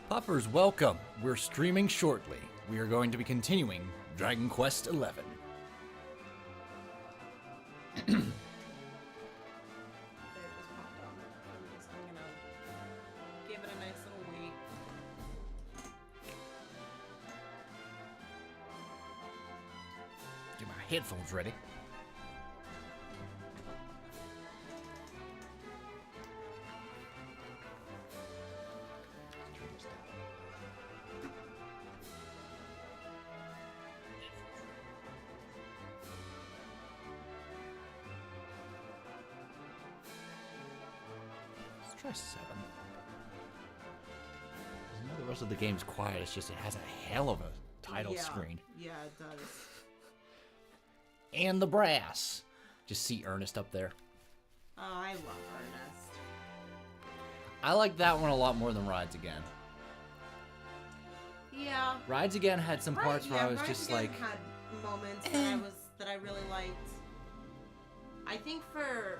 Puppers, welcome. We're streaming shortly. We are going to be continuing Dragon Quest XI. There just popped on. I'm gonna give it a nice little wait. Get my headphones ready. Let's try 7. I know the rest of the game's quiet, it's just it has a hell of a title screen. Yeah, it does. And the brass. Just see Ernest up there. Oh, I love Ernest. I like that one a lot more than Rides Again. Yeah. Rides Again had some parts where I was Rides just Again like, had moments that I really liked. I think for,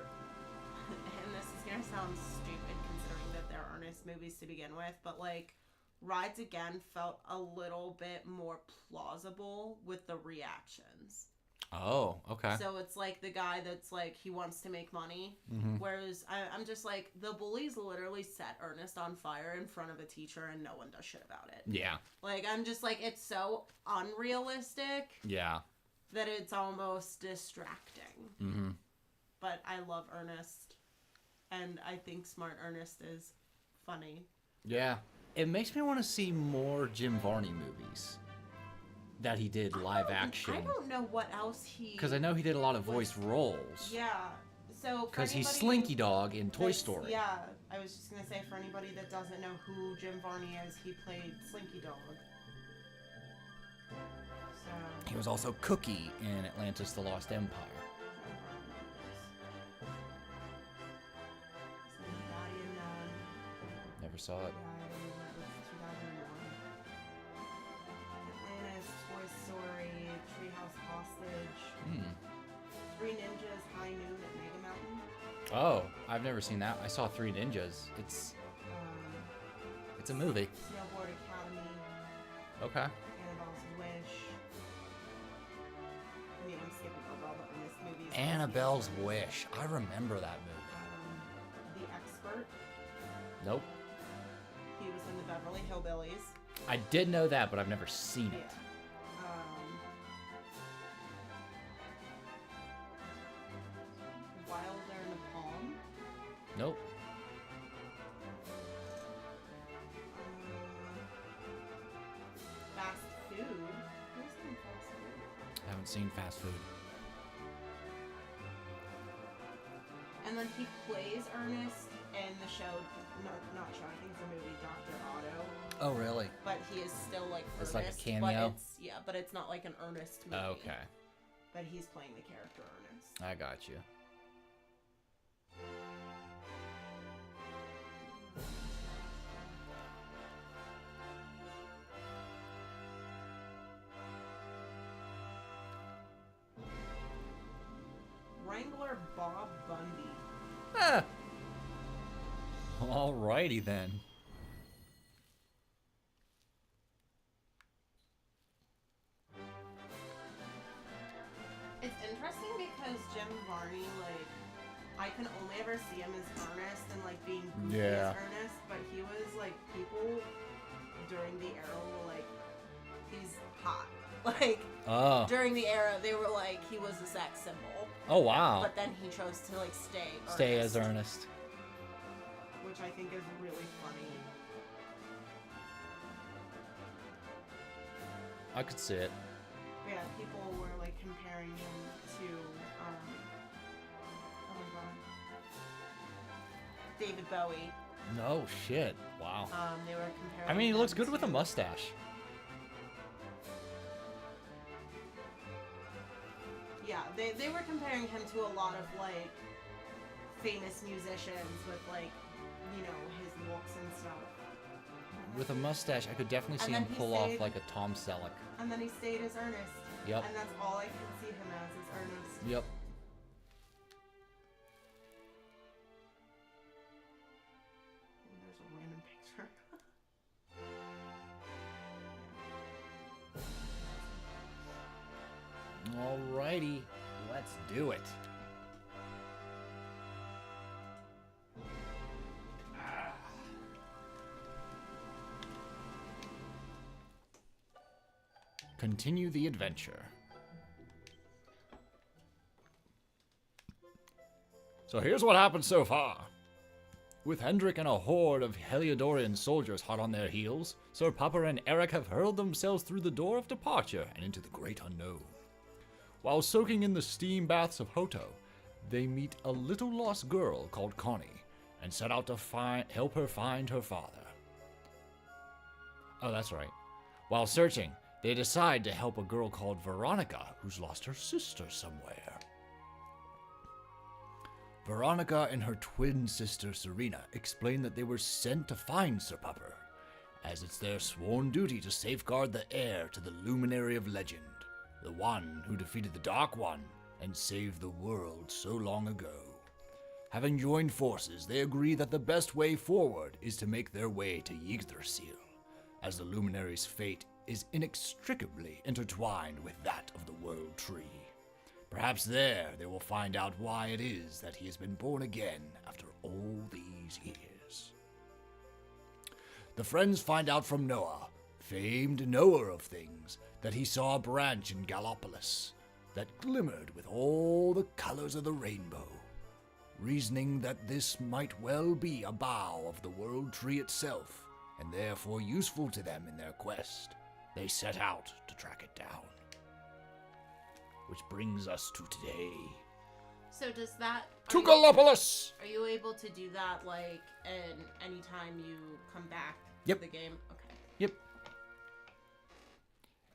and this is gonna sound stupid considering that they're Ernest movies to begin with, but like Rides Again felt a little bit more plausible with the reactions. oh, okay. So it's like the guy that's like, he wants to make money. Mm-hmm. Whereas I'm just like, the bullies literally set Ernest on fire in front of a teacher and no one does shit about it. Yeah. Like, I'm just like, it's so unrealistic Yeah. that it's almost distracting. Mm-hmm. But I love Ernest. And I think Smart Ernest is funny. Yeah. It makes me want to see more Jim Varney movies that he did live action. I don't know what else he... Because I know he did a lot of voice roles. Yeah. So Because he's Slinky Dog in Toy Story. Yeah, I was just going to say, for anybody that doesn't know who Jim Varney is, he played Slinky Dog. So... He was also Cookie in Atlantis: The Lost Empire. Never saw it. Atlantis, Toy Story, Treehouse Hostage, Hmm. Three Ninjas, High Noon at Mega Mountain. Oh, I've never seen that. I saw Three Ninjas. It's a movie. Snowboard Academy, Okay. Annabelle's Wish. I mean, I'm skipping over all the Ernest movies. Annabelle's Wish. I remember that movie. The Expert. Nope. He was in the Beverly Hillbillies. I did know that, but I've never seen it. Wilder Napalm. Nope. Fast Food. Who's in Fast Food? I haven't seen Fast Food. And then he plays Ernest in the show, not show, I think it's a movie, Dr. Otto. Oh, really? But he is still like It's Ernest. like a cameo? But it's not like an Ernest movie. Okay. But he's playing the character Ernest. I got you. Wrangler Bob Bundy. Ah. Alrighty then. It's interesting because Jim Varney, like, I can only ever see him as Ernest and like being goofy as Ernest, but he was like, people during the era were like, he's hot. Like, during the era, they were like, he was a sex symbol. Oh, wow. But then he chose to like stay as Ernest. Which I think is really funny. I could see it. But yeah, people were like comparing him to, oh my god, David Bowie. No shit. Wow. They were comparing. I mean, he looks him good with a to- mustache. Yeah, they were comparing him to a lot of like famous musicians with like, you know, his looks and stuff. With a mustache, I could definitely see And him then he pull off stayed- like a Tom Selleck. And then he stayed as Ernest. Yep. And that's all I can see him as is Ernest. Yep. There's a random picture. Alrighty, let's do it. Continue the adventure. So here's what happened so far. With Hendrik and a horde of Heliodorian soldiers hot on their heels, Sir Pupper and Eric have hurled themselves through the door of departure and into the great unknown. While soaking in the steam baths of Hoto, they meet a little lost girl called Connie and set out to help her find her father. Oh, that's right. While searching, they decide to help a girl called Veronica who's lost her sister somewhere. Veronica and her twin sister Serena explain that they were sent to find Sir Pupper, as it's their sworn duty to safeguard the heir to the luminary of legend, the one who defeated the Dark One and saved the world so long ago. Having joined forces, they agree that the best way forward is to make their way to Yggdrasil, as the luminary's fate is inextricably intertwined with that of the World Tree. Perhaps there they will find out why it is that he has been born again after all these years. The friends find out from Noah, famed knower of things, that he saw a branch in Gallopolis that glimmered with all the colors of the rainbow. Reasoning that this might well be a bough of the World Tree itself, and therefore useful to them in their quest, they set out to track it down. Which brings us to today. So does that... To Gallopolis! Are you able to do that, like, anytime you come back Yep. to the game? Okay. Yep.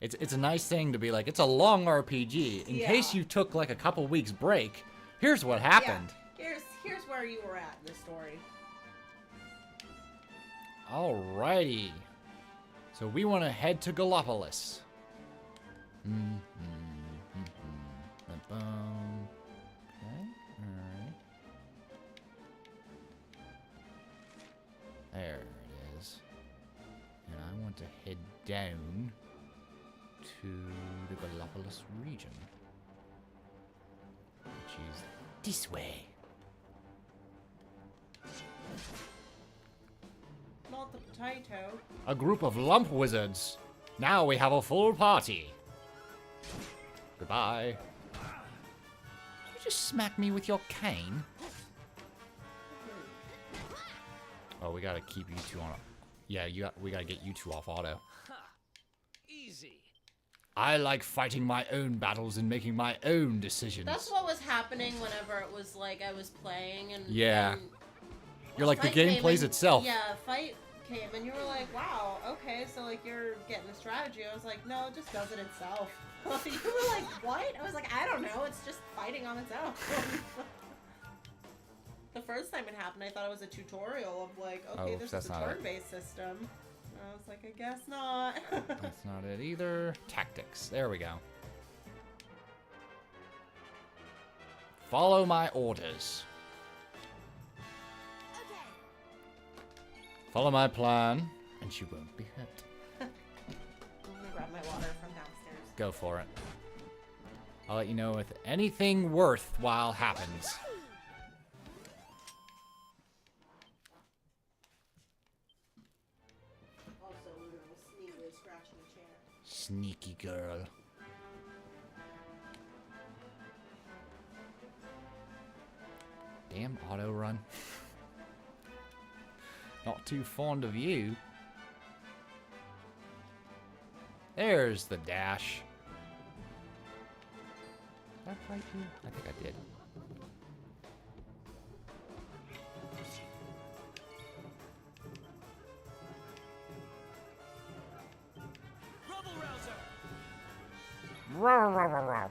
It's a nice thing to be like, it's a long RPG. In case you took, like, a couple weeks break, here's what happened. Yeah. Here's where you were at in the story. Alrighty. So we want to head to Gallopolis. Okay, alright. There it is. And I want to head down to the Gallopolis region, which is this way. Not the potato. A group of lump wizards. Now we have a full party. Goodbye. Did you just smack me with your cane? Oh, we gotta keep you two on. Yeah, we gotta get you two off auto. Easy. I like fighting my own battles and making my own decisions. That's what was happening whenever it was like I was playing and... Yeah. And You're like, the fight game came plays and- itself. Yeah, fight came and you were like, wow, okay, so like you're getting a strategy. I was like, no, it just does it itself. You were like, what? I was like, I don't know, it's just fighting on its own. The first time it happened, I thought it was a tutorial of like, okay, Oh, this that's is a not it. turn-based system. And I was like, I guess not. That's not it either. Tactics. There we go. Follow my orders. Follow my plan, and she won't be hurt. I'm gonna grab my water from downstairs. Go for it. I'll let you know if anything worthwhile happens. Also, Luna was sneakily scratching the chair. Sneaky girl. Damn auto run. Not too fond of you. There's the dash. Did I fight you? I think I did. Rouser.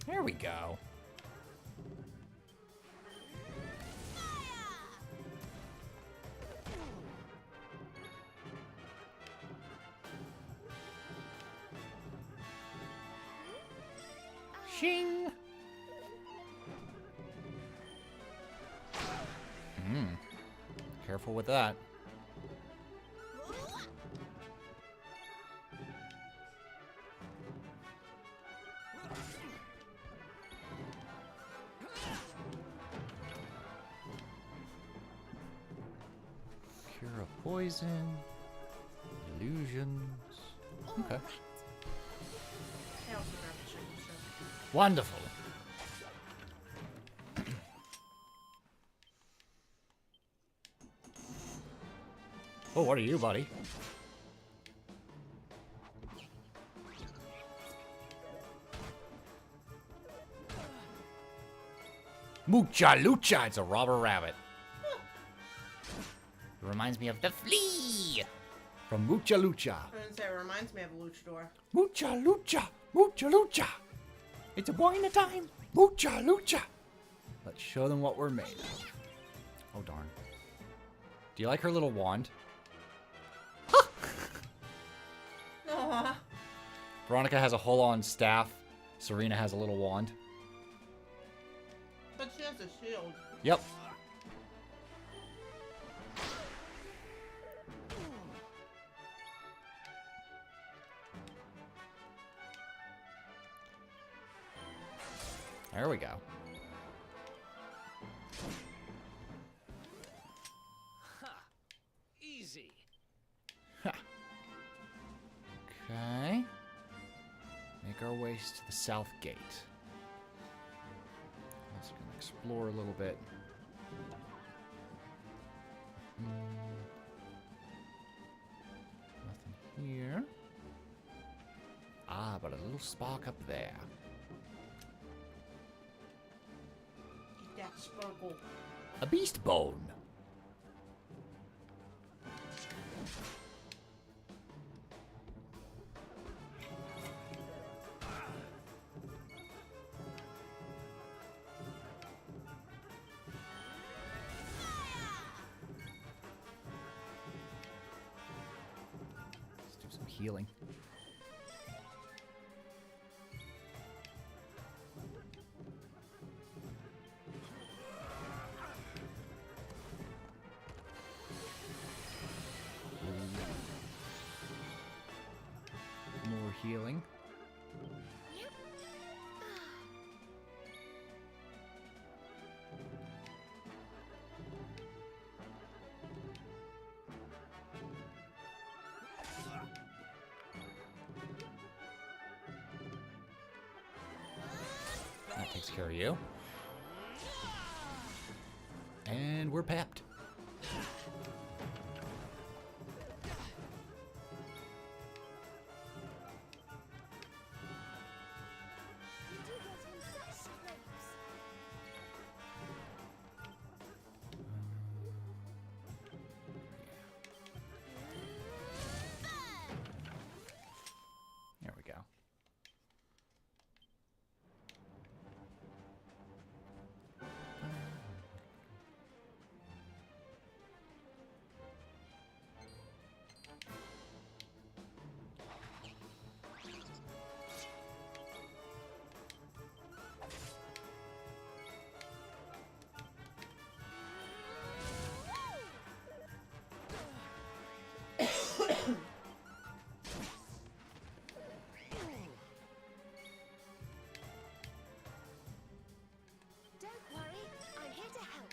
There we go. Shing. Careful with that. poison. Illusions. Okay. I also grabbed the chicken strip. Wonderful. Oh, what are you, buddy? Mucha Lucha! It's a robber rabbit. It reminds me of the flea from Mucha Lucha. I was gonna say, it reminds me of a luchador. Mucha Lucha! Mucha Lucha! It's a boy in a time! Mucha Lucha! Let's show them what we're made of. Oh, darn. Do you like her little wand? Aww. Veronica has a hold-on staff. Serena has a little wand. But she has a shield. Yep. There we go. Easy. Ha. Okay. Make our way to the south gate. Let's go explore a little bit. Nothing here. Ah, but a little spark up there. Eat that sparkle. A beast bone. Let's do some healing. More healing. That takes care of you. And we're pepped. There we go. Don't worry, I'm here to help.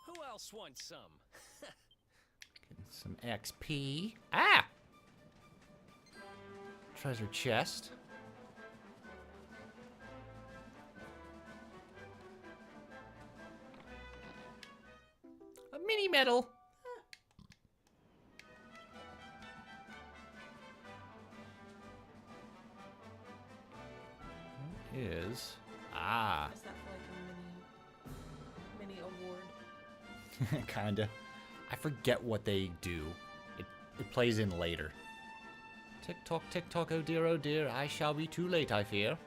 Who else wants some? Getting some XP. Ah! Treasure chest. A mini medal. What is ah Is that for like a mini award? kinda. I forget what they do. It plays in later. Tick tock, oh dear, I shall be too late, I fear.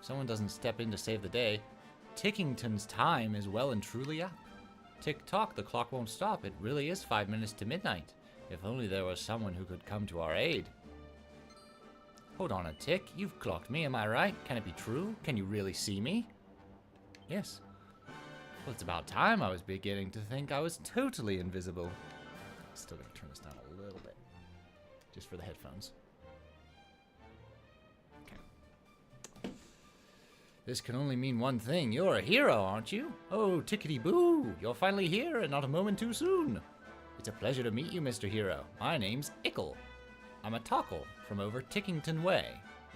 If someone doesn't step in to save the day, Tickington's time is well and truly up. Tick tock, the clock won't stop. It really is 5 minutes to midnight. If only there was someone who could come to our aid. Hold on a tick, you've clocked me, am I right? Can it be true? Can you really see me? Yes. Well, it's about time. I was beginning to think I was totally invisible. Still gonna turn this down a little bit. Just for the headphones. Okay. This can only mean one thing. You're a hero, aren't you? Oh, tickety-boo. You're finally here and not a moment too soon. It's a pleasure to meet you, Mr. Hero. My name's Ickle. I'm a Tockle from over Tickington Way,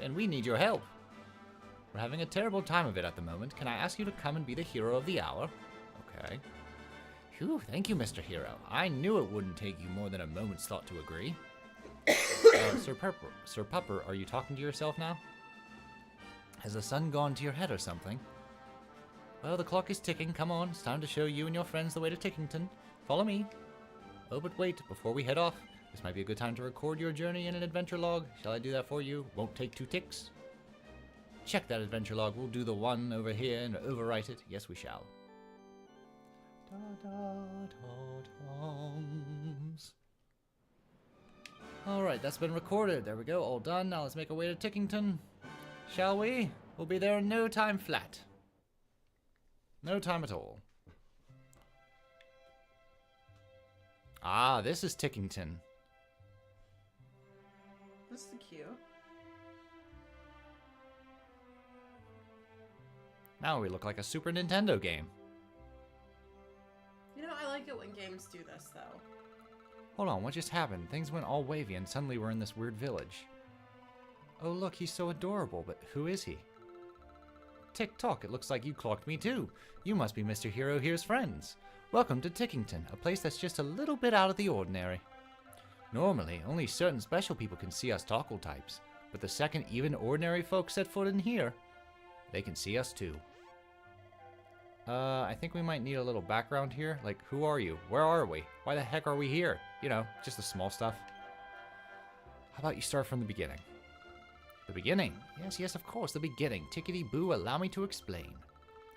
and we need your help. We're having a terrible time of it at the moment. Can I ask you to come and be the hero of the hour? Okay. Phew, thank you, Mr. Hero. I knew it wouldn't take you more than a moment's thought to agree. Sir Pupper, are you talking to yourself now? Has the sun gone to your head or something? Well, the clock is ticking. Come on, it's time to show you and your friends the way to Tickington. Follow me. Oh, but wait, before we head off, this might be a good time to record your journey in an adventure log. Shall I do that for you? Won't take 2 ticks. Check that adventure log. We'll do the one over here and overwrite it. Yes, we shall. Alright, that's been recorded. There we go, all done. Now let's make our way to Tickington. Shall we? We'll be there in no time flat. No time at all. Ah, this is Tickington. This is cute. Now we look like a Super Nintendo game. You know, I like it when games do this, though. Hold on, what just happened? Things went all wavy and suddenly we're in this weird village. Oh look, he's so adorable, but who is he? Tick-tock, it looks like you clocked me too. You must be Mr. Hero Here's friends. Welcome to Tickington, a place that's just a little bit out of the ordinary. Normally, only certain special people can see us Tockle types, but the second even ordinary folks set foot in here, they can see us too. I think we might need a little background here. Like, who are you? Where are we? Why the heck are we here? You know, just the small stuff. How about you start from the beginning? The beginning? Yes, of course, the beginning. Tickety-boo, allow me to explain.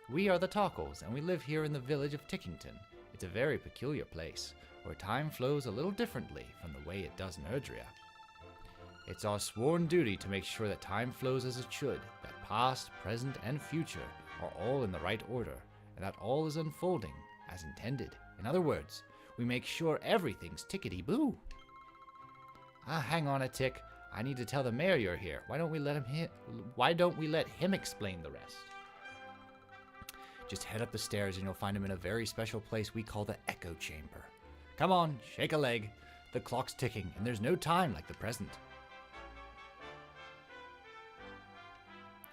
We are the Tockles, and we live here in the village of Tickington. It's a very peculiar place, where time flows a little differently from the way it does in Erdrea. It's our sworn duty to make sure that time flows as it should, that past, present, and future are all in the right order, and that all is unfolding as intended. In other words, we make sure everything's tickety-boo. Hang on a tick. I need to tell the mayor you're here. Why don't we let him explain the rest? Just head up the stairs and you'll find him in a very special place we call the Echo Chamber. Come on, shake a leg. The clock's ticking, and there's no time like the present.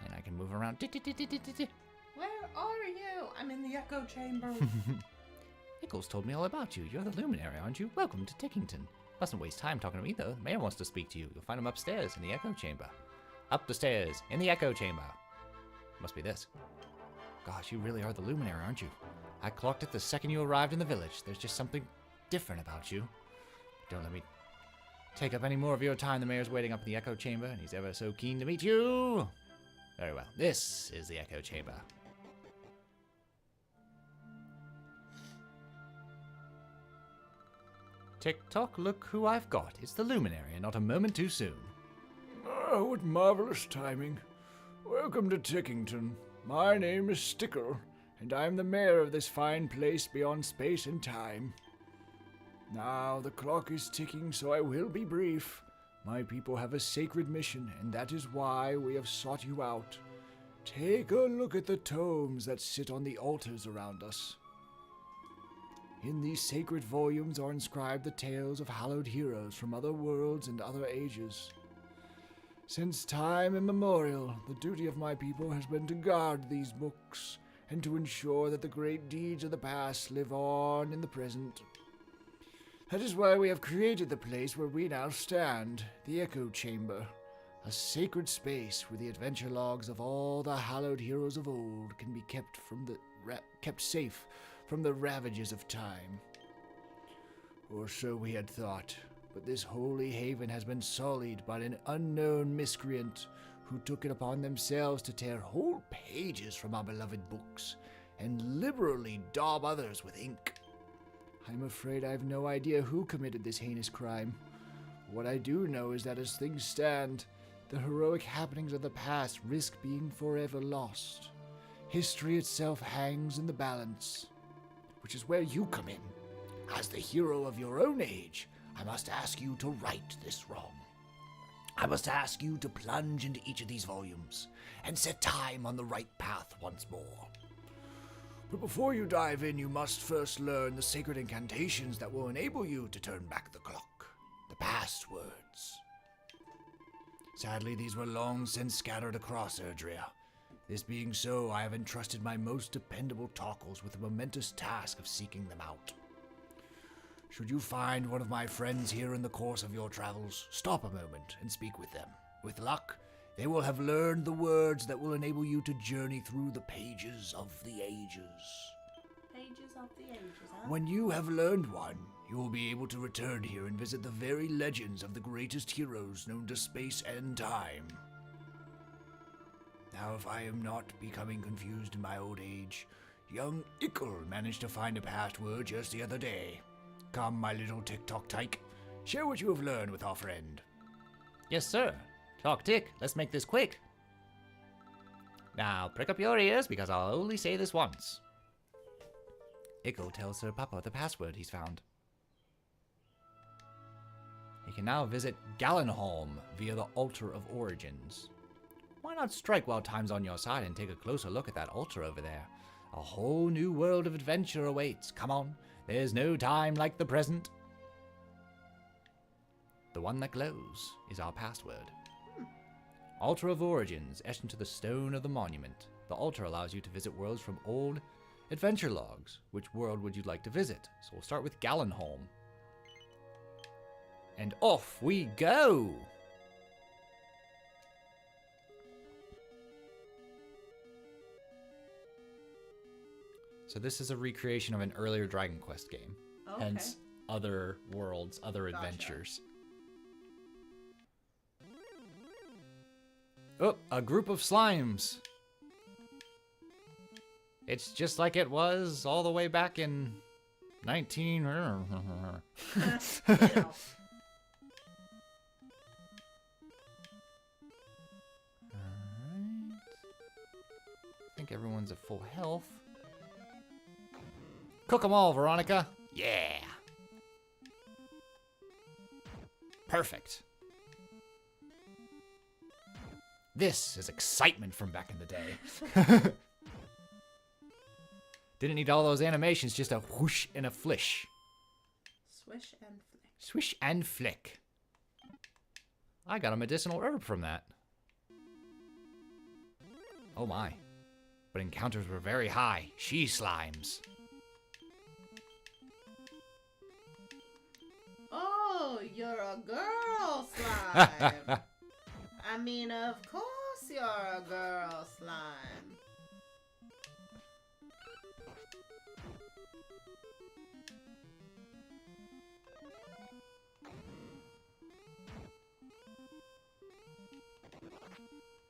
And I can move around. Where are you? I'm in the Echo Chamber. Nichols told me all about you. You're the luminary, aren't you? Welcome to Tickington. Mustn't waste time talking to me, though. The mayor wants to speak to you. You'll find him upstairs in the Echo Chamber. Up the stairs, in the Echo Chamber. Must be this. Gosh, you really are the luminary, aren't you? I clocked it the second you arrived in the village. There's just something different about you. Don't let me take up any more of your time. The mayor's waiting up in the Echo Chamber, and he's ever so keen to meet you. Very well. This is the Echo Chamber. Tick-tock, look who I've got. It's the luminary, and not a moment too soon. Oh, what marvelous timing. Welcome to Tickington. My name is Stickle, and I'm the mayor of this fine place beyond space and time. Now, the clock is ticking, so I will be brief. My people have a sacred mission, and that is why we have sought you out. Take a look at the tomes that sit on the altars around us. In these sacred volumes are inscribed the tales of hallowed heroes from other worlds and other ages. Since time immemorial, the duty of my people has been to guard these books and to ensure that the great deeds of the past live on in the present. That is why we have created the place where we now stand, the Echo Chamber, a sacred space where the adventure logs of all the hallowed heroes of old can be kept safe from the ravages of time. Or so we had thought, but this holy haven has been sullied by an unknown miscreant who took it upon themselves to tear whole pages from our beloved books and liberally daub others with ink. I'm afraid I have no idea who committed this heinous crime. What I do know is that as things stand, the heroic happenings of the past risk being forever lost. History itself hangs in the balance, which is where you come in. As the hero of your own age, I must ask you to right this wrong. I must ask you to plunge into each of these volumes and set time on the right path once more. But before you dive in, you must first learn the sacred incantations that will enable you to turn back the clock. The passwords. Sadly, these were long since scattered across Erdrea. This being so, I have entrusted my most dependable talkers with the momentous task of seeking them out. Should you find one of my friends here in the course of your travels, stop a moment and speak with them. With luck, they will have learned the words that will enable you to journey through the pages of the ages. Pages of the ages, huh? When you have learned one, you will be able to return here and visit the very legends of the greatest heroes known to space and time. Now, if I am not becoming confused in my old age, young Ickle managed to find a password just the other day. Come, my little tick-tock tyke, share what you have learned with our friend. Yes, sir. Talk tick, let's make this quick. Now, prick up your ears, because I'll only say this once. Ickle tells Sir Papa the password he's found. He can now visit Gallenholm via the Altar of Origins. Why not strike while time's on your side and take a closer look at that altar over there? A whole new world of adventure awaits. Come on, there's no time like the present. The one that glows is our password. Altar of Origins, etched into the stone of the monument. The altar allows you to visit worlds from old adventure logs. Which world would you like to visit? So we'll start with Gallenholm. And off we go! So this is a recreation of an earlier Dragon Quest game. Okay. Hence, other worlds, other Gotcha. adventures. Oh, a group of slimes. It's just like it was all the way back in 19... You know. Alright. I think everyone's at full health. Cook 'em all, Veronica. Yeah. Perfect. This is excitement from back in the day. Didn't need all those animations, just a whoosh and a flish. Swish and flick. Swish and flick. I got a medicinal herb from that. Oh my. But encounters were very high. She slimes. Oh, you're a girl slime. I mean, of course you're a girl slime.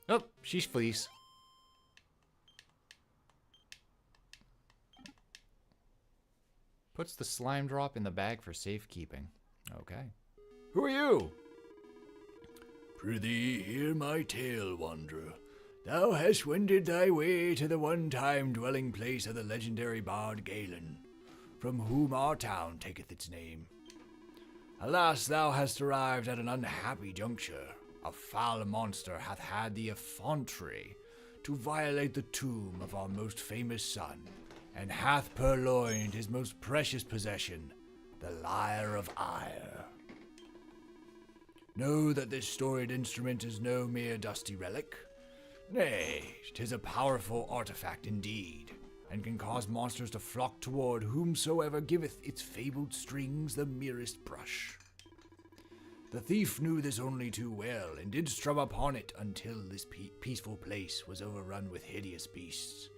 Oh, she's fleece. Puts the slime drop in the bag for safekeeping. Okay. Who are you? Prithee, hear my tale, wanderer. Thou hast wended thy way to the one-time dwelling place of the legendary bard Galen, from whom our town taketh its name. Alas, thou hast arrived at an unhappy juncture. A foul monster hath had the effrontery to violate the tomb of our most famous son, and hath purloined his most precious possession, the Lyre of Ire. Know that this storied instrument is no mere dusty relic. Nay, 'tis a powerful artifact indeed, and can cause monsters to flock toward whomsoever giveth its fabled strings the merest brush. The thief knew this only too well, and did strum upon it until this peaceful place was overrun with hideous beasts,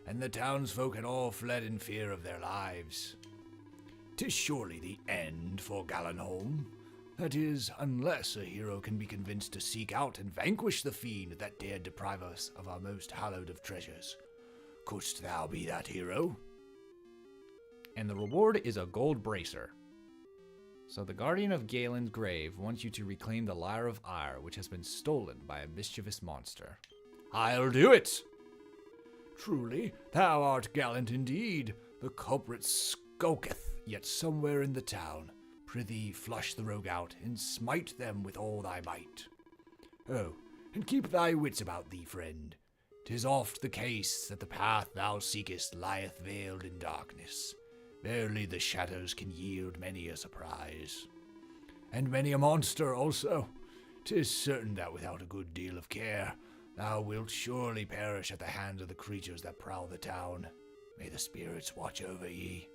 and the townsfolk had all fled in fear of their lives. 'Tis surely the end for Gallenholm. That is, unless a hero can be convinced to seek out and vanquish the fiend that dared deprive us of our most hallowed of treasures. Couldst thou be that hero? And the reward is a gold bracer. So the Guardian of Galen's grave wants you to reclaim the Lyre of Ire, which has been stolen by a mischievous monster. I'll do it! Truly, thou art gallant indeed. The culprit skulketh yet somewhere in the town. Prithee, flush the rogue out, and smite them with all thy might. Oh, and keep thy wits about thee, friend. 'Tis oft the case that the path thou seekest lieth veiled in darkness. Verily the shadows can yield many a surprise. And many a monster also. 'Tis certain that without a good deal of care, thou wilt surely perish at the hands of the creatures that prowl the town. May the spirits watch over ye.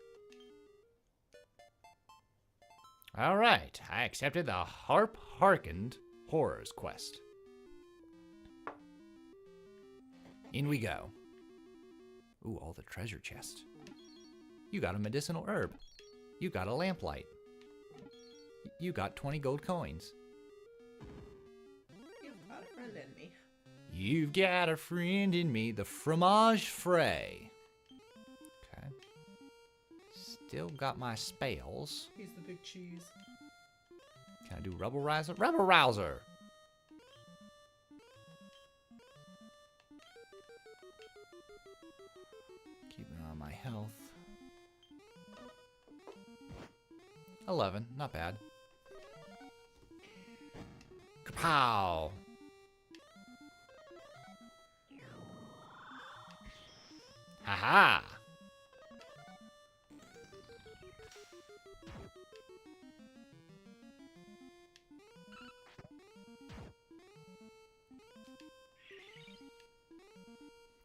All right, I accepted the Harp Harkened Horrors quest. In we go. Ooh, all the treasure chest. You got a medicinal herb. You got a lamplight. You got 20 gold coins. You've got a friend in me. You've got a friend in me, the fromage frais. Okay. Still got my spells. He's the big cheese. Can I do Rebel Rouser? Rebel Rouser! Keep an eye on my health. 11, not bad. Kapow! Haha!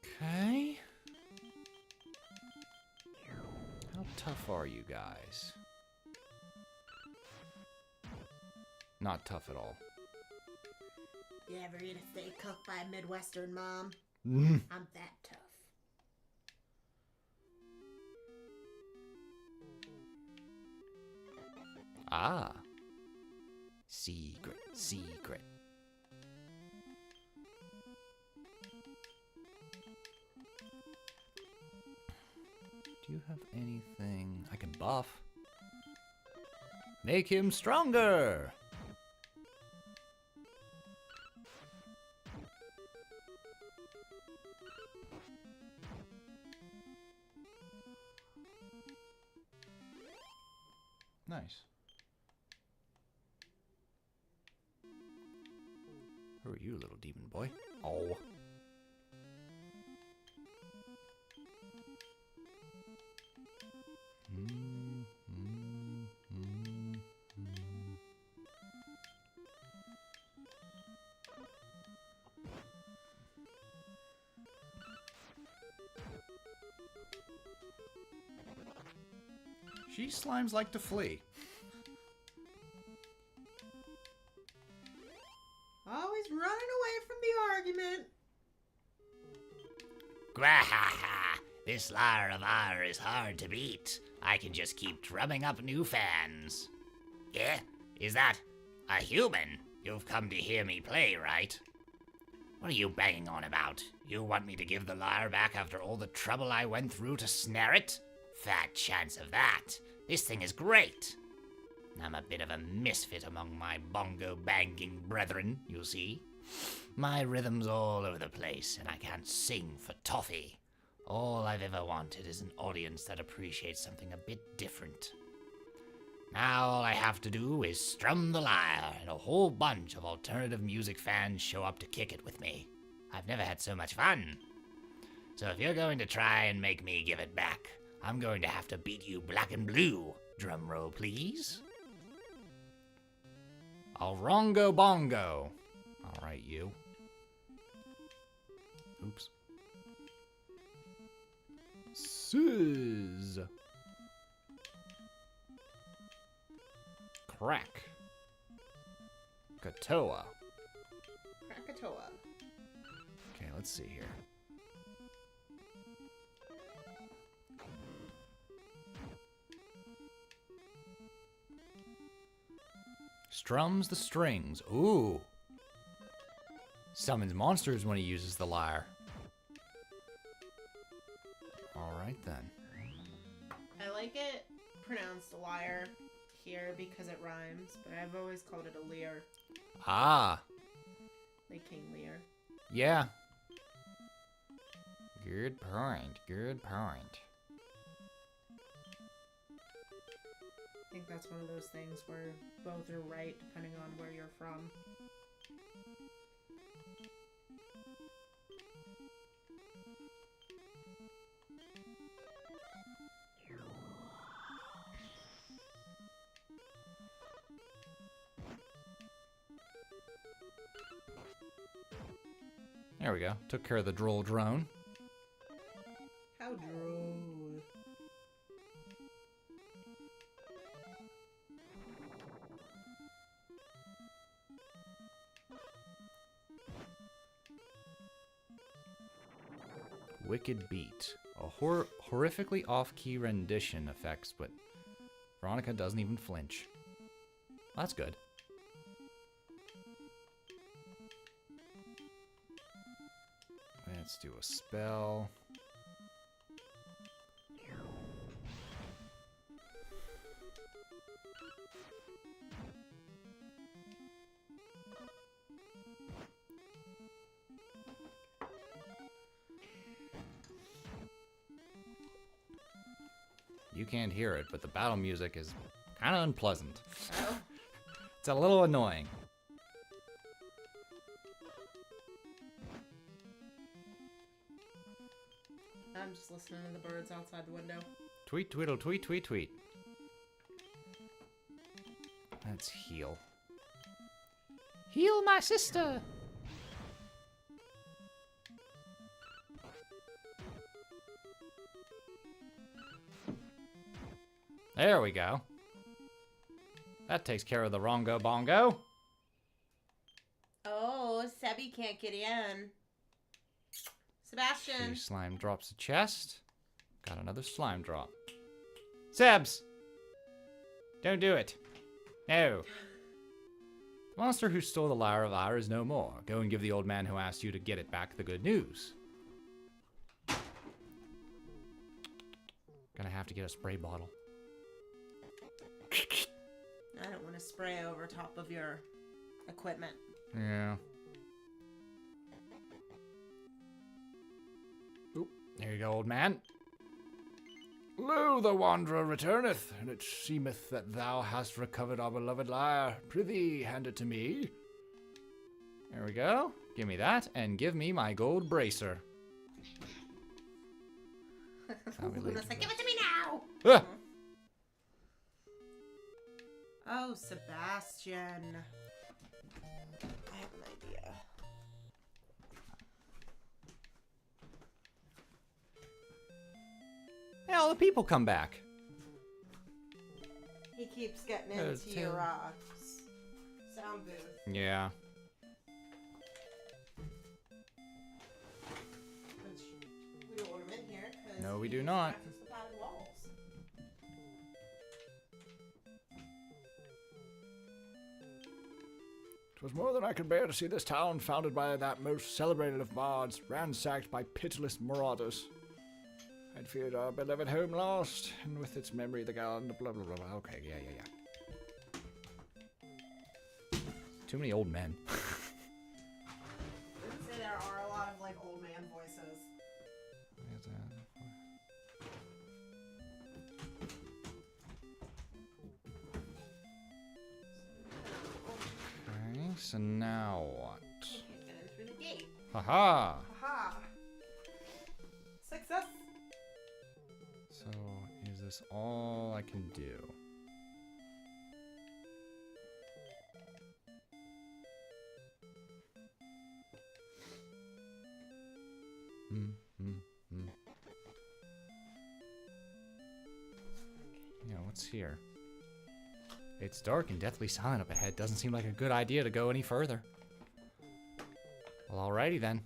Okay. How tough are you guys? Not tough at all. You ever eat a steak cooked by a Midwestern mom? Mm. I'm that tough. Ah. Secret, secret. Do you have anything I can buff? Make him stronger! Nice. Who are you, little demon boy? Oh. She slimes like to flee. Always running away from the argument. Gwahaha! This lyre of ours is hard to beat. I can just keep drumming up new fans. Yeah? Is that a human? You've come to hear me play, right? What are you banging on about? You want me to give the lyre back after all the trouble I went through to snare it? Fat chance of that. This thing is great. I'm a bit of a misfit among my bongo-banging brethren, you see. My rhythm's all over the place, and I can't sing for toffee. All I've ever wanted is an audience that appreciates something a bit different. Now all I have to do is strum the lyre, and a whole bunch of alternative music fans show up to kick it with me. I've never had so much fun. So if you're going to try and make me give it back, I'm going to have to beat you black and blue. Drum roll, please. Alrongo bongo. All right, you. Oops. Sizz. Crack. Katoa. Krakatoa. Okay, let's see here. Strums the strings. Ooh. Summons monsters when he uses the lyre. Alright then. I like it pronounced lyre here because it rhymes, but I've always called it a leer, Ah. like King Lear. Yeah. Good point. Good point. I think that's one of those things where both are right depending on where you're from. There we go. Took care of the droll drone. How droll. Wicked Beat. A horrifically off-key rendition effects, but Veronica doesn't even flinch. That's good. Let's do a spell. You can't hear it, but the battle music is kind of unpleasant. Oh. It's a little annoying. I'm just listening to the birds outside the window. Tweet, tweedle, tweet, tweet, tweet. Let's heal. Heal my sister! There we go. That takes care of the Rongo Bongo. Oh, Sebby can't get in. Sebastian. Slime drops a chest. Got another slime drop. Sebs! Don't do it. No. The monster who stole the Lyre of Ire is no more. Go and give the old man who asked you to get it back the good news. Gonna have to get a spray bottle. I don't want to spray over top of your equipment. Yeah. Oop. There you go, old man. Lo, the wanderer returneth, and it seemeth that thou hast recovered our beloved lyre. Prithee, hand it to me. There we go. Give me that, and give me my gold bracer. Luna's like, give it to me now! Ah! Oh, Sebastian. I have an idea. Hey, all the people come back. He keeps getting There's into your two. sound booth. Yeah. Which we don't want him in here because No, we do not. Access the padded walls. 'Twas more than I could bear to see this town founded by that most celebrated of bards, ransacked by pitiless marauders. I'd feared our beloved home lost, and with its memory the gallant blah blah blah blah. Okay, yeah. Too many old men. I would say there are a lot of like old man voices. Okay, so now what? Can't get in through the gate. Haha! Aha! Success! So, is this all I can do? Yeah, what's here? It's dark and deathly silent up ahead. Doesn't seem like a good idea to go any further. Well, alrighty then.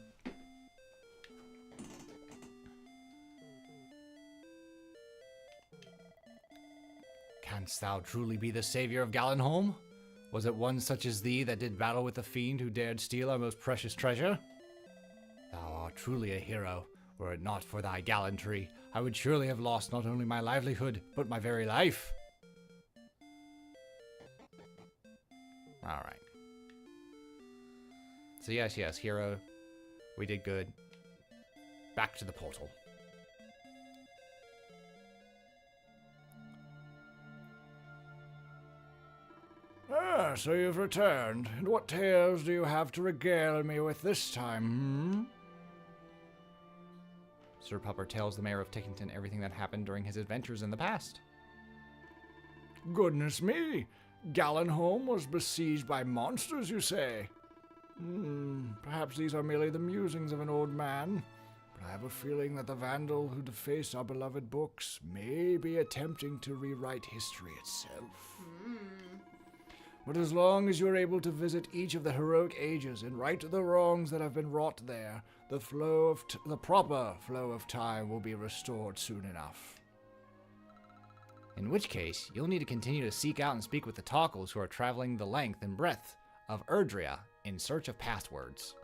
Canst thou truly be the savior of Gallenholm? Was it one such as thee that did battle with the fiend who dared steal our most precious treasure? Thou art truly a hero. Were it not for thy gallantry, I would surely have lost not only my livelihood, but my very life. Alright. So yes, hero. We did good. Back to the portal. Ah, so you've returned. And what tales do you have to regale me with this time, Sir Pupper tells the mayor of Tickington everything that happened during his adventures in the past. Goodness me! Gallenholm was besieged by monsters, you say? Perhaps these are merely the musings of an old man, but I have a feeling that the vandal who defaced our beloved books may be attempting to rewrite history itself. But as long as you're able to visit each of the heroic ages and right the wrongs that have been wrought there, the proper flow of time will be restored soon enough. In which case, you'll need to continue to seek out and speak with the Tockles who are traveling the length and breadth of Erdrea in search of passwords.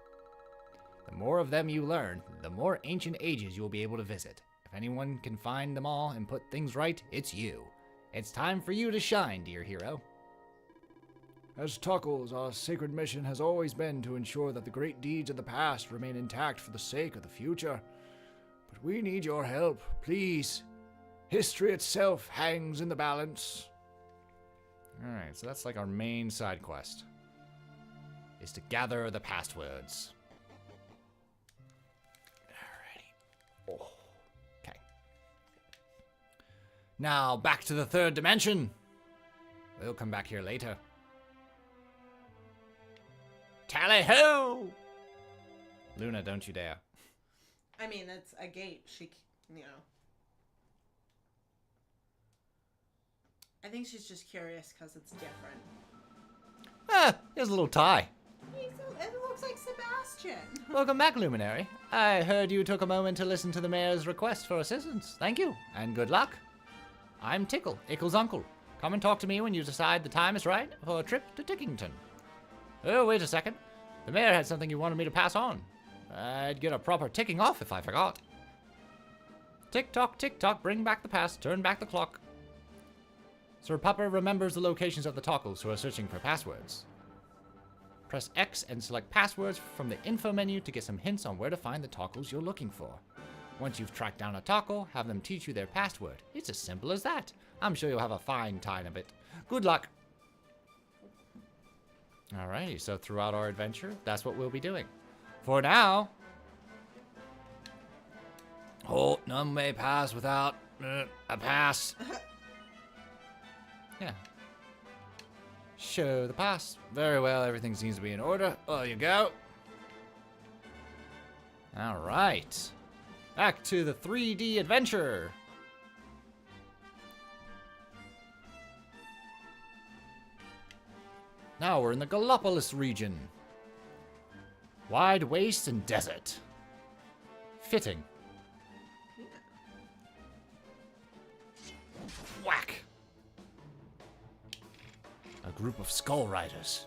The more of them you learn, the more ancient ages you will be able to visit. If anyone can find them all and put things right, it's you. It's time for you to shine, dear hero. As Tockles, our sacred mission has always been to ensure that the great deeds of the past remain intact for the sake of the future. But we need your help, please. History itself hangs in the balance. Alright, so that's like our main side quest. Is to gather the passwords. Alrighty. Okay. Now, back to the third dimension. We'll come back here later. Tally-ho! Luna, don't you dare. I mean, it's a gate. I think she's just curious because it's different. Ah, here's a little tie. It looks like Sebastian. Welcome back, Luminary. I heard you took a moment to listen to the mayor's request for assistance. Thank you, and good luck. I'm Tickle, Ickle's uncle. Come and talk to me when you decide the time is right for a trip to Tickington. Oh, wait a second. The mayor had something he wanted me to pass on. I'd get a proper ticking off if I forgot. Tick-tock, bring back the past, turn back the clock. Sir Pupper remembers the locations of the Tockles who are searching for passwords. Press X and select passwords from the info menu to get some hints on where to find the Tockles you're looking for. Once you've tracked down a Tockle, have them teach you their password. It's as simple as that. I'm sure you'll have a fine time of it. Good luck. Alrighty, so throughout our adventure, that's what we'll be doing. For now... Oh, none may pass without a pass. Yeah. Show the pass. Very well, everything seems to be in order. Oh, you go. Alright. Back to the 3D adventure. Now we're in the Gallopolis region. Wide waste and desert. Fitting. Whack! A group of skull riders.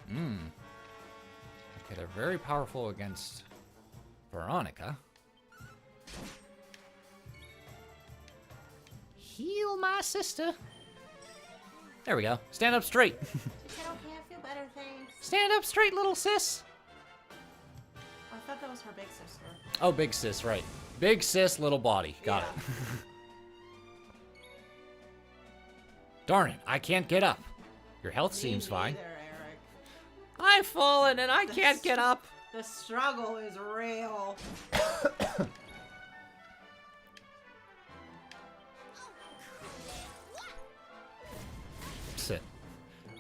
Okay, they're very powerful against Veronica. Heal my sister. There we go. Stand up straight. I feel better, thanks. Stand up straight, little sis. I thought that was her big sister. Oh, big sis, right. Big sis, little body. Got it. Darn it, I can't get up. Your health seems fine. Neither, Eric. I've fallen and I can't get up. The struggle is real. Sit.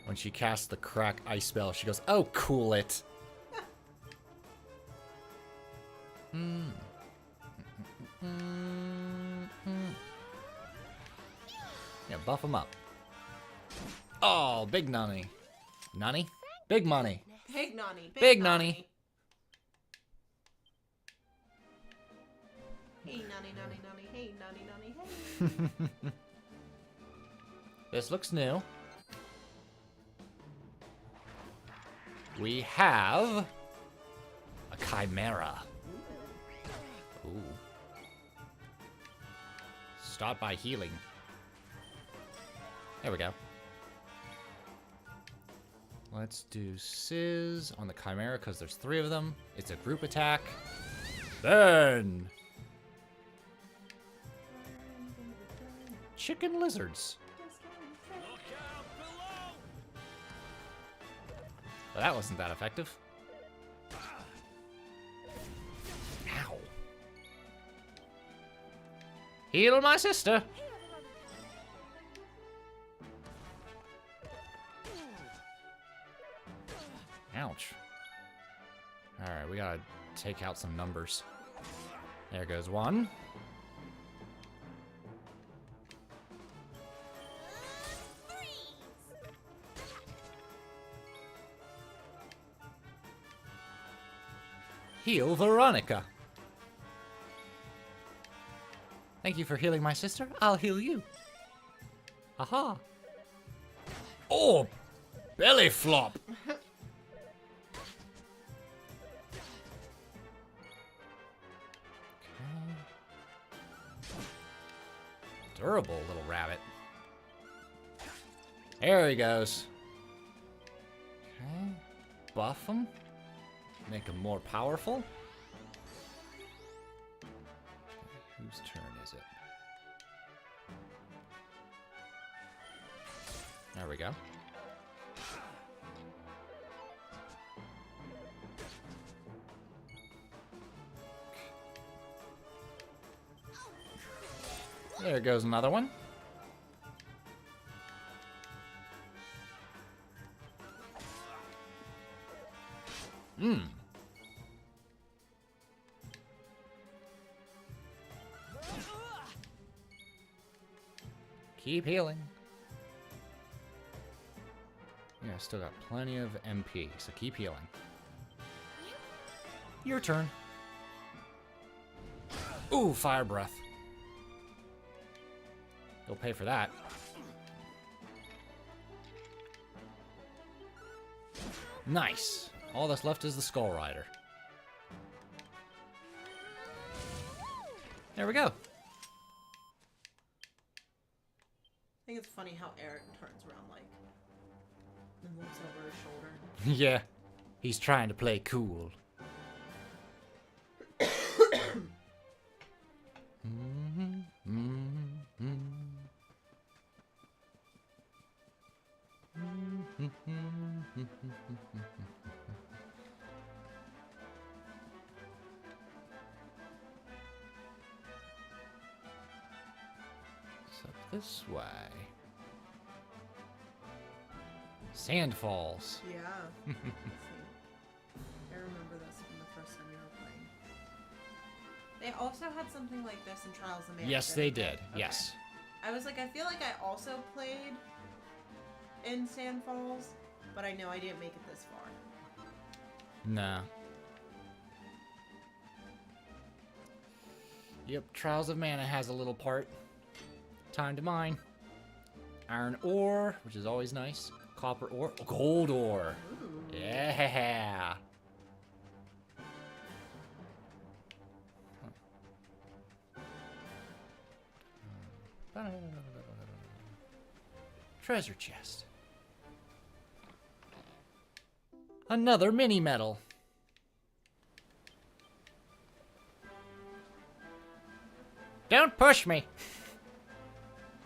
When she casts the crack ice spell, she goes, "Oh, cool it." Yeah, buff him up. Oh, big nunny. Nunny? Big money. Big nunny. Big nunny. Hey, nunny, nunny, nunny. Hey, nunny, nunny, hey. This looks new. We have a chimera. Ooh. Start by healing. There we go. Let's do Sizz on the chimera because there's 3 of them. It's a group attack. Burn! chicken lizards. Well, that wasn't that effective. Ow. Heal my sister. Ouch. Alright, we gotta take out some numbers. There goes one. Heal Veronica. Thank you for healing my sister. I'll heal you. Aha. Oh, belly flop. Durable little rabbit. There he goes. Okay. Buff him. Make him more powerful. Whose turn is it? There we go. There goes another one. Keep healing. Yeah, I still got plenty of MP, so keep healing. Your turn. Ooh, fire breath. You'll pay for that. Nice. All that's left is the Skull Rider. There we go. I think it's funny how Eric turns around like and looks over his shoulder. Yeah. He's trying to play cool. So this way. Sand Falls. Yeah. Let's see. I remember this from the first time we were playing. They also had something like this in Trials of Mana. Yes, they did. Yes. I was like, I feel like I also played in Sand Falls, but I know I didn't make it this far. Nah. Yep, Trials of Mana has a little part. Time to mine. Iron ore, which is always nice. Copper ore. Gold ore. Ooh. Yeah. Treasure chest. Another mini medal. Don't push me.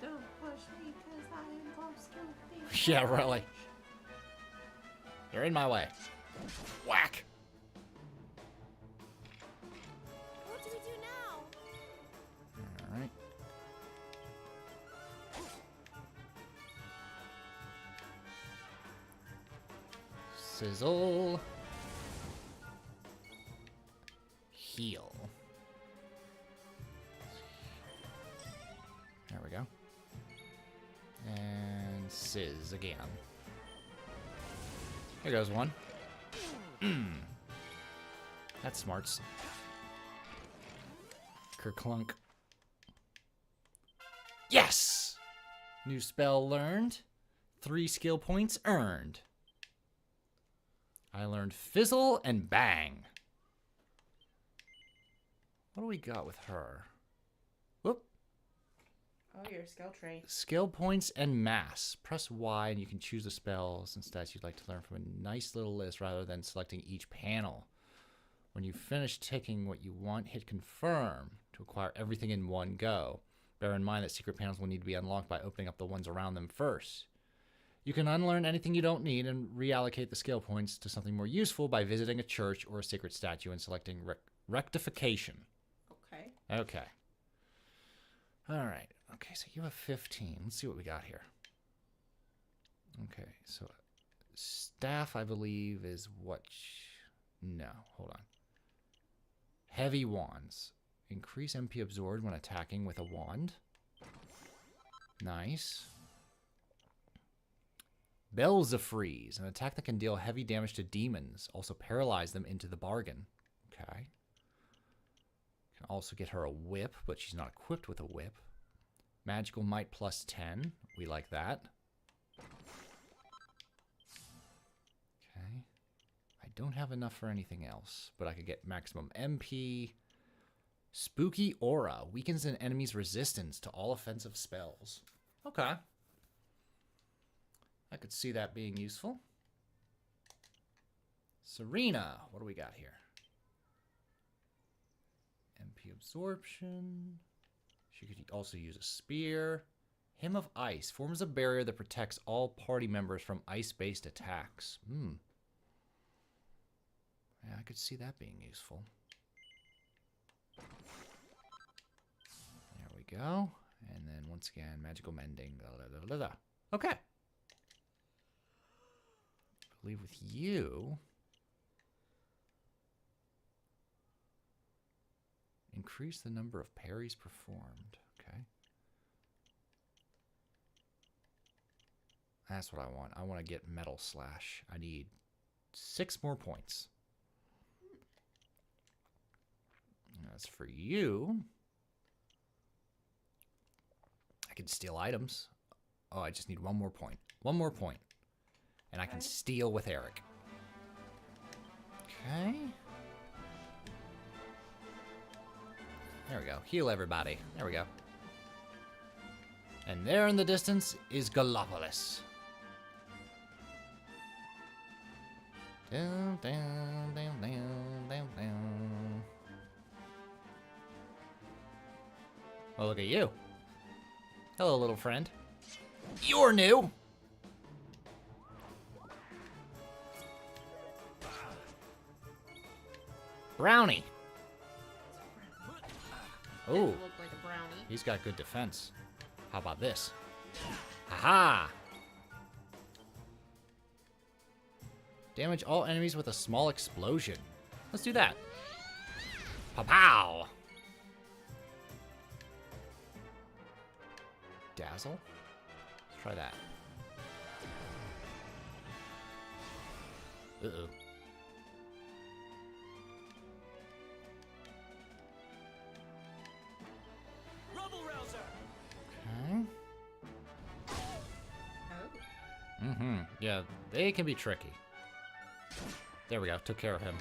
Don't push me, 'cause I am close to the Yeah, really. You're in my way. Whack. What do we do now? All right. Sizzle. Heal. There we go. And sizz again. Here goes one. That's smarts. Kerclunk. Yes! New spell learned. 3 skill points earned. I learned Fizzle and Bang. What do we got with her? Whoop. Oh, your skill tree. Skill points and mass. Press Y and you can choose the spells and stats you'd like to learn from a nice little list rather than selecting each panel. When you finish ticking what you want, hit confirm to acquire everything in one go. Bear in mind that secret panels will need to be unlocked by opening up the ones around them first. You can unlearn anything you don't need and reallocate the skill points to something more useful by visiting a church or a sacred statue and selecting rectification. Okay. Okay. All right. Okay, so you have 15. Let's see what we got here. Okay, so staff, I believe, is what... No, hold on. Heavy wands. Increase MP absorbed when attacking with a wand. Nice. Bells of Freeze. An attack that can deal heavy damage to demons. Also paralyze them into the bargain. Okay. Can also get her a whip, but she's not equipped with a whip. Magical Might plus 10. We like that. Okay. I don't have enough for anything else, but I could get maximum MP. Spooky Aura. Weakens an enemy's resistance to all offensive spells. Okay. I could see that being useful. Serena. What do we got here? MP absorption. She could also use a spear. Hymn of Ice. Forms a barrier that protects all party members from ice-based attacks. Yeah, I could see that being useful. There we go. And then once again, magical mending. Okay. I believe with you... Increase the number of parries performed. Okay. That's what I want. I want to get Metal Slash. I need 6 more points. As for you, I can steal items. Oh, I just need 1 more point. 1 more point. And I can steal with Eric. Okay. There we go. Heal everybody. There we go. And there in the distance is Gallopolis. Down, down, down, down, down, down. Oh, look at you. Hello, little friend. You're new. Brownie. Oh, Look like a brownie. he's got good defense. How about this? Haha! Damage all enemies with a small explosion. Let's do that. Pow-pow! Dazzle? Let's try that. Uh-oh. Okay. Oh. Yeah, they can be tricky. There we go. Took care of him.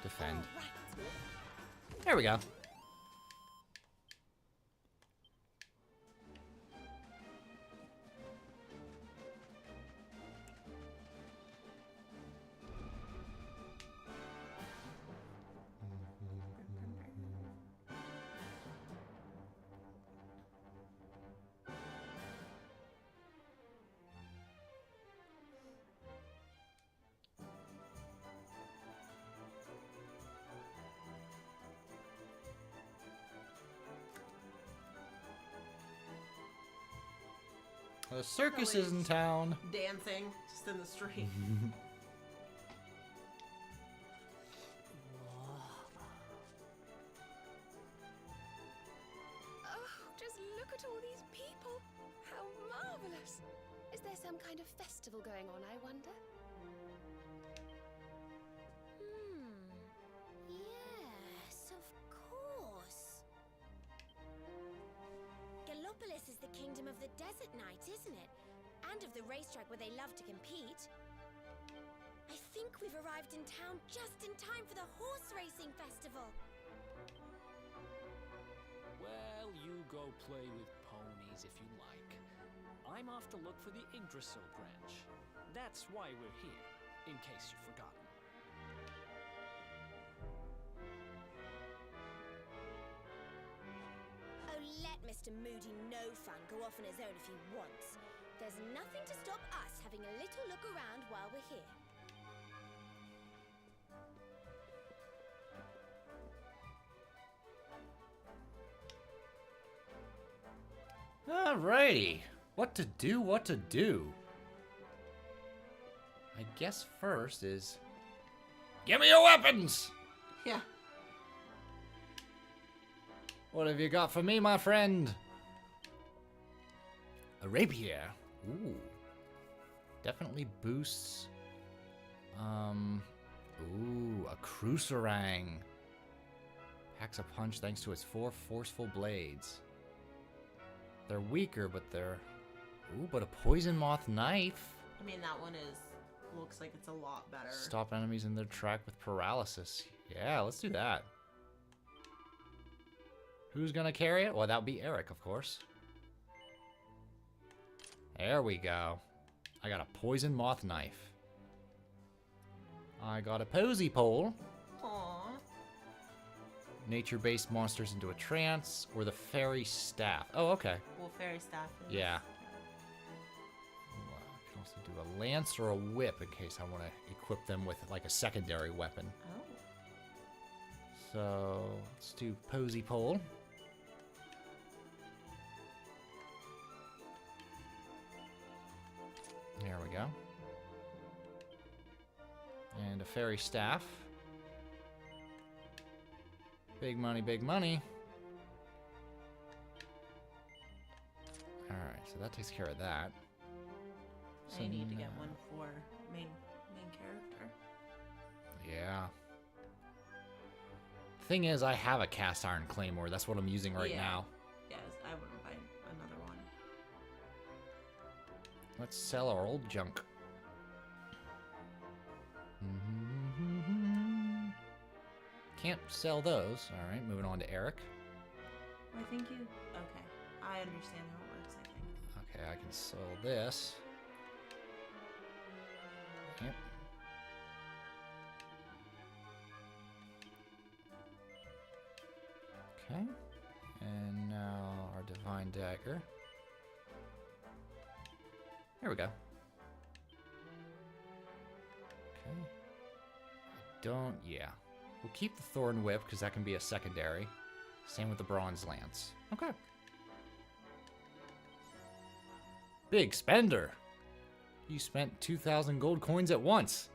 Defend. There we go. The circus is in town. Dancing just in the street. Oh, just look at all these people. How marvelous. Is there some kind of festival going on, I wonder? Yes, of course. Gallopolis is the kingdom of the desert knight, isn't it? And of the racetrack where they love to compete. I think we've arrived in town just in time for the horse racing festival. Well, you go play with ponies if you like. I'm off to look for the Yggdrasil branch. That's why we're here, in case you've forgotten. Oh, let Mr. Moody No Fun go off on his own if he wants. There's nothing to stop us having a little look around while we're here. Alrighty. What to do, what to do. I guess first is... Give me your weapons! Yeah. What have you got for me, my friend? A rapier. Ooh. Definitely boosts. Ooh, a cruiserang. Packs a punch thanks to its 4 forceful blades. They're weaker, but they're... Ooh, but a poison moth knife. I mean, that one looks like it's a lot better. Stop enemies in their track with paralysis. Yeah, let's do that. Who's gonna carry it? Well, that would be Eric, of course. There we go. I got a poison moth knife. I got a posy pole. Aww. Nature-based monsters into a trance, or the fairy staff. Oh, okay. Well, fairy staff is... Yeah. Ooh, I can also do a lance or a whip in case I want to equip them with like a secondary weapon. Oh. So let's do posy pole. There we go. And a fairy staff. Big money, big money. Alright, so that takes care of that. I need to get one for main character. Yeah. Thing is, I have a cast iron claymore. That's what I'm using right now. Yes, I wouldn't buy another one. Let's sell our old junk. Can't sell those. All right, moving on to Eric. I think you... Okay. I understand how it works, I think. Okay, I can sell this. Yep. Okay. And now our divine dagger. There we go. Okay. Yeah. We'll keep the thorn whip because that can be a secondary. Same with the bronze lance. Okay. Big spender. You spent 2,000 gold coins at once.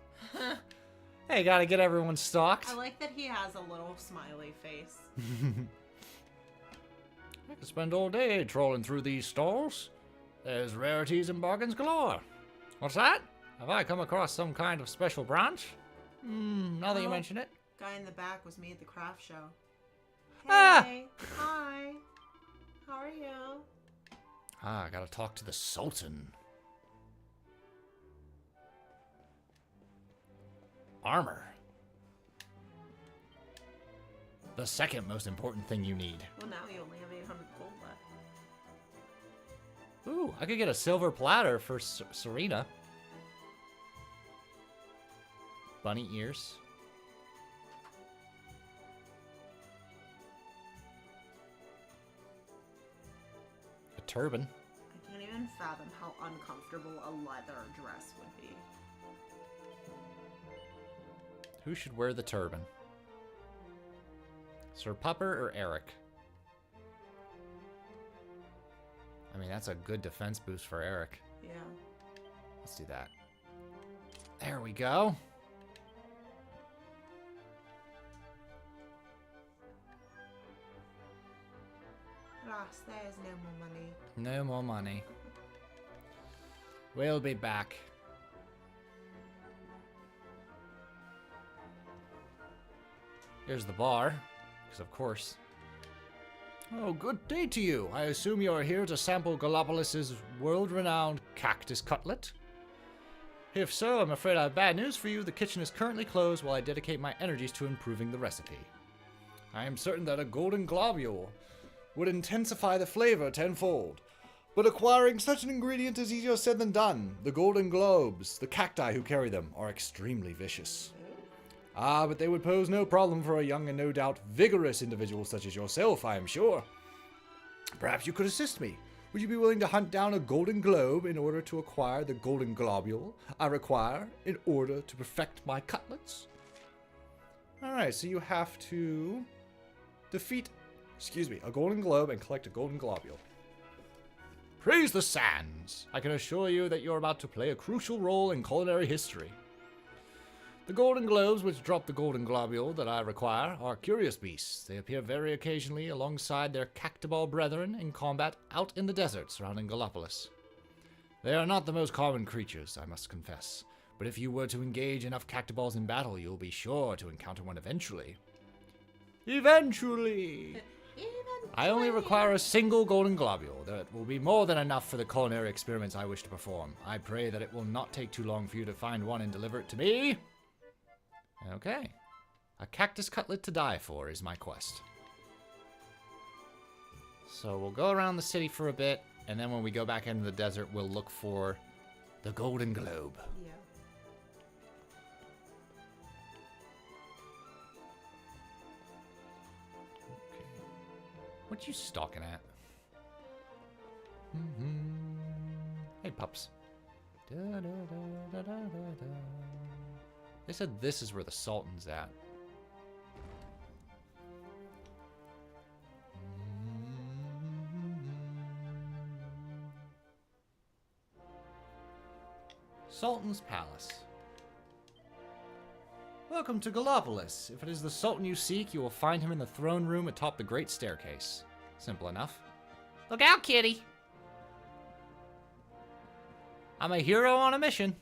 Hey, gotta get everyone stocked. I like that he has a little smiley face. I could spend all day trolling through these stalls. There's rarities and bargains galore. What's that? Have I come across some kind of special branch? Now that you mention it. Guy in the back was me at the craft show. Ah! Hey, hi. How are you? I gotta talk to the Sultan. Armor. The second most important thing you need. Well, now you only have 800 gold left. Ooh, I could get a silver platter for Serena. Bunny ears. A turban. I can't even fathom how uncomfortable a leather dress would be. Who should wear the turban? Sir Pupper or Eric? I mean, that's a good defense boost for Eric. Yeah. Let's do that. There we go. Ross, there's no more money. No more money. We'll be back. Here's the bar, because of course. Oh, good day to you. I assume you are here to sample Gallipolis' world-renowned cactus cutlet? If so, I'm afraid I have bad news for you. The kitchen is currently closed while I dedicate my energies to improving the recipe. I am certain that a golden globule would intensify the flavor tenfold, But acquiring such an ingredient is easier said than done. The golden globes, the cacti who carry them, are extremely vicious. Ah, but they would pose no problem for a young and no doubt vigorous individual such as yourself, I am sure. Perhaps you could assist me. Would you be willing to hunt down a golden globe in order to acquire the golden globule I require in order to perfect my cutlets? Alright, so you have to defeat, a golden globe and collect a golden globule. Praise the sands! I can assure you that you're about to play a crucial role in culinary history. The golden globes which drop the golden globule that I require are curious beasts. They appear very occasionally alongside their cactoball brethren in combat out in the desert surrounding Gallopolis. They are not the most common creatures, I must confess, but if you were to engage enough cactoballs in battle, you'll be sure to encounter one eventually. Eventually! I only require a single golden globule. That will be more than enough for the culinary experiments I wish to perform. I pray that it will not take too long for you to find one and deliver it to me. Okay. A cactus cutlet to die for is my quest. So we'll go around the city for a bit, and then when we go back into the desert, we'll look for the golden globe. Yeah. What you stalking at? Hey, pups. They said this is where the Sultan's at. Sultan's Palace. Welcome to Gallopolis. If it is the Sultan you seek, you will find him in the throne room atop the Great Staircase. Simple enough. Look out, kitty! I'm a hero on a mission.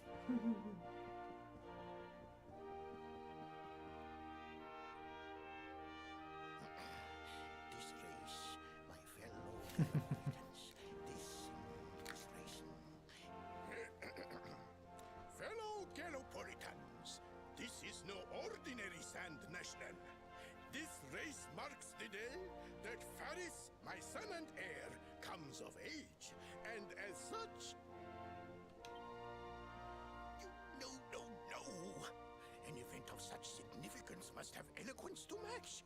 This race, my fellow inhabitants, this race. Fellow Gallopolitans, this is no ordinary Sand National. This race marks the day that Faris, my son and heir, comes of age, and as such... No. An event of such significance must have eloquence to match.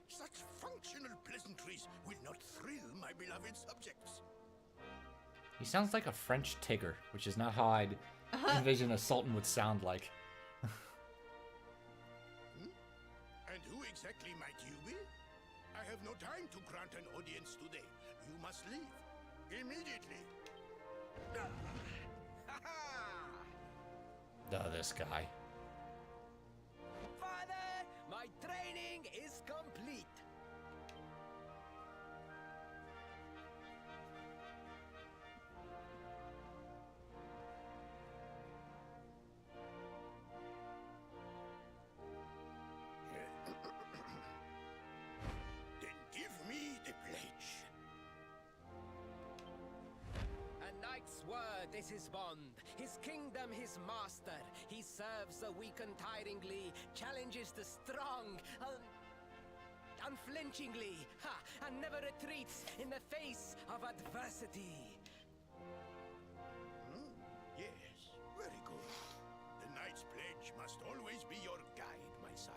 Such functional pleasantries will not thrill my beloved subjects. He sounds like a French Tigger, which is not how I'd envision a sultan would sound like. And who exactly might you be? I have no time to grant an audience today. You must leave. Immediately. This guy. Father, my training is complete. Then give me the pledge. A knight's word is his bond. His kingdom, his master. He serves the weak untiringly, challenges the strong, unflinchingly, and never retreats in the face of adversity. Yes, very good. The knight's pledge must always be your guide, my son.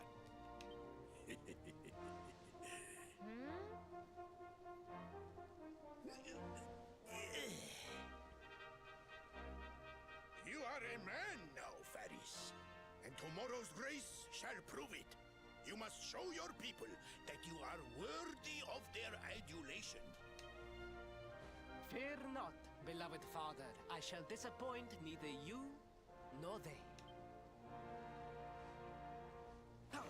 You are a man now, Faris. And tomorrow's race shall prove it. You must show your people that you are worthy of their adulation. Fear not, beloved father. I shall disappoint neither you nor they. Oh.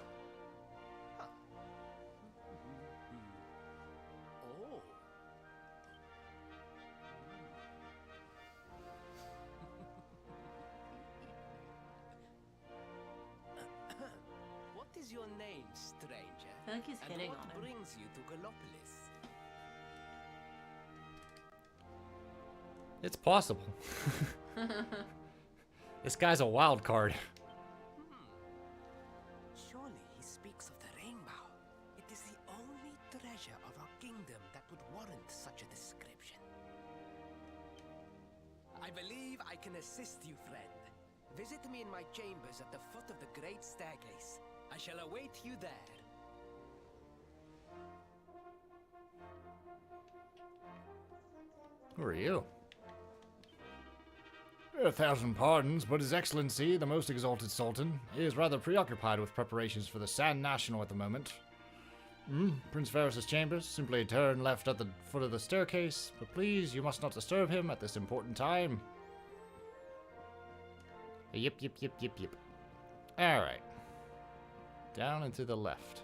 What is your name, stranger? I feel like he's And hitting what on him. brings you to Gallopolis? It's possible. This guy's a wild card. Surely he speaks of the rainbow. It is the only treasure of our kingdom that would warrant such a description. I believe I can assist you, friend. Visit me in my chambers at the foot of the great staircase. I shall await you there. Who are you? 1,000 pardons, but His Excellency, the most exalted Sultan, is rather preoccupied with preparations for the Sand National at the moment. Prince Varus's chambers, simply turn left at the foot of the staircase, but please, you must not disturb him at this important time. Yep. Alright. Down and to the left.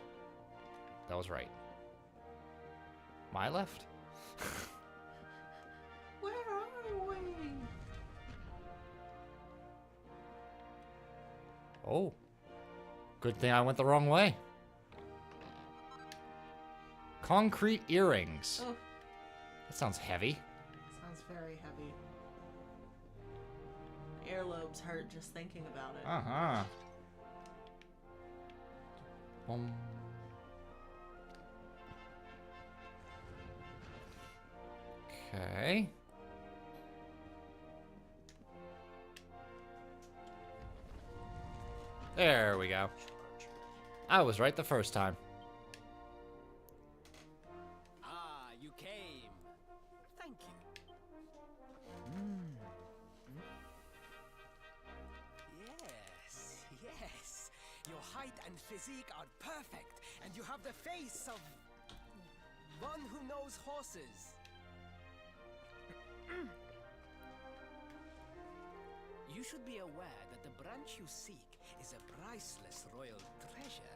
That was right. My left? Where are we? Oh. Good thing I went the wrong way. Concrete earrings. Oh, That sounds heavy. sounds very heavy. My earlobes hurt just thinking about it. Uh-huh. Boom. Okay. There we go. I was right the first time. Ah, you came. Thank you. Yes. Your height and physique are perfect, and you have the face of one who knows horses. You should be aware that the branch you seek is a priceless royal treasure.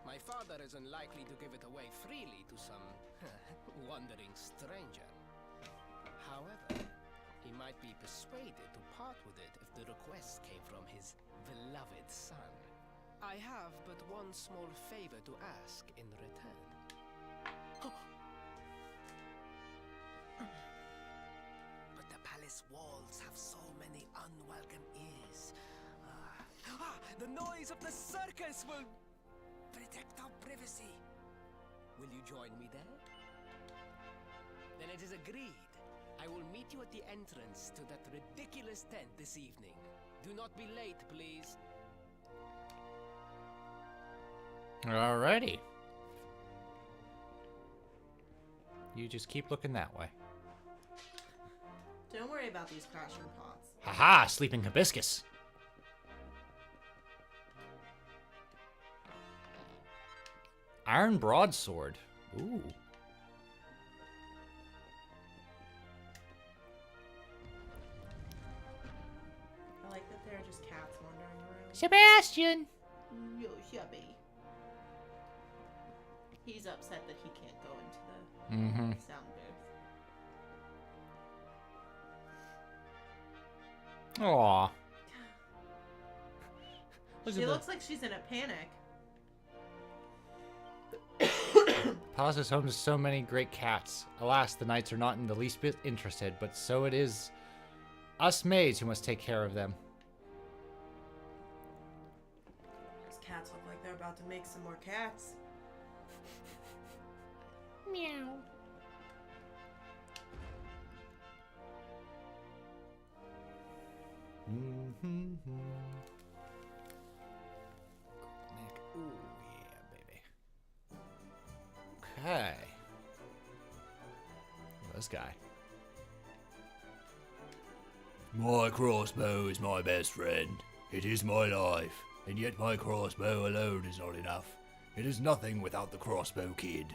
My father is unlikely to give it away freely to some wandering stranger. However, he might be persuaded to part with it if the request came from his beloved son. I have but one small favor to ask in return. But the palace walls have so many unwelcome ears. The noise of the circus will protect our privacy. Will you join me there? Then it is agreed. I will meet you at the entrance to that ridiculous tent this evening. Do not be late, please. Alrighty. You just keep looking that way. Don't worry about these crashing pots. Haha, sleeping hibiscus. Iron broadsword. Ooh. I like that there are just cats wandering around. Sebastian! Yo, yubby. He's upset that he can't go into the sound booth. Aw. She looks like she's in a panic. Palace is home to so many great cats. Alas, the knights are not in the least bit interested, but so it is us maids who must take care of them. These cats look like they're about to make some more cats. Meow. Ooh, yeah, baby. Okay. This guy. My crossbow is my best friend. It is my life, and yet my crossbow alone is not enough. It is nothing without the crossbow kid.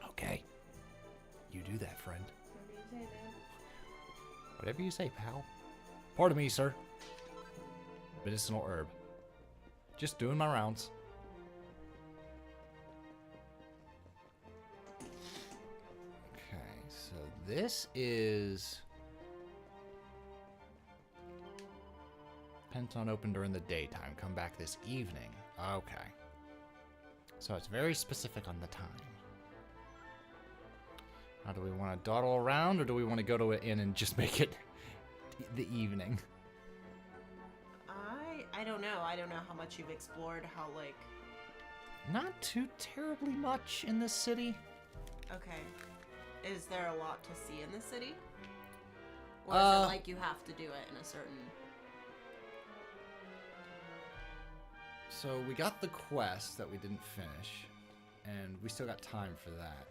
Okay. You do that, friend. What do you say, man? Whatever you say, pal. Pardon me, sir. Medicinal herb. Just doing my rounds. Okay, so this is Penton open during the daytime. Come back this evening. Okay. So it's very specific on the time. Now, do we want to dawdle around, or do we want to go to an inn and just make it the evening? I don't know. I don't know how much you've explored, how, like... Not too terribly much in this city. Okay. Is there a lot to see in the city? Or is it like you have to do it in a certain... So we got the quest that we didn't finish, and we still got time for that.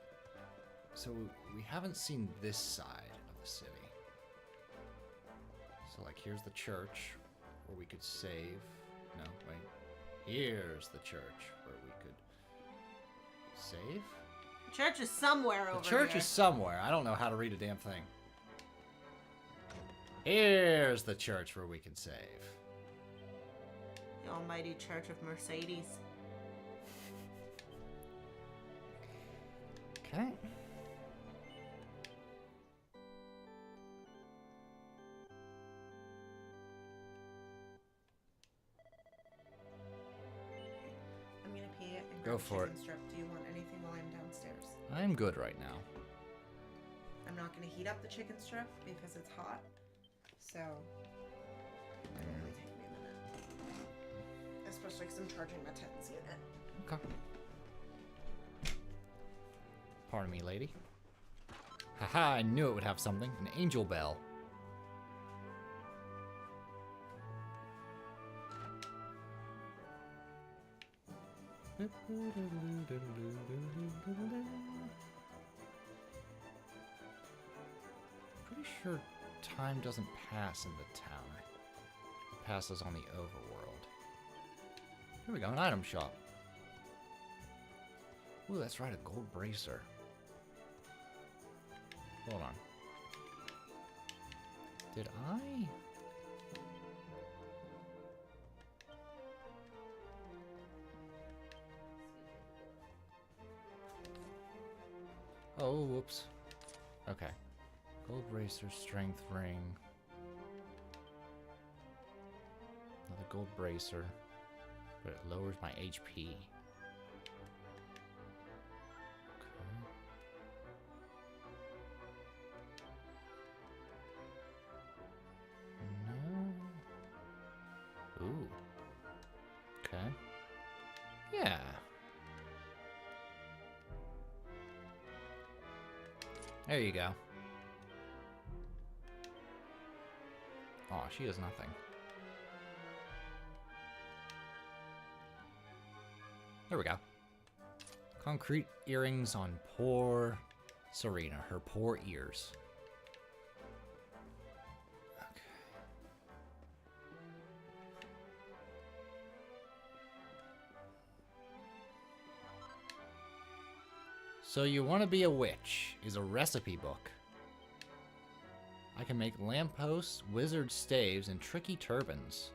So we haven't seen this side of the city. So like here's the church where we could save. No, wait. Here's the church where we could save? The church is somewhere over here. The church is somewhere. I don't know how to read a damn thing. Here's the church where we can save. The almighty Church of Mercedes. Okay. I'm gonna pee and Go grab for chicken it. strip. Do you want anything while I'm downstairs? I'm good right now. I'm not gonna heat up the chicken strip because it's hot. So it'll only take me a minute. Especially because I'm charging my tens unit. Okay. Pardon me, lady. Haha, I knew it would have something. An angel bell. Pretty sure time doesn't pass in the town. It passes on the overworld. Here we go, an item shop. Ooh, that's right, a gold bracer. Hold on. Did I? Oh, whoops. Okay. Gold bracer, strength ring. Another gold bracer. But it lowers my HP. No. Ooh. Okay. Yeah. There you go. Oh, she does nothing. There we go. Concrete earrings on poor Serena. Her poor ears. Okay. So You Want to Be a Witch is a recipe book. I can make lampposts, wizard staves, and tricky turbans.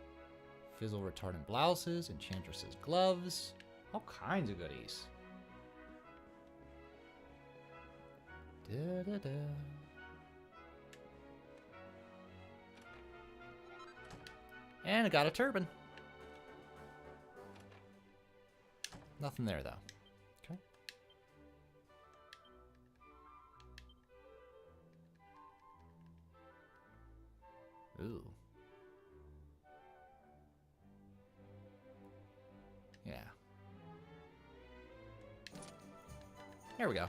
Fizzle retardant blouses, enchantress's gloves. All kinds of goodies. Da-da-da. And I got a turban. Nothing there, though. Okay. Ooh. Yeah. There we go.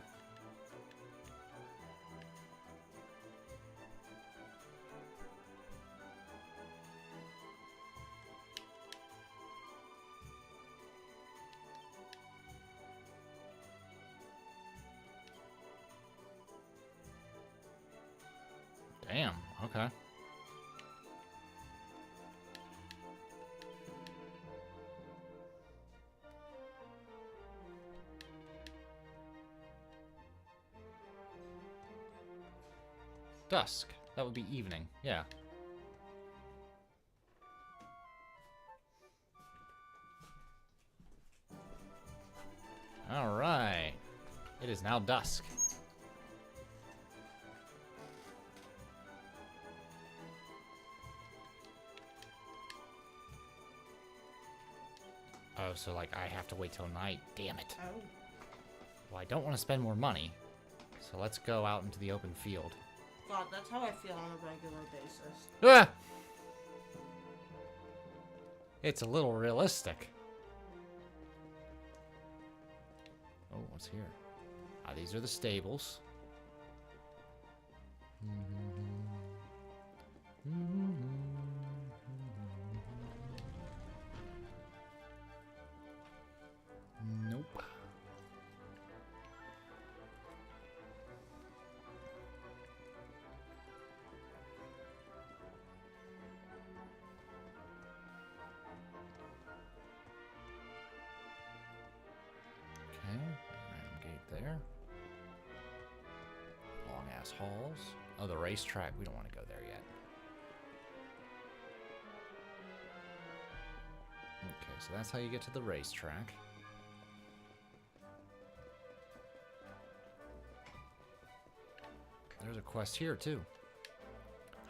Damn, okay. Dusk. That would be evening. Yeah. All right. It is now dusk. Oh, so like I have to wait till night. Damn it. Oh. Well, I don't want to spend more money. So let's go out into the open field. God, that's how I feel on a regular basis. Ah! It's a little realistic. Oh, what's here? Ah, these are the stables. here. Long ass halls. Oh, the racetrack. We don't want to go there yet. Okay, so that's how you get to the racetrack. There's a quest here, too.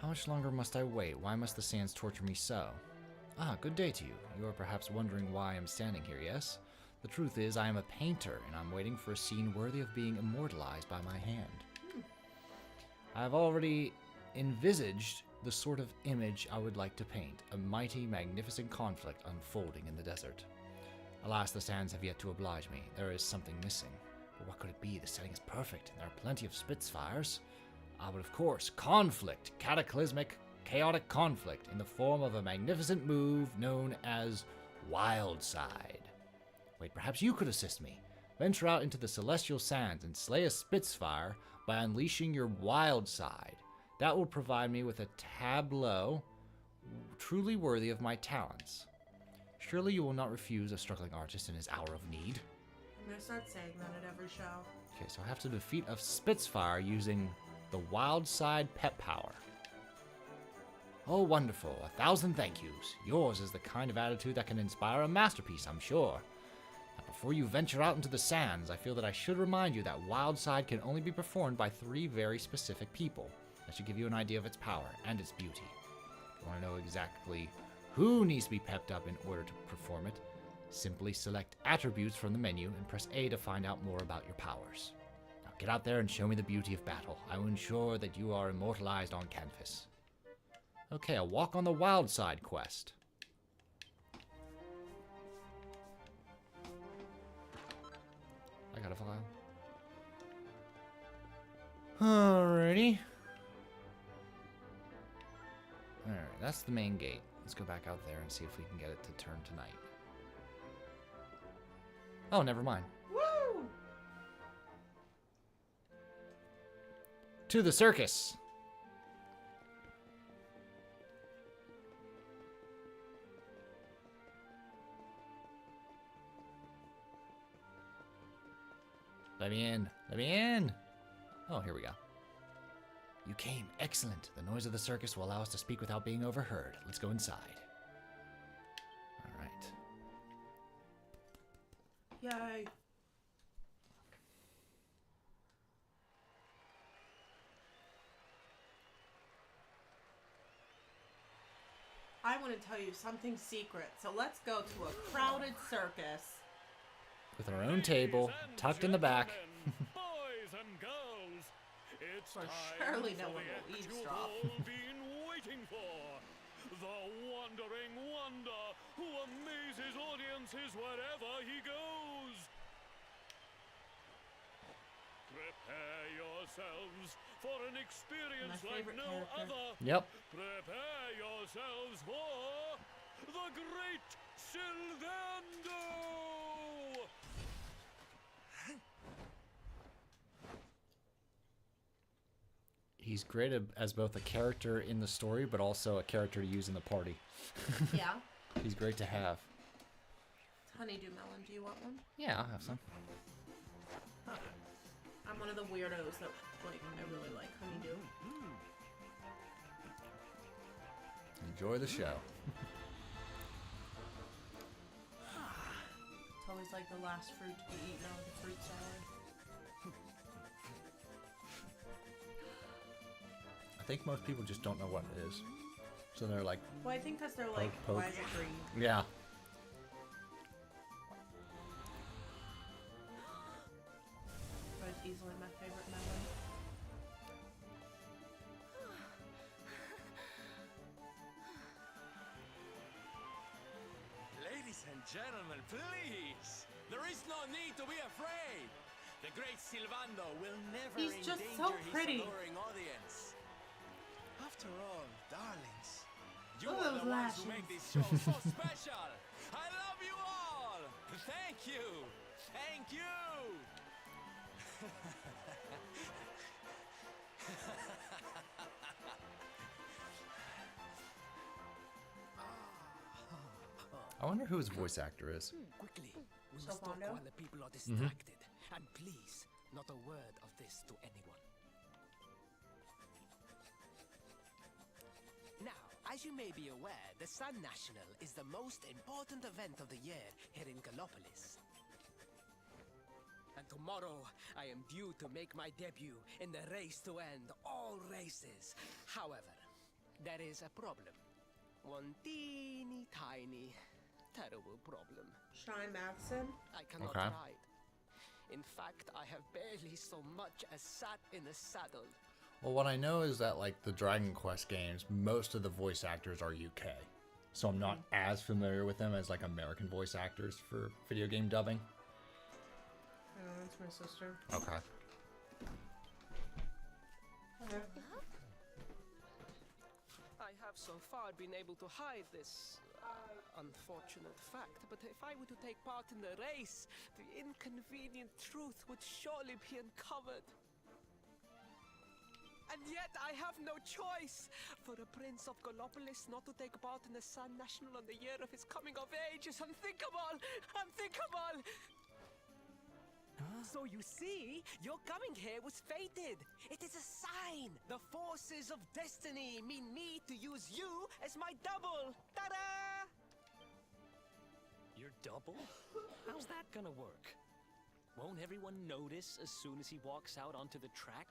How much longer must I wait? Why must the sands torture me so? Ah, good day to you. You are perhaps wondering why I am standing here, yes? The truth is, I am a painter, and I'm waiting for a scene worthy of being immortalized by my hand. I've already envisaged the sort of image I would like to paint, a mighty, magnificent conflict unfolding in the desert. Alas, the sands have yet to oblige me. There is something missing. But what could it be? The setting is perfect, and there are plenty of Spitfires. Ah, but of course, conflict, cataclysmic, chaotic conflict in the form of a magnificent move known as Wildside. Wait, perhaps you could assist me. Venture out into the celestial sands and slay a Spitfire by unleashing your Wildside. That will provide me with a tableau truly worthy of my talents. Surely you will not refuse a struggling artist in his hour of need. I'm gonna start saying that at every show. Okay, so I have to defeat a Spitfire using the Wildside pet power. Oh, wonderful. 1,000 thank yous. Yours is the kind of attitude that can inspire a masterpiece, I'm sure. Now, before you venture out into the sands, I feel that I should remind you that Wildside can only be performed by 3 very specific people. That should give you an idea of its power and its beauty. If you want to know exactly who needs to be pepped up in order to perform it, simply select Attributes from the menu and press A to find out more about your powers. Now get out there and show me the beauty of battle. I will ensure that you are immortalized on canvas. Okay, a Walk on the Wildside quest. I got a file. Alrighty. Alright, that's the main gate. Let's go back out there and see if we can get it to turn tonight. Oh, never mind. Woo! To the circus! Let me in. Let me in. Oh, here we go. You came. Excellent. The noise of the circus will allow us to speak without being overheard. Let's go inside. All right. Yay. I want to tell you something secret, so let's go to a crowded circus. With our own table, tucked in the back. Boys and girls, it's For time surely no for one the will act eavesdrop. you've all been waiting for. The wandering wonder who amazes audiences wherever he goes. Prepare yourselves for an experience My like favorite no character. other. Yep. Prepare yourselves for the great Sylvando! He's great as both a character in the story, but also a character to use in the party. Yeah. He's great to have. Honeydew melon, do you want one? Yeah, I'll have some. I'm one of the weirdos that, like, I really like honeydew. Enjoy the show. It's always like the last fruit to be eaten out of the fruit salad. I think most people just don't know what it is. So they're like, Well, I think because they're like, Poke. why is it green? yeah. But it's easily my favorite melon. Ladies and gentlemen, please! There is no need to be afraid! The great Sylvando will never He's just endanger so his pretty. adoring audience. After all, darlings, you Look are at the those ones who lashes. make this show so special! I love you all! Thank you! Thank you! I wonder who his voice actor is. Quickly, we must talk Sylvando? while the people are distracted. And please, Not a word of this to anyone. Now, as you may be aware, the Sun National is the most important event of the year here in Gallopolis. And tomorrow, I am due to make my debut in the race to end all races. However, there is a problem. One teeny tiny, terrible problem. Shy Matheson? I cannot Okay. ride. In fact, I have barely so much as sat in a saddle. Well, what I know is that, like, the Dragon Quest games, most of the voice actors are UK. So I'm not as familiar with them as, like, American voice actors for video game dubbing. Oh, that's my sister. Okay. I have so far been able to hide this unfortunate fact, but if I were to take part in the race, the inconvenient truth would surely be uncovered. And yet I have no choice. For a prince of Gallopolis not to take part in the Sun National on the year of his coming of age is unthinkable! Unthinkable! So you see, your coming here was fated. It is a sign. The forces of destiny mean me to use you as my double. Ta-da! Your double? How's that gonna work? Won't everyone notice as soon as he walks out onto the track?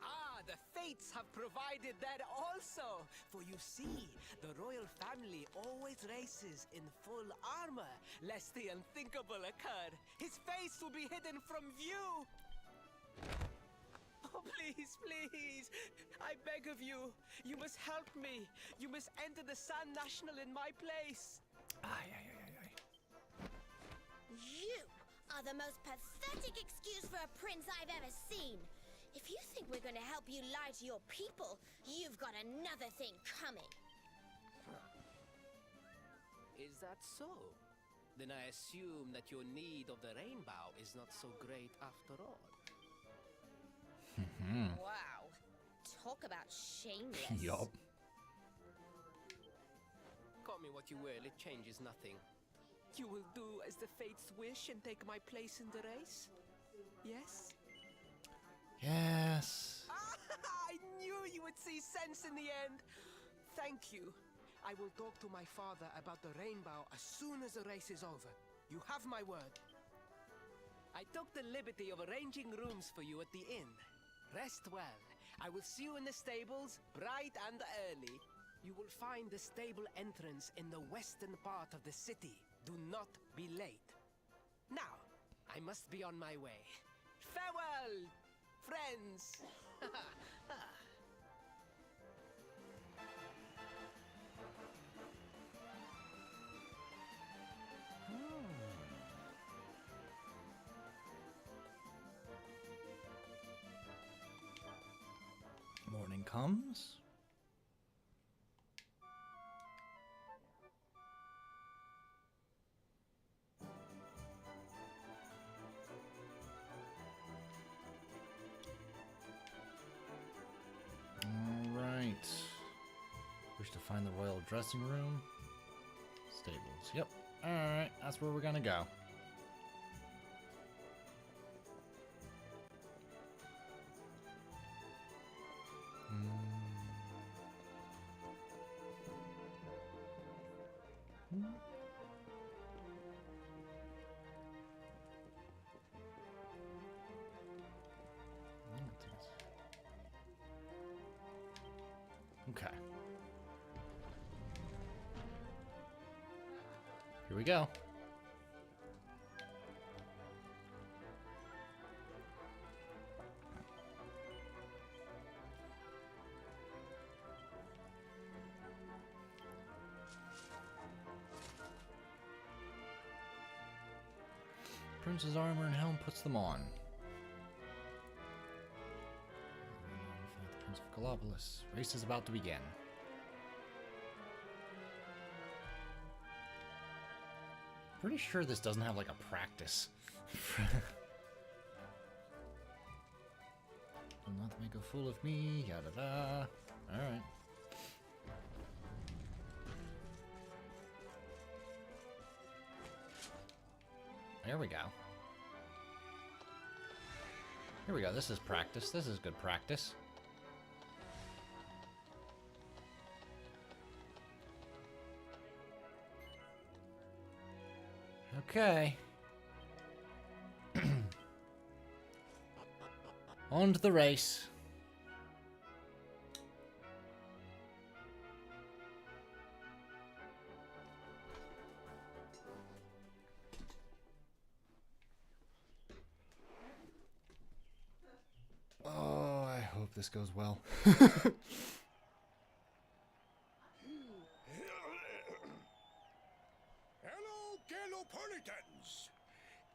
Ah, the fates have provided that also. For you see, the royal family always races in full armor, lest the unthinkable occur. His face will be hidden from view. Oh, please, please, I beg of you. You must help me. You must enter the Sun National in my place. You are the most pathetic excuse for a prince I've ever seen. If you think we're going to help you lie to your people, you've got another thing coming. Is that so? Then I assume that your need of the rainbow is not so great after all. Wow. Talk about shameless. Yup. Call me what you will, it changes nothing. You will do as the fates wish and take my place in the race? Yes? Yes. I knew you would see sense in the end. Thank you. I will talk to my father about the rainbow as soon as the race is over. You have my word. I took the liberty of arranging rooms for you at the inn. Rest well. I will see you in the stables, bright and early. You will find the stable entrance in the western part of the city. Do not be late. Now, I must be on my way. Farewell, friends! Morning comes. Alright. Wish to find the royal dressing room. Stables. Yep. Alright, that's where we're gonna go. Okay. Here we go. Prince's armor and helm puts them on. The Prince of Gallopolis. Race is about to begin. Pretty sure this doesn't have like a practice. Do not make a fool of me, yada da. Alright. There we go. Here we go. This is practice. This is good practice. Okay. On to the race. Oh, I hope this goes well. Hello, Galopolitans.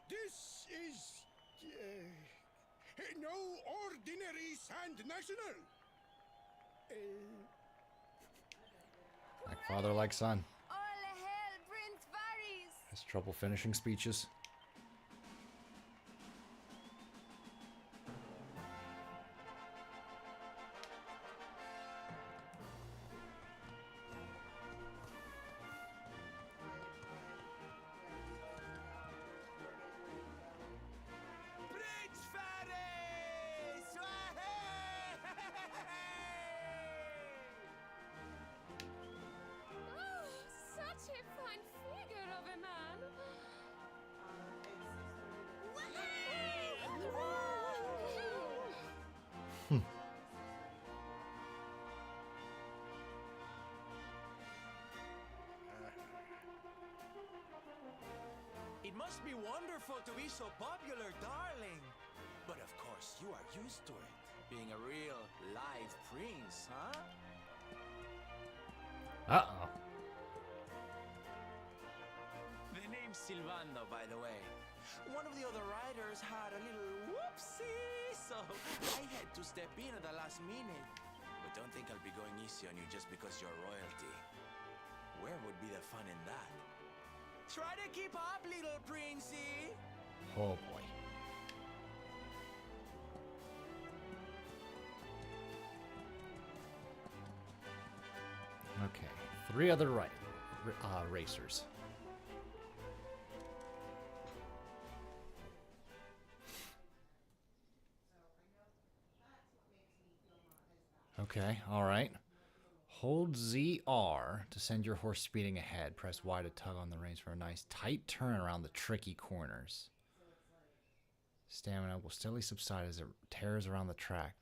This is no ordinary Sand National. Like father, like son. All hail Prince Varys! Has trouble finishing speeches. Prince Ferris! Oh, such a fine figure of a man. It must be wonderful to be so popular, darling. But of course, you are used to it. Being a real live prince, huh? Uh-oh. The name's Sylvando, by the way. One of the other riders had a little whoopsie, so I had to step in at the last minute. But don't think I'll be going easy on you just because you're royalty. Where would be the fun in that? Try to keep up, little princey. Oh boy. Okay, 3 other racers. Okay, all right. Hold ZR to send your horse speeding ahead. Press Y to tug on the reins for a nice tight turn around the tricky corners. Stamina will steadily subside as it tears around the track.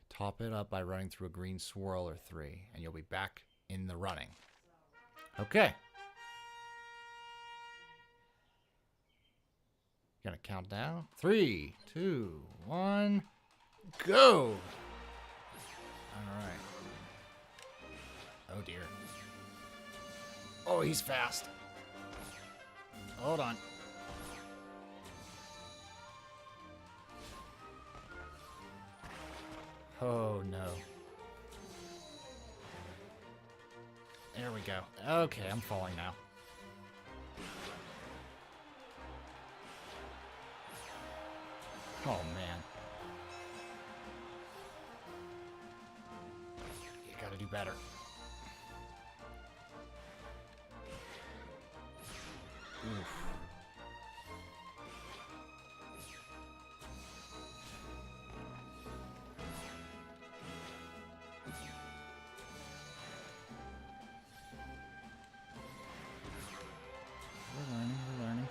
Top it up by running through a green swirl or 3, and you'll be back in the running. Okay. Gonna count down. 3, 2, 1, go! Alright. Oh dear. Oh, he's fast. Hold on. Oh no. There we go. Okay, I'm falling now. Oh man. You gotta do better. Oof. We're learning.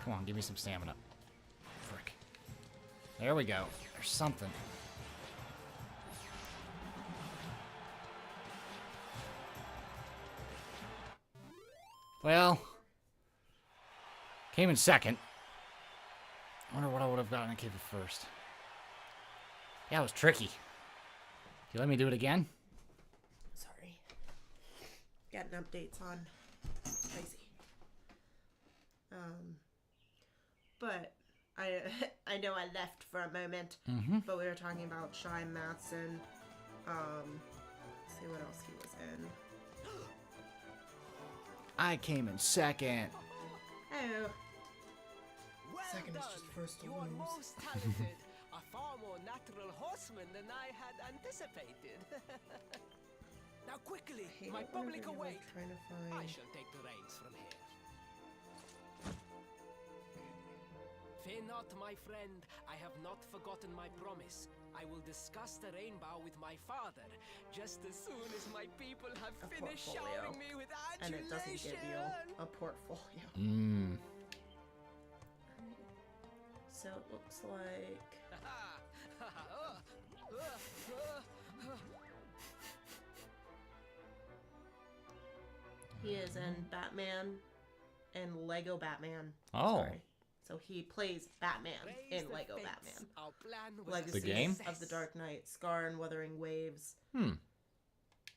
Come on, give me some stamina. Frick. There we go. There's something. Well, came in second. Wonder what I would have gotten in came in first. Yeah, it was tricky. Can you let me do it again? Sorry. Getting updates on Spicy. But I know I left for a moment, but we were talking about Shy Matson. Let's see what else he was in. I came in second. Oh, Second is done. just first to You are lose. most talented. A far more natural horseman than I had anticipated. Now quickly, I hate my it whenever public you're, await. like, trying to I find. shall take the reins from here. Fear not, my friend. I have not forgotten my promise. I will discuss the rainbow with my father, just as soon as my people have A finished portfolio. showering me with And adulation. it doesn't give you a portfolio. Mmm. So it looks like he is in Batman and Lego Batman. Oh. Sorry. So he plays Batman Raise in the Lego fates. Batman. Our plan was Legacy The game? of the Dark Knight, Scar and Wuthering Waves, Hmm.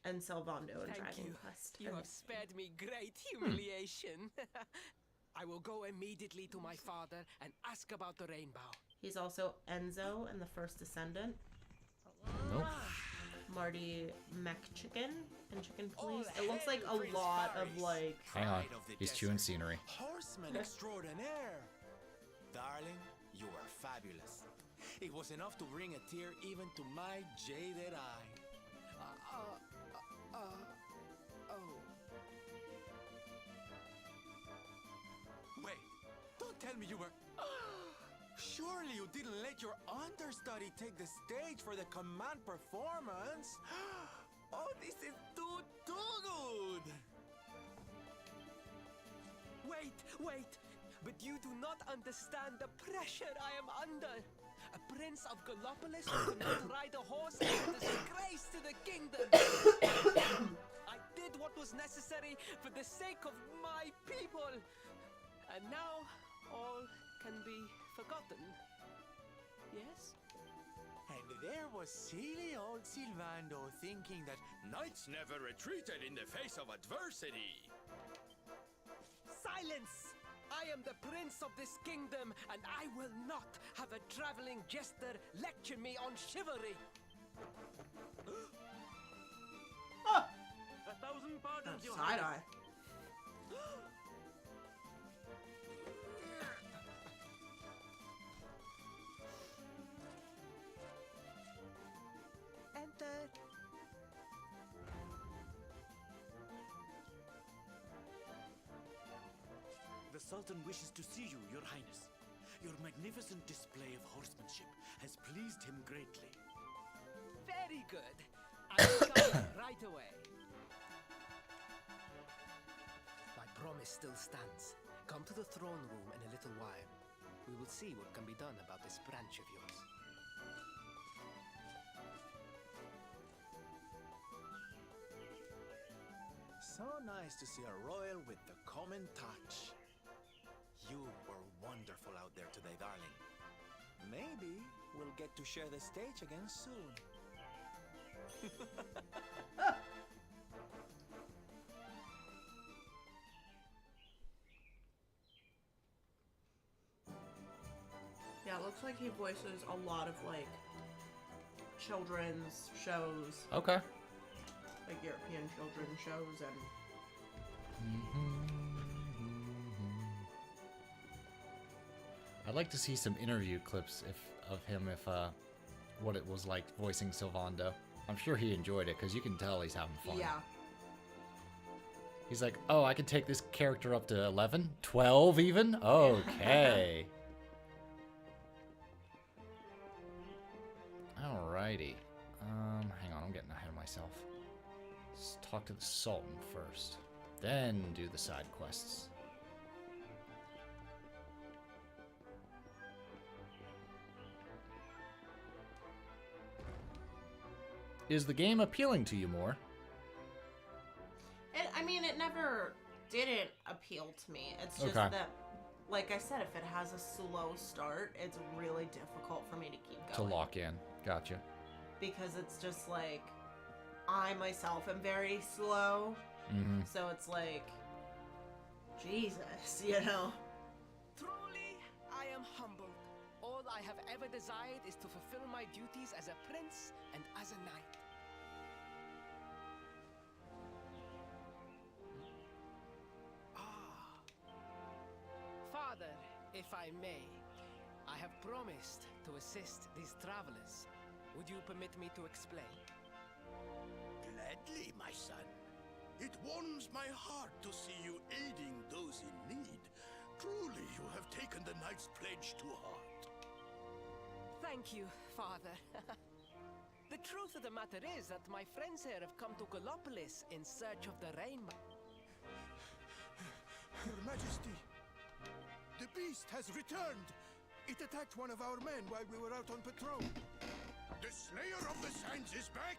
and Sylvando and Thank Dragon you. Quest. You And have spared me great humiliation. I will go immediately to my father and ask about the rainbow. he's also Enzo in The First Descendant. Nope. Marty McChicken in Chicken All Police. It looks like hail a Prince lot of Faris, like Hang on. pride of the He's desert, chewing scenery. Horseman extraordinaire. Darling, you are fabulous. It was enough to bring a tear even to my jaded eye. Oh. Wait, don't tell me you were... Surely you didn't let your understudy take the stage for the command performance? Oh, this is too good! Wait! But you do not understand the pressure I am under. A prince of Gallopolis who could not ride a horse is a disgrace to the kingdom. I did what was necessary for the sake of my people. And now all can be forgotten. Yes? And there was silly old Sylvando thinking that knights never retreated in the face of adversity. Silence! I am the prince of this kingdom, and I will not have a traveling jester lecture me on chivalry. 1,000 pardons, Your side Highness. eye. Enter. The Sultan wishes to see you, Your Highness. Your magnificent display of horsemanship has pleased him greatly. Very good. I will come right away. My promise still stands. Come to the throne room in a little while. We will see what can be done about this branch of yours. So nice to see a royal with the common touch. You were wonderful out there today, darling. Maybe we'll get to share the stage again soon. Yeah, it looks like he voices a lot of like children's shows, Okay. like European children's shows, and I'd like to see some interview clips of him what it was like voicing Sylvando. I'm sure he enjoyed it because you can tell he's having fun. yeah. He's like, oh, I can take this character up to 11? 12 even? Okay. Alrighty. Hang on, I'm getting ahead of myself. Let's talk to the Sultan first. Then do the side quests. Is the game appealing to you more? I mean, it never didn't appeal to me. It's just Okay. that, like I said, if it has a slow start, it's really difficult for me to keep To going. lock in. Gotcha. Because it's just like, I myself am very slow. Mm-hmm. So it's like, Jesus, you know? Truly, I am humbled. All I have ever desired is to fulfill my duties as a prince and as a knight. Father, If I may, I have promised to assist these travelers. Would you permit me to explain? Gladly, my son. It warms my heart to see you aiding those in need. Truly, you have taken the knight's pledge to heart. Thank you, Father. The truth of the matter is that my friends here have come to Gallopolis in search of the rainbow. Your Majesty, the beast has returned. It attacked one of our men while we were out on patrol. The Slayer of the Sands is back?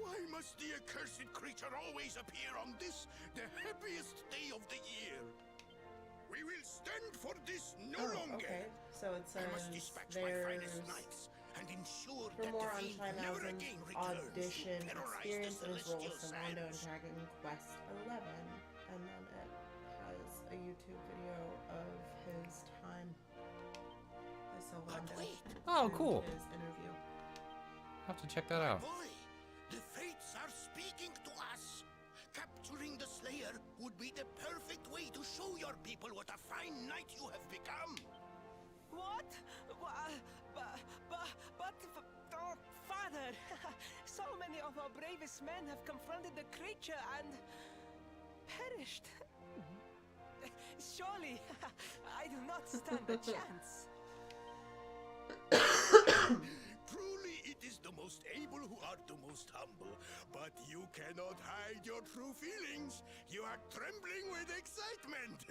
Why must the accursed creature always appear on this, the happiest day of the year? We will stand for this no longer. Okay. So it says I must dispatch my finest knights and ensure for that more the on fiend Time never Alvin's again returns audition to terrorize experience the and his role as celestial Sylvando in sands. Dragon Quest 11, and then it has a YouTube video of his time as Sylvando. Oh, and cool. His interview. I'll have to check that out. Boy, the fates are speaking to us. Capturing the Slayer would be the perfect way to show your people what a fine knight you have become. What? Father, so many of our bravest men have confronted the creature and perished. Surely, I do not stand a chance. Truly, it is the most able who are the most humble. But you cannot hide your true feelings. You are trembling with excitement.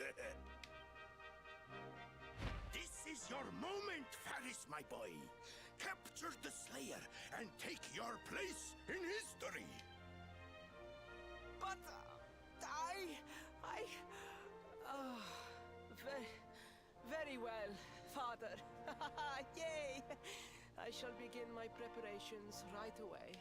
This is your moment, Faris, my boy. Capture the Slayer and take your place in history. But very well, Father. Yay! I shall begin my preparations right away.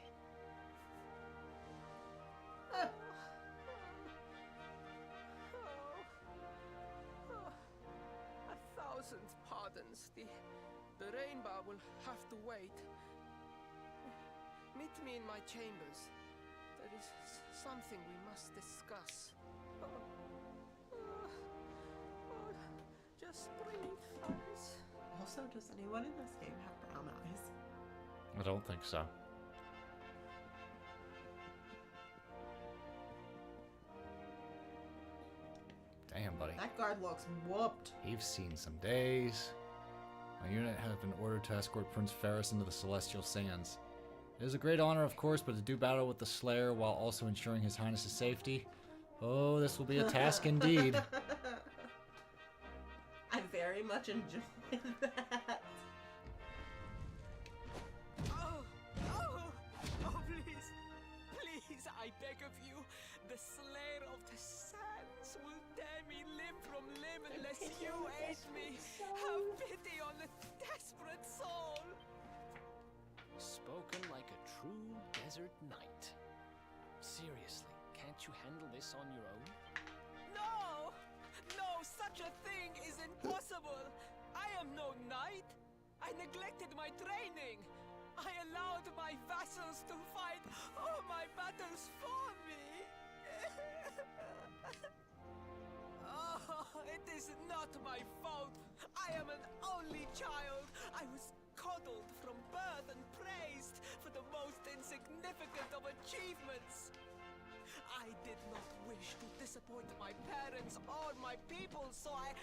A thousand pardons. The rainbow will have to wait. Meet me in my chambers. There is something we must discuss. Just breathe, Faris. Also, does anyone in this game have brown eyes? I don't think so. Damn, buddy. That guard looks whooped. You've seen some days. My unit has been ordered to escort Prince Faris into the Celestial Sands. It is a great honor, of course, but to do battle with the Slayer while also ensuring His Highness's safety, oh, this will be a task indeed. I very much enjoy that. Oh, please, I beg of you. The Slayer of the Sands will dare me limb from limb unless you aid me. Have pity on the desperate soul. Spoken like a true desert knight. Seriously, can't you handle this on your own? No, such a thing is impossible. I am no knight. I neglected my training. I allowed my vassals to fight all my battles for me. Oh, it is not my fault. I am an only child. I was coddled from birth and praised for the most insignificant of achievements. I did not wish to disappoint my parents or my people, so I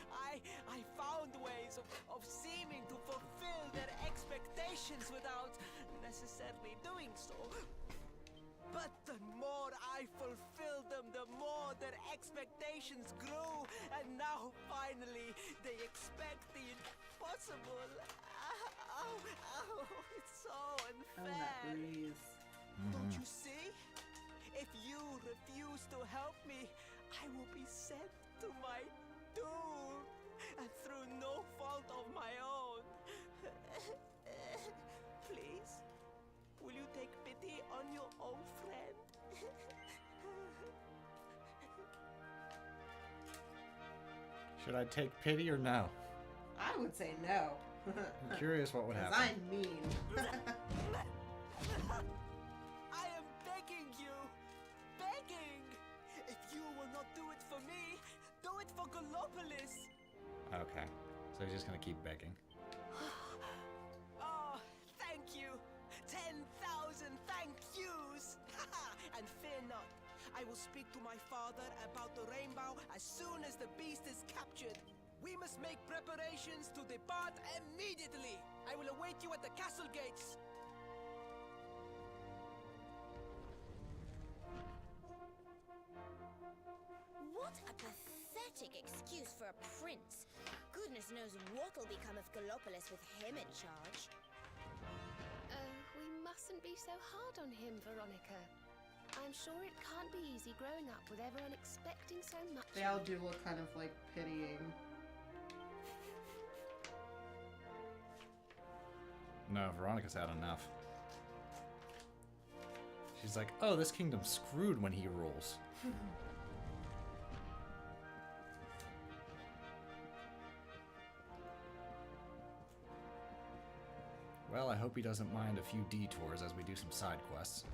found ways of seeming to fulfill their expectations without necessarily doing so. But the more I fulfilled them, the more their expectations grew, and now finally they expect the impossible. Ow, it's so unfair. Don't you see? If you refuse to help me, I will be sent to my doom, and through no fault of my own. Please, will you take pity on your own friend? Should I take pity or no? I would say no. I'm curious what would happen. I'm mean. I am begging you. Begging. If you will not do it for me, do it for Gallopolis. Okay. So he's just gonna keep begging. Oh, thank you. 10,000 thank yous. And fear not. I will speak to my father about the rainbow as soon as the beast is captured. We must make preparations to depart immediately. I will await you at the castle gates. What a pathetic excuse for a prince. Goodness knows what'll become of Gallopolis with him in charge. Oh, we mustn't be so hard on him, Veronica. I'm sure it can't be easy growing up with everyone expecting so much. They all do look kind of like pitying. No, Veronica's had enough. She's like, oh, this kingdom's screwed when he rules. Well, I hope he doesn't mind a few detours as we do some side quests.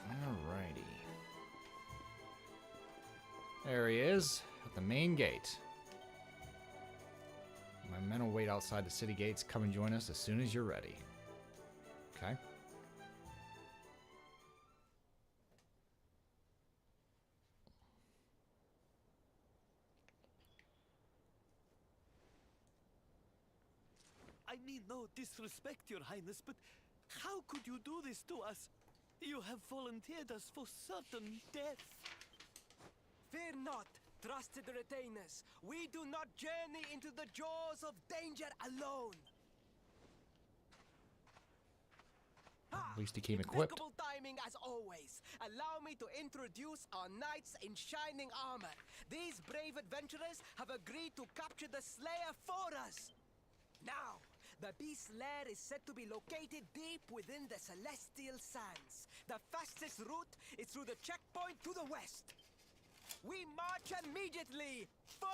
Alrighty. There he is, at the main gate. My men will wait outside the city gates. Come and join us as soon as you're ready. Okay. I mean no disrespect, Your Highness, but how could you do this to us? You have volunteered us for certain death. Fear not, trusted retainers. We do not journey into the jaws of danger alone. At least he came equipped. Impeccable timing as always. Allow me to introduce our knights in shining armor. These brave adventurers have agreed to capture the Slayer for us. Now, the beast's lair is said to be located deep within the Celestial Sands. The fastest route is through the checkpoint to the west. We march immediately for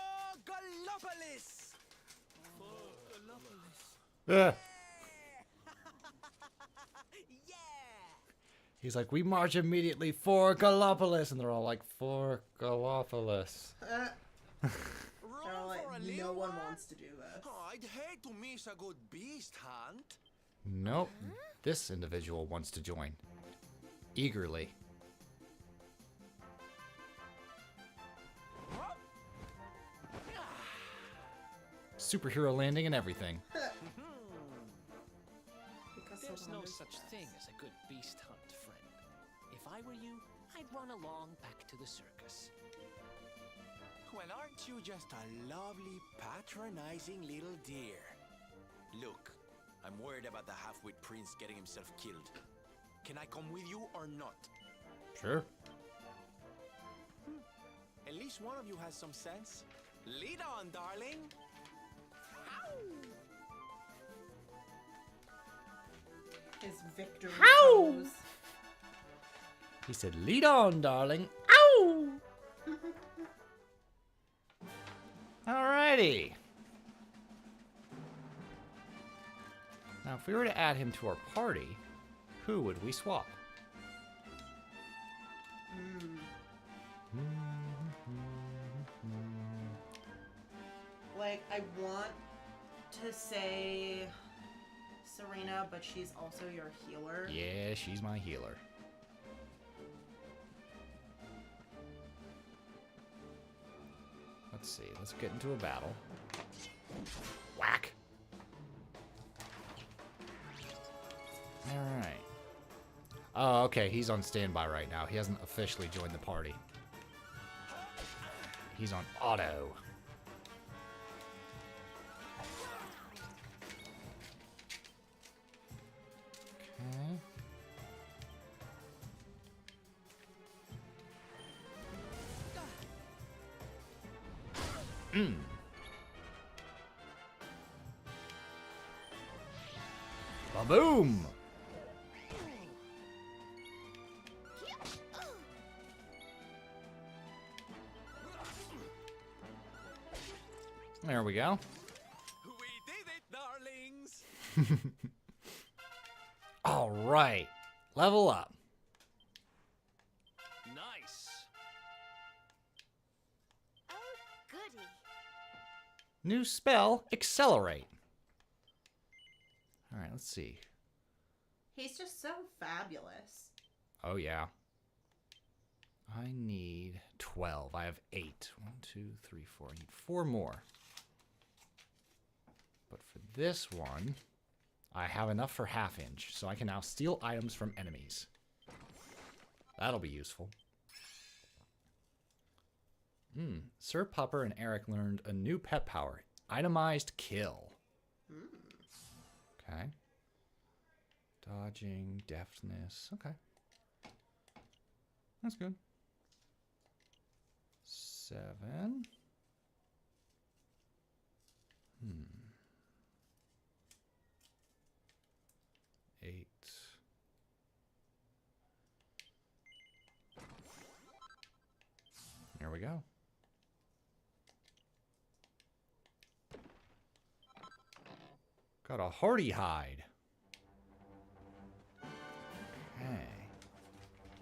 Gallopolis! For Gallopolis. Yeah. Yeah! He's like, we march immediately for Gallopolis. And they're all like, for Gallopolis. They're like, no one wants to do this. Oh, I'd hate to miss a good beast hunt. Nope. This individual wants to join. Eagerly. Superhero landing and everything. There's no such thing as a good beast hunt, friend. If I were you, I'd run along back to the circus. Well, aren't you just a lovely, patronizing little dear? Look, I'm worried about the half-wit prince getting himself killed. Can I come with you or not? Sure. At least one of you has some sense. Lead on, darling! His victory Ow! pose. He said, lead on, darling. Ow! Alrighty. Now, if we were to add him to our party, who would we swap? Like, I want to say Serena, but she's also your healer. Yeah, she's my healer. Let's see. Let's get into a battle. Whack! Alright. Oh, okay. He's on standby right now. He hasn't officially joined the party. He's on auto. Okay. Ba-boom! There we go. We did it, darlings! All right. Level up. Nice. Oh, goody. New spell, Accelerate. All right, let's see. He's just so fabulous. Oh, yeah. I need 12. I have 8. 1, 2, 3, 4. I need 4 more. But for this one, I have enough for half-inch, so I can now steal items from enemies. That'll be useful. Sir Pupper and Eric learned a new pet power. Itemized Kill. Okay. Dodging, deftness. Okay. That's good. 7. 8. There we go. Got a hardy hide. Okay.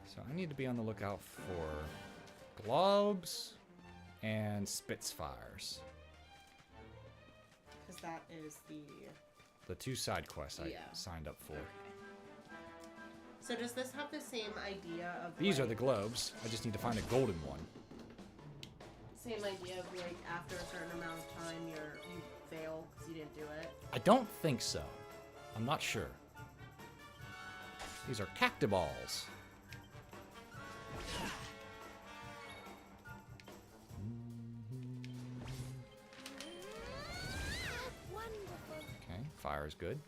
So I need to be on the lookout for globes and Spitfires. Because that is The 2 side quests I Yeah. signed up for. So does this have the same idea of These like, are the globes. I just need to find a golden one. same idea of like after a certain amount of time you fail because you didn't do it? I don't think so. I'm not sure. These are cactiballs. Wonderful. Okay, fire is good.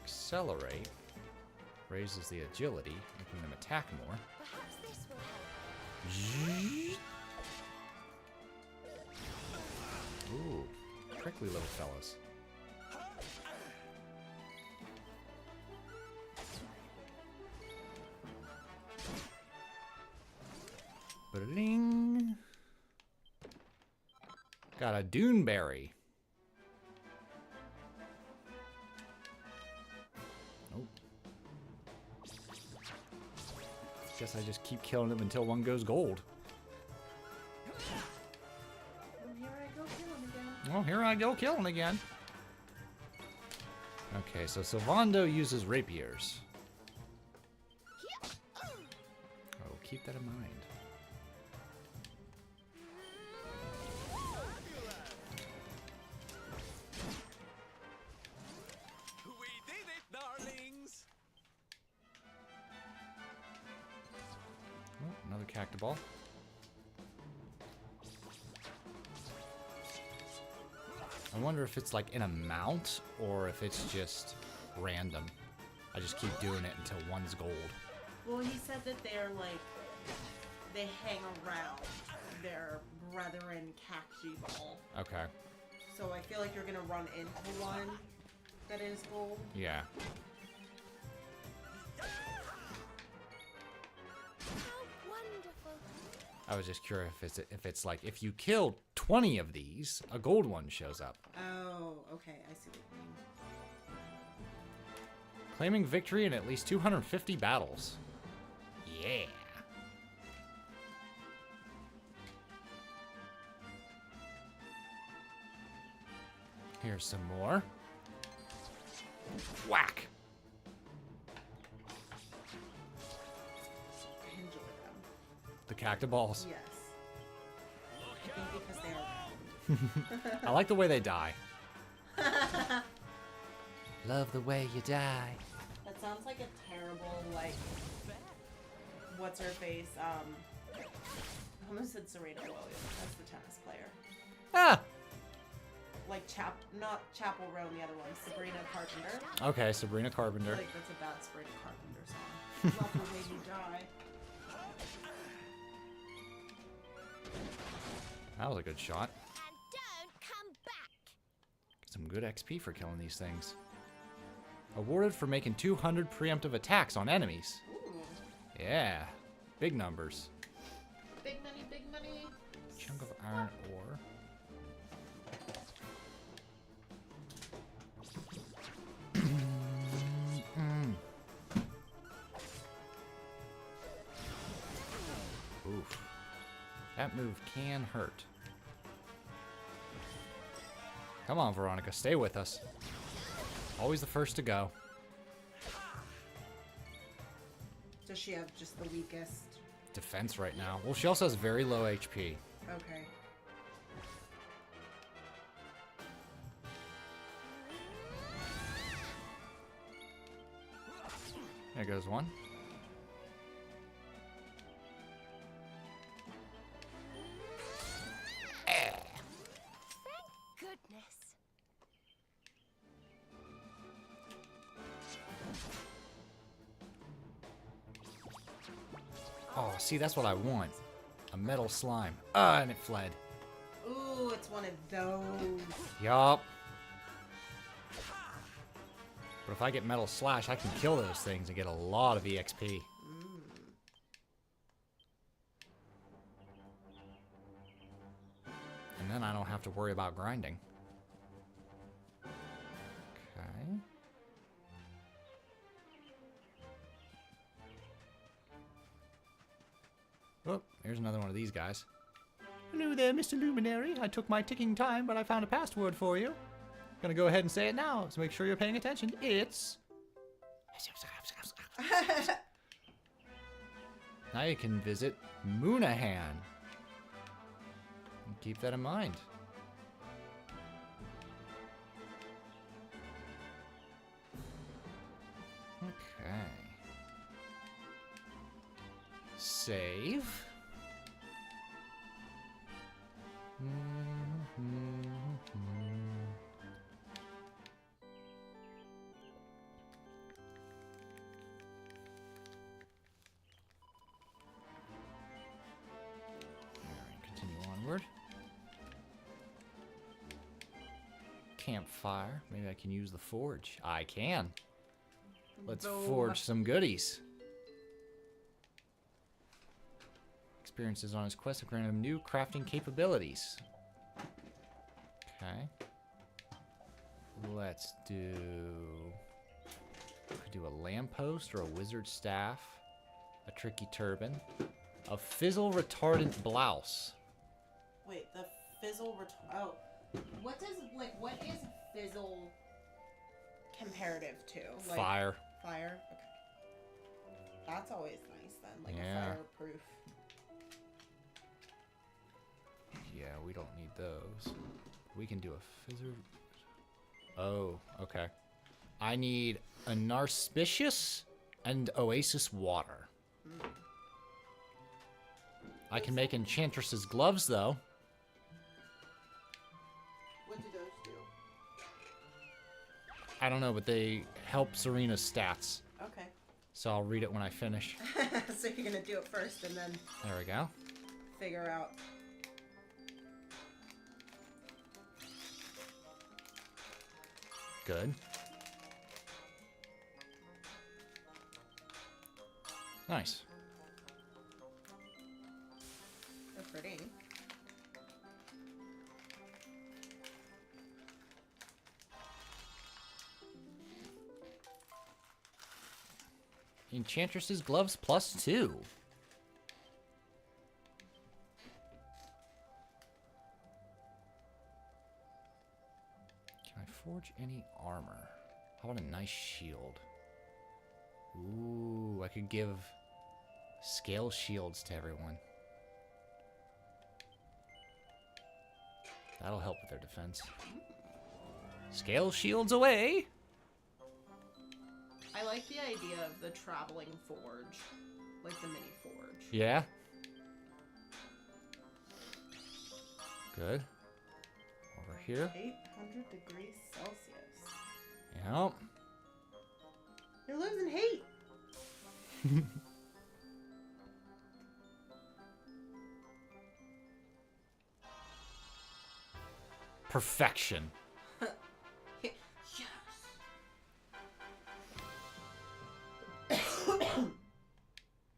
Accelerate raises the agility, making them attack more. Perhaps this will help. Ooh, prickly little fellas. Ba-ding. Got a Duneberry. Nope. Guess I just keep killing them until one goes gold. And here I go killing again. Well, here I go killing again. Okay, so Sylvando uses rapiers. I will keep that in mind. We did it, darlings! Oh, another cactoball. I wonder if it's like an amount or if it's just random. I just keep doing it until one's gold. Well, he said that they're like they hang around their brethren cacti ball. Okay. So I feel like you're gonna run into one that is gold. Yeah. How wonderful. I was just curious if it's like if you kill 20 of these, a gold one shows up. Oh, okay, I see what you mean. Claiming victory in at least 250 battles. Yeah. Here's some more. Whack. I enjoy them. The cactaballs. Yes. I think because they are round. I like the way they die. Love the way you die. That sounds like a terrible, like, what's her face? I almost said Serena Williams. That's the tennis player. Ah! Like, not Chapel Roan, the other one. Sabrina Carpenter. Okay, Sabrina Carpenter. Like, that's a bad Sabrina Carpenter song. Love the way you die. That was a good shot. And don't come back. Get some good XP for killing these things. Awarded for making 200 preemptive attacks on enemies. Ooh. Yeah, big numbers. Big money, big money. chunk of iron ore. Oof. That move can hurt. Come on, Veronica, stay with us. Always the first to go. Does she have just the weakest? Defense right now. Well, she also has very low HP. Okay. There goes one. Goodness. Oh, see, that's what I want. A metal slime. Ah, and it fled. Ooh, it's one of those. Yup. But if I get metal slash, I can kill those things and get a lot of EXP. And then I don't have to worry about grinding. Okay. Oh, here's another one of these guys. Hello there, Mr. Luminary. I took my ticking time, but I found a password for you. Gonna go ahead and say it now, so make sure you're paying attention. It's... Now you can visit Moonahan. And keep that in mind. Okay. Save. Continue onward. Campfire. Maybe I can use the forge. I can. Let's forge some goodies. Experiences on his quest have granted him new crafting capabilities. Okay. Let's do... Could do a lamppost or a wizard staff. A tricky turban. A fizzle retardant blouse. Wait, the fizzle oh. What is fizzle comparative to? Like, fire. Fire? Okay. That's always nice then, like Yeah. a fireproof. Yeah, we don't need those. We can do a fizzle. Oh, okay. I need a Narspicious and Oasis water. I can make Enchantress's gloves, though. What do those do? I don't know, but they help Serena's stats. Okay. So I'll read it when I finish. So you're gonna do it first and then There we go. figure out. Good. Nice. They're pretty. Enchantress's gloves +2. Can I forge any armor? How about a nice shield? Ooh, I could give scale shields to everyone. That'll help with their defense. Scale shields away! I like the idea of the traveling forge. Like the mini forge. Yeah. Good. Over here. 800 degrees Celsius. Yep. You're losing heat. Perfection.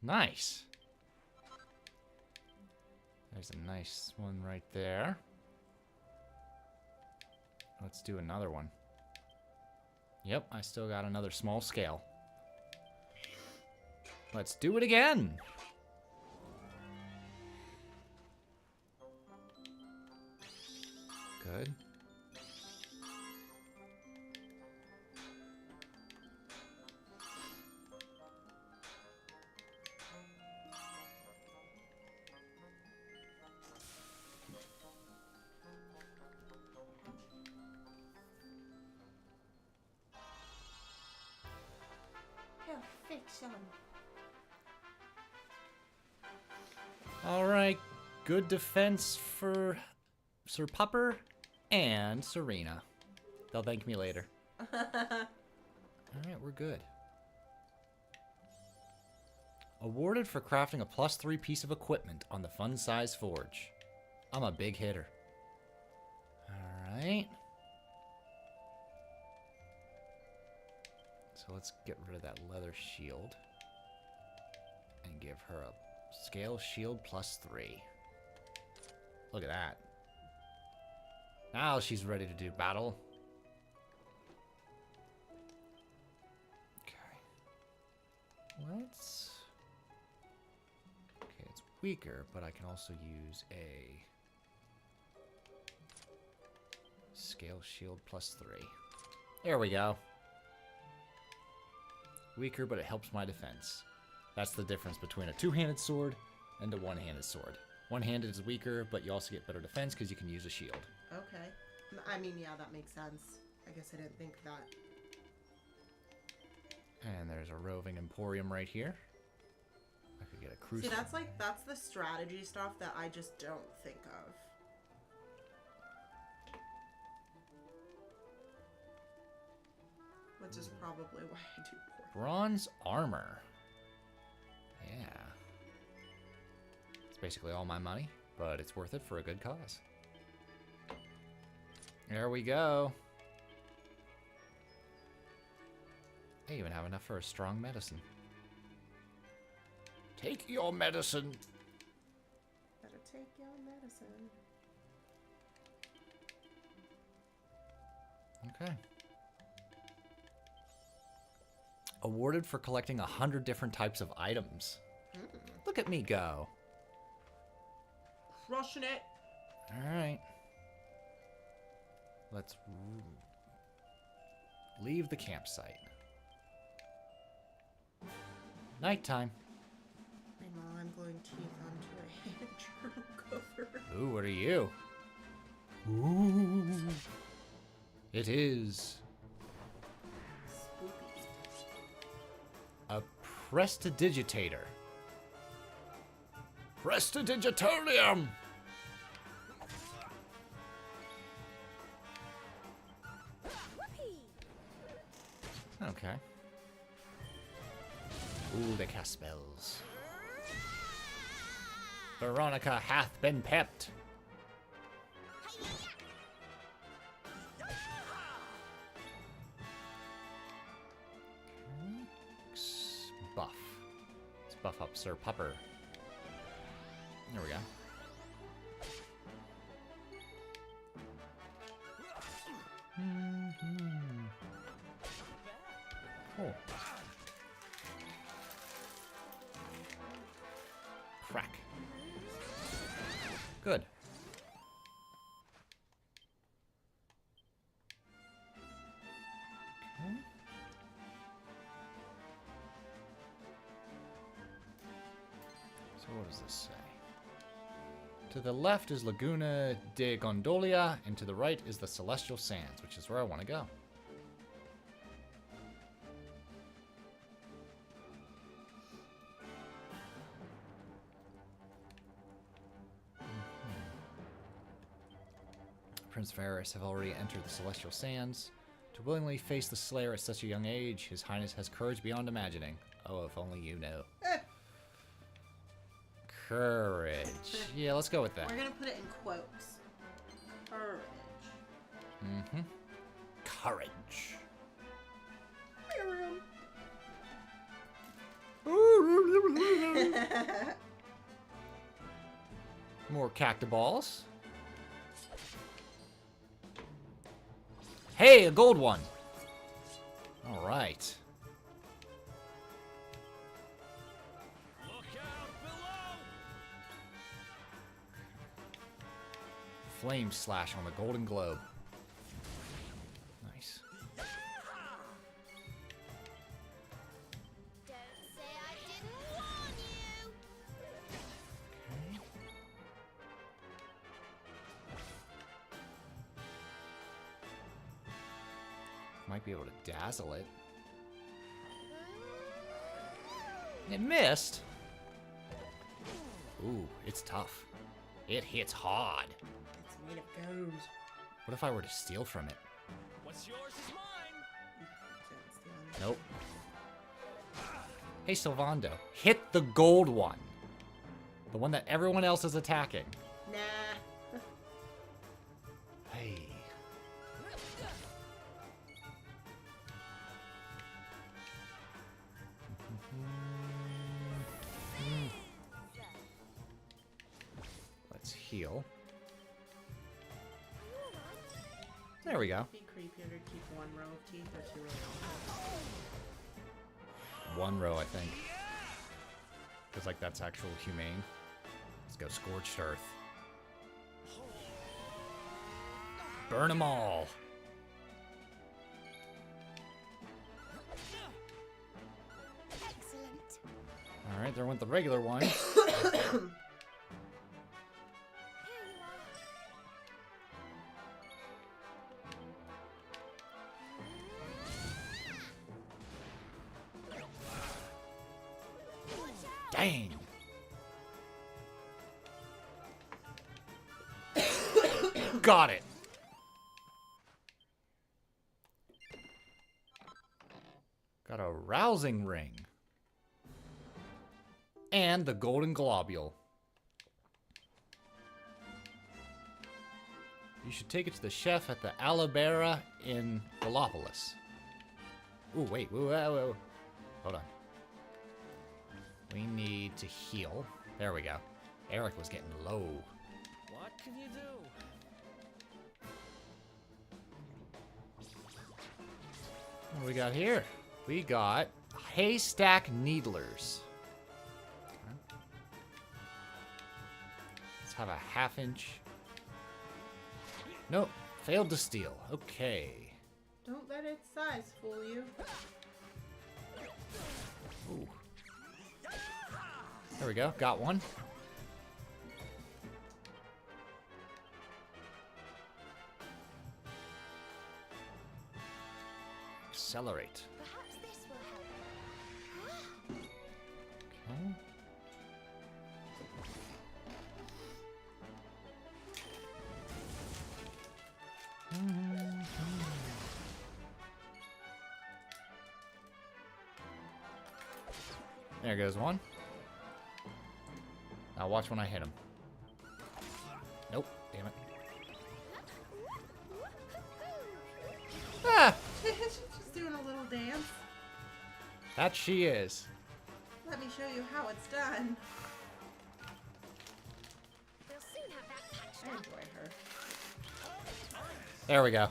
Nice. There's a nice one right there. Let's do another one. Yep, I still got another small scale. Let's do it again. Good. Perfection. All right, good defense for Sir Pupper and Serena. They'll thank me later. All right, we're good. Awarded for crafting a +3 piece of equipment on the Fun Size Forge. I'm a big hitter. All right. So let's get rid of that leather shield and give her a scale shield +3. Look at that. Now she's ready to do battle. Okay. Let's... Okay, it's weaker, but I can also use a scale shield +3. There we go. Weaker, but it helps my defense. That's the difference between a two-handed sword and a one-handed sword. One-handed is weaker, but you also get better defense because you can use a shield. Okay. I mean, yeah, that makes sense. I guess I didn't think of that. And there's a roving emporium right here. I could get a crucible. See, that's the strategy stuff that I just don't think of. Which is probably why I do poor. Bronze armor. Yeah. It's basically all my money, but it's worth it for a good cause. There we go. I even have enough for a strong medicine. Take your medicine. Better take your medicine. Okay. Awarded for collecting 100 different types of items. Look at me go. Crushing it. All right. Let's leave the campsite. Nighttime. Meanwhile, I'm gluing teeth onto a hand journal cover. Ooh, what are you? Ooh. It is Spooky. a prestidigitator. Prestidigitarium! Okay. Ooh, they cast spells. Veronica hath been pepped. Buff. Let's buff up Sir Pupper. There we go. Cool. Crack. Good. Okay. So what does this say? To the left is Laguna de Gondolia, and to the right is the Celestial Sands, which is where I want to go. Prince Varys have already entered the Celestial Sands. To willingly face the Slayer at such a young age, His Highness has courage beyond imagining. Oh, if only you knew. Courage. Yeah, let's go with that. We're gonna put it in quotes. Courage. Mm-hmm. Courage. More cactiballs. Hey, a gold one. All right. Look out below! Flame slash on the golden globe. Nice. Don't say I didn't warn you. Might be able to dazzle it. It missed. Ooh, it's tough. It hits hard. It's made of gold. What if I were to steal from it? What's yours is mine! Nope. Hey, Sylvando, hit the gold one. The one that everyone else is attacking. Nah. Hey. Let's heal. There we go. It'd be creepier to keep one row of teeth or 2 rows. One row, I think. Because, like, that's actual humane. Let's go Scorched Earth. Burn them all. Excellent. All right, there went the regular one. Dang. Got it. Got a rousing ring. And the golden globule. You should take it to the chef at the Alabera in Gallopolis. Ooh, wait. Whoa. Hold on. We need to heal. There we go. Eric was getting low. What can you do? What do we got here? We got haystack needlers. Okay. Let's have a 1/2 inch. Nope, failed to steal. Okay. Don't let its size fool you. Ooh. There we go, got one. Accelerate. Perhaps this will help. Okay. There goes one. Now watch when I hit him. Nope, damn it. Ah! She's just doing a little dance. That she is. Let me show you how it's done. We'll soon have that patched I up. enjoy her. There we go.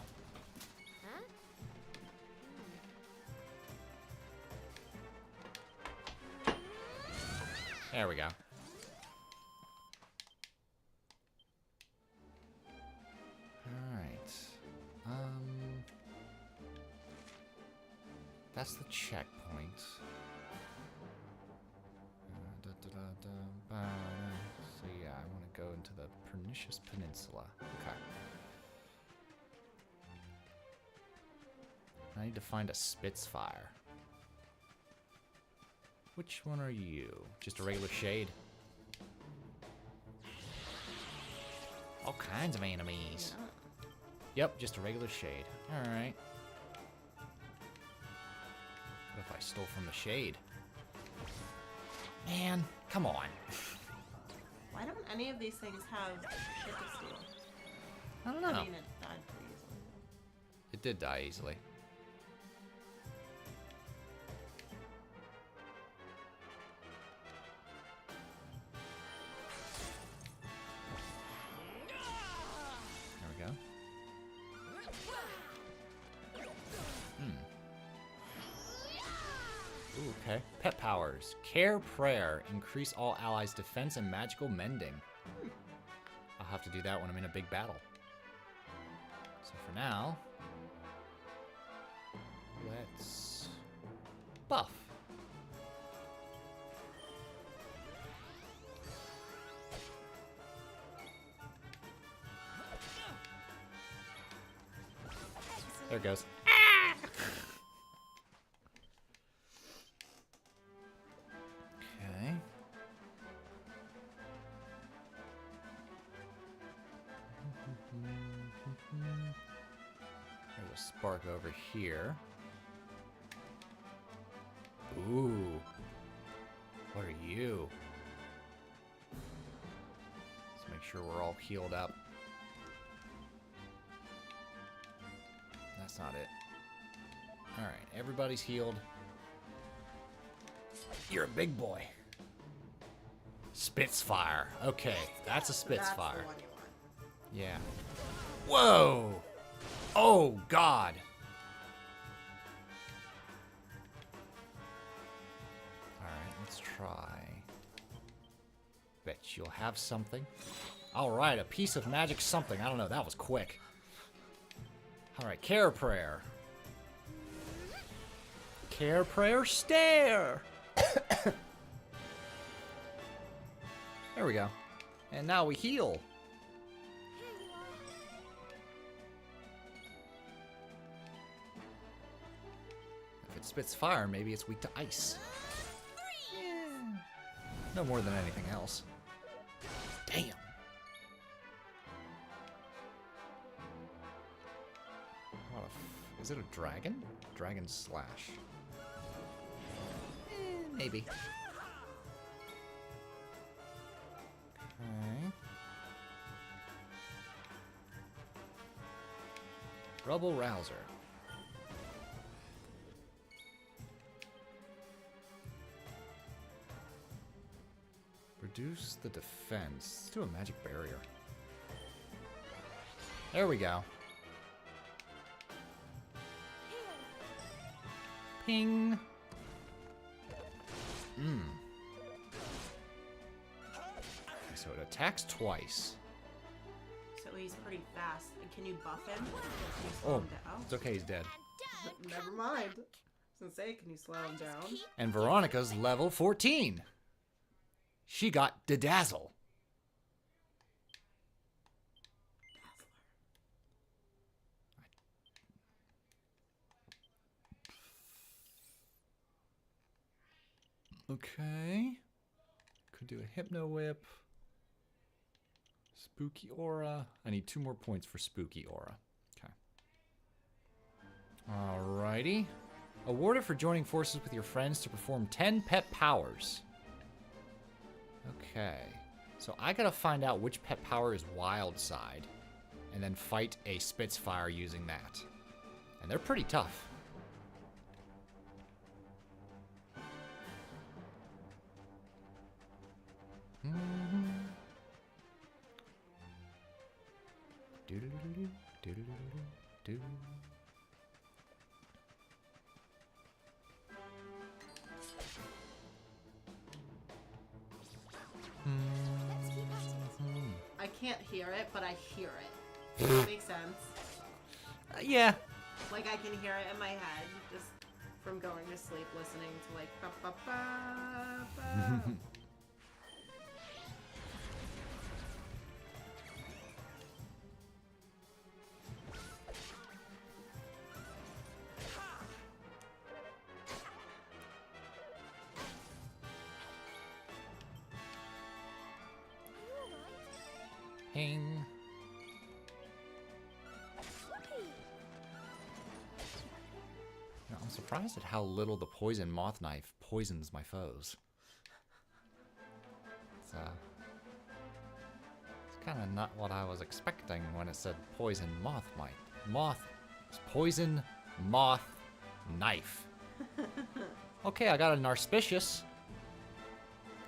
Huh? There we go. Alright. That's the checkpoint. So yeah, I want to go into the Pernicious Peninsula. Okay. I need to find a Spitfire. Which one are you? Just a regular shade? All kinds of enemies. Yep, just a regular shade. Alright. What if I stole from the shade? Man, come on. Why don't any of these things have shit to steal? I don't know. I mean, it died pretty easily. It did die easily. Okay. Pet powers. Care Prayer. Increase all allies' defense and magical mending. I'll have to do that when I'm in a big battle. So for now, let's buff. There it goes. Okay. There's a spark over here. Ooh. What are you? Let's make sure we're all healed up. That's not it. Alright, everybody's healed. You're a big boy. Spitfire. Okay, that's a Spitfire. That's the one you want. Yeah. Whoa! Oh, God. Alright, let's try. Bet you'll have something. Alright, a piece of magic something. I don't know, that was quick. Alright, Care Prayer. Care Prayer Stare! There we go. And now we heal. If it spits fire, maybe it's weak to ice. Yeah. No more than anything else. Damn. Is it a dragon? Dragon slash. Maybe. Okay. Rubble Rouser. Reduce the defense. Let's do a magic barrier. There we go. Ping. Okay, so it attacks twice. So he's pretty fast. Can you buff him? Can you slow him down? It's okay, he's dead. Never mind. I was gonna say, can you slow him down? And Veronica's level 14. She got Dazzle. Okay. Could do a Hypno Whip. Spooky Aura. I need 2 more points for Spooky Aura. Okay. Alrighty. Awarded for joining forces with your friends to perform 10 pet powers. Okay. So I gotta find out which pet power is Wild Side. And then fight a Spitfire using that. And they're pretty tough. I can't hear it, but I hear it. Does that make sense? Yeah. Like I can hear it in my head, just from going to sleep, listening to like ba ba ba ba. Ping. Now, I'm surprised at how little the poison moth knife poisons my foes. It's kind of not what I was expecting when it said poison moth might. Poison moth knife. Okay, I got a Narspicious.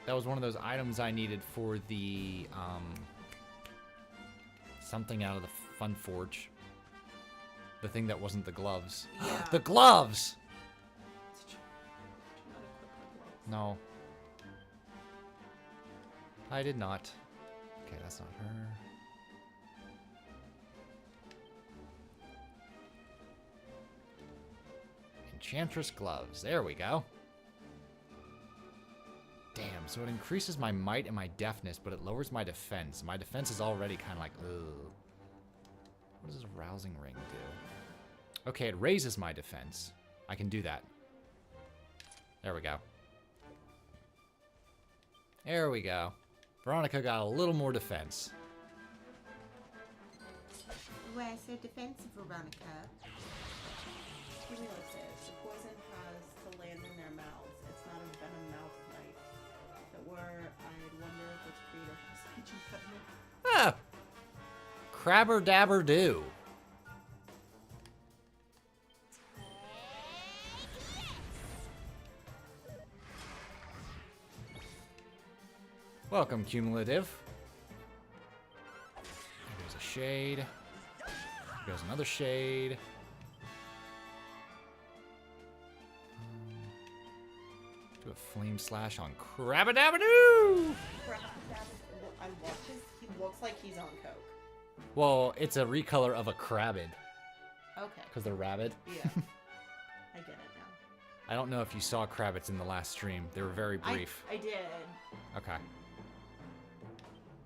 That was one of those items I needed for the something out of the Fun Forge. The thing that wasn't the gloves. Yeah. The gloves! Do not equip No. I did not. Okay, that's not her. Enchantress gloves. There we go. Damn, so it increases my might and my deafness, but it lowers my defense. My defense is already kind of like, ugh. What does this rousing ring do? Okay, it raises my defense. I can do that. There we go. There we go. Veronica got a little more defense. Where's the defense, Veronica? Elusive. The poison has to land in their mouths. It's not a venom mouth knife. If it were, I'd wonder if its creator has a speech impediment. Ah! Crabber dabber do. Welcome, cumulative. There goes a shade. There goes another shade. Do a flame slash on Crabadabadoo! I watch his, he looks like he's on coke. Well, it's a recolor of a Crabbid. Okay. Because they're rabid. Yeah. I get it now. I don't know if you saw Krabbits in the last stream. They were very brief. I did. Okay.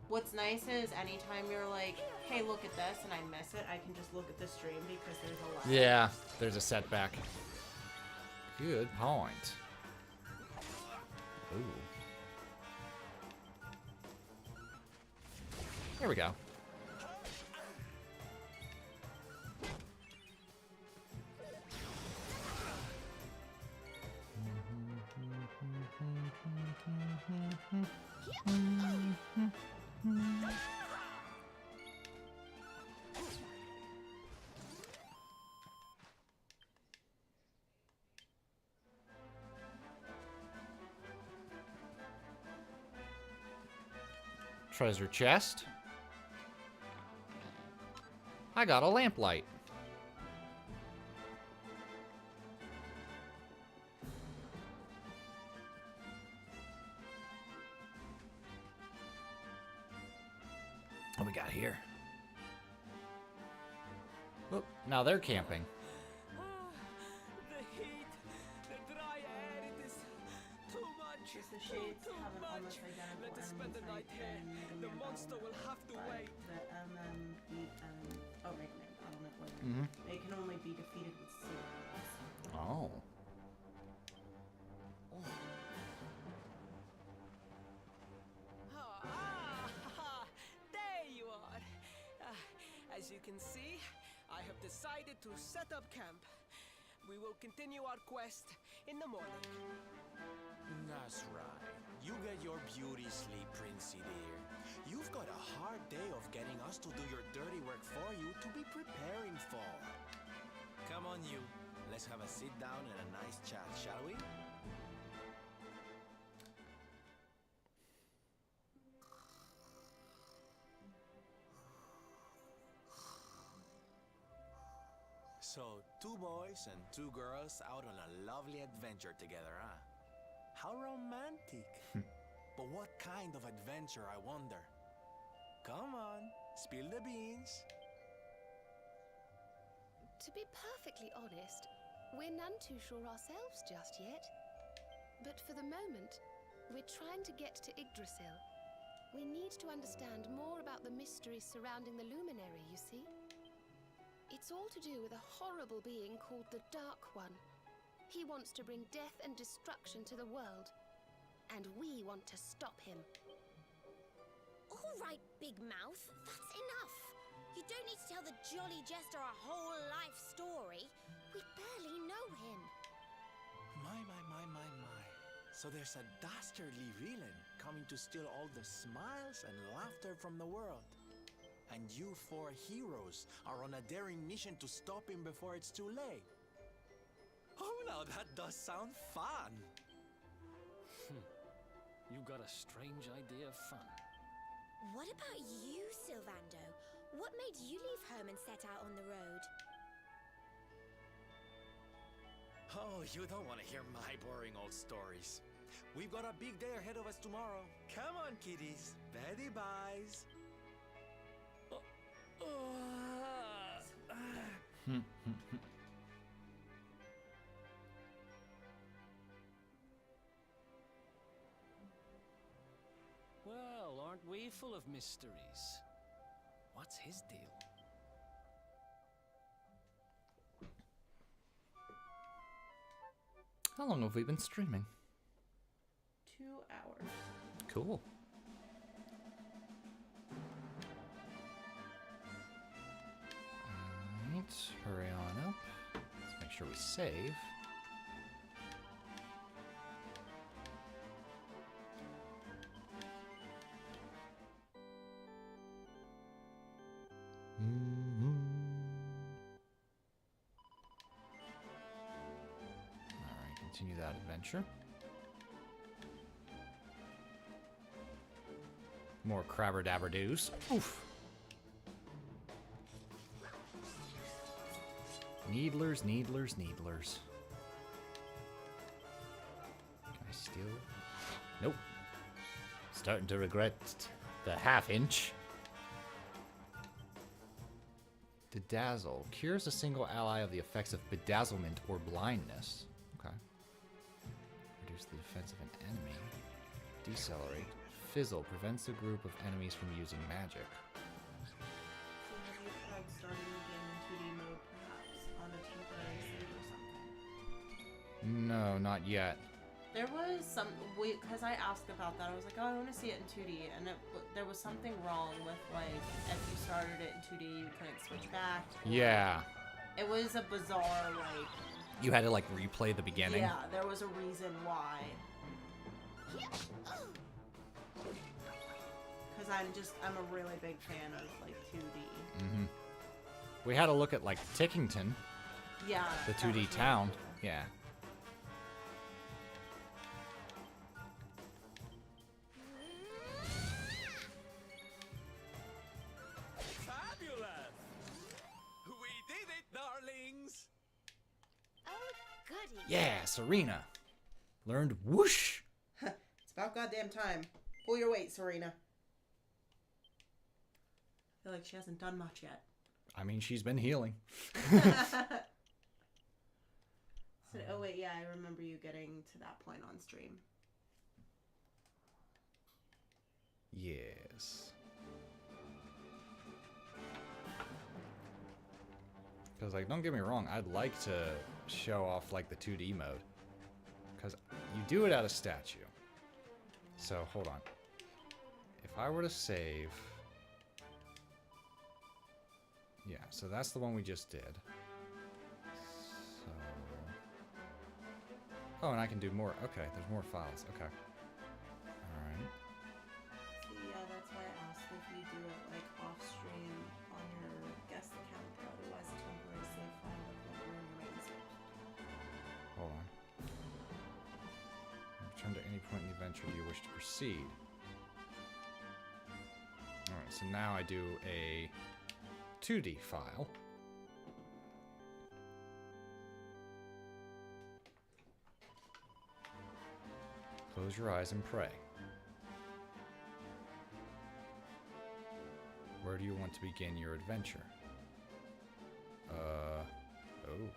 What's nice is anytime you're like, hey, look at this, and I miss it, I can just look at the stream because there's a lot. Yeah, there's a setback. Good point. Ooh. There we go. Treasure chest. I got a lamplight. What we got here? Oh, now they're camping. The heat, the dry air, it is too much. Just the shades too have an much. almost identical Let us spend the enemy night type here. and The Medium monster element, will have to but wait. The Regular element wizard. Mhm. They can only be defeated with seals. Oh. There you are. As you can see, I have decided to set up camp. We will continue our quest in the morning. That's right. You get your beauty sleep, Princey dear. You've got a hard day of getting us to do your dirty work for you to be preparing for. Come on, you. Let's have a sit down and a nice chat, shall we? So, 2 boys and 2 girls out on a lovely adventure together, huh? How romantic. But what kind of adventure, I wonder? Come on, spill the beans. To be perfectly honest, we're none too sure ourselves just yet. But for the moment, we're trying to get to Yggdrasil. We need to understand more about the mysteries surrounding the luminary, you see? It's all to do with a horrible being called the Dark One. He wants to bring death and destruction to the world. And we want to stop him. All right, Big Mouth, that's enough. You don't need to tell the Jolly Jester a whole life story. We barely know him. My. So there's a dastardly villain coming to steal all the smiles and laughter from the world. And you 4 heroes are on a daring mission to stop him before it's too late. Oh, now that does sound fun. You got a strange idea of fun. What about you, Sylvando? What made you leave home and set out on the road? Oh, you don't want to hear my boring old stories. We've got a big day ahead of us tomorrow. Come on, kiddies. Betty buys. Well, aren't we full of mysteries? What's his deal? How long have we been streaming? 2 hours. Cool. Alright, hurry on up. Let's make sure we save. Alright, continue that adventure. More crabber dabber doos. Oof. Needlers, needlers, needlers. Can I steal? Nope. Starting to regret the half-inch. Bedazzle. Cures a single ally of the effects of bedazzlement or blindness. Okay. Reduce the defense of an enemy. Decelerate. Fizzle. Prevents a group of enemies from using magic. So have you tried starting the game in 2D mode, perhaps, on a temporary save or something? No, not yet. There was some, because I asked about that, I was like, oh, I want to see it in 2D, and there was something wrong with, like, if you started it in 2D, you couldn't switch back. Yeah. It was a bizarre, like... You had to, like, replay the beginning? Yeah, there was a reason why. Because I'm a really big fan of, like, 2D. Mm-hmm. We had to look at, like, Tickington. Yeah. The 2D town. Yeah. Fabulous! We did it, darlings! Oh, goody. Yeah, Serena. Learned whoosh. It's about goddamn time. Pull your weight, Serena. I feel like she hasn't done much yet. I mean, she's been healing. Said, oh wait, yeah, I remember you getting to that point on stream. Yes. Because, like, don't get me wrong, I'd like to show off, like, the 2D mode. Because you do it out of statue. So, hold on. If I were to save... Yeah, so that's the one we just did. So... Oh, and I can do more. Okay, there's more files. Okay. Alright. So yeah, that's why I asked if you do it like off stream on your guest account, otherwise a temporary save file would never remains it. Hold on. Return to any point in the adventure you wish to proceed. Alright, so now I do a 2D file. Close your eyes and pray. Where do you want to begin your adventure? Oh. Okay.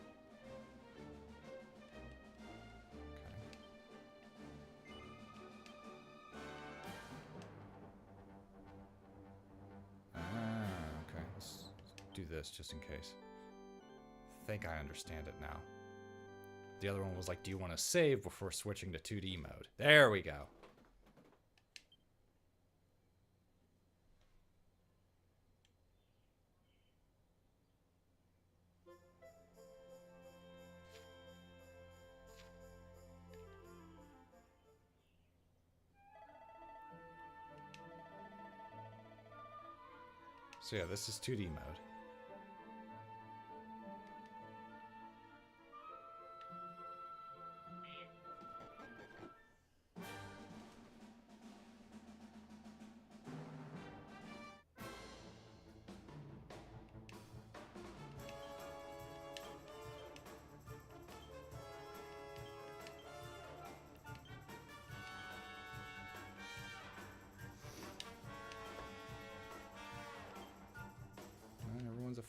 Okay. Let's do this just in case. I think I understand it now. The other one was like, do you want to save before switching to 2D mode? There we go. So yeah, this is 2D mode.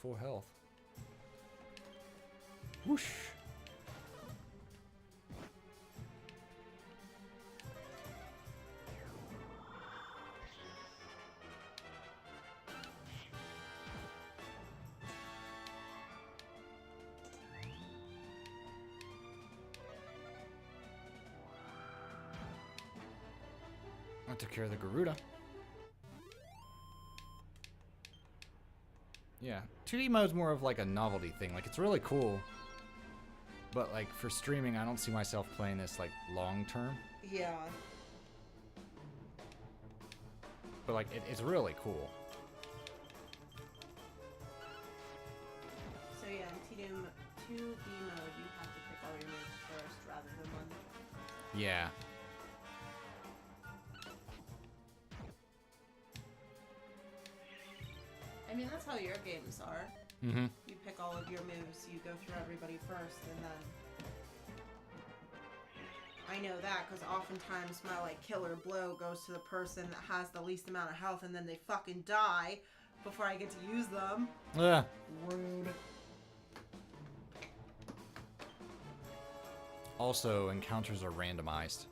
full health. Whoosh. I took care of the Garuda. Yeah, 2D mode's more of like a novelty thing. Like, it's really cool. But like, for streaming, I don't see myself playing this like long term. Yeah. But like, it's really cool. So yeah, in T-Doom 2D mode, you have to pick all your moves first rather than one. Yeah. I mean, that's how your games are. Mm-hmm. You pick all of your moves, you go through everybody first, and then... I know that, because oftentimes my, like, killer blow goes to the person that has the least amount of health, and then they fucking die before I get to use them. Yeah. Rude. Also, encounters are randomized.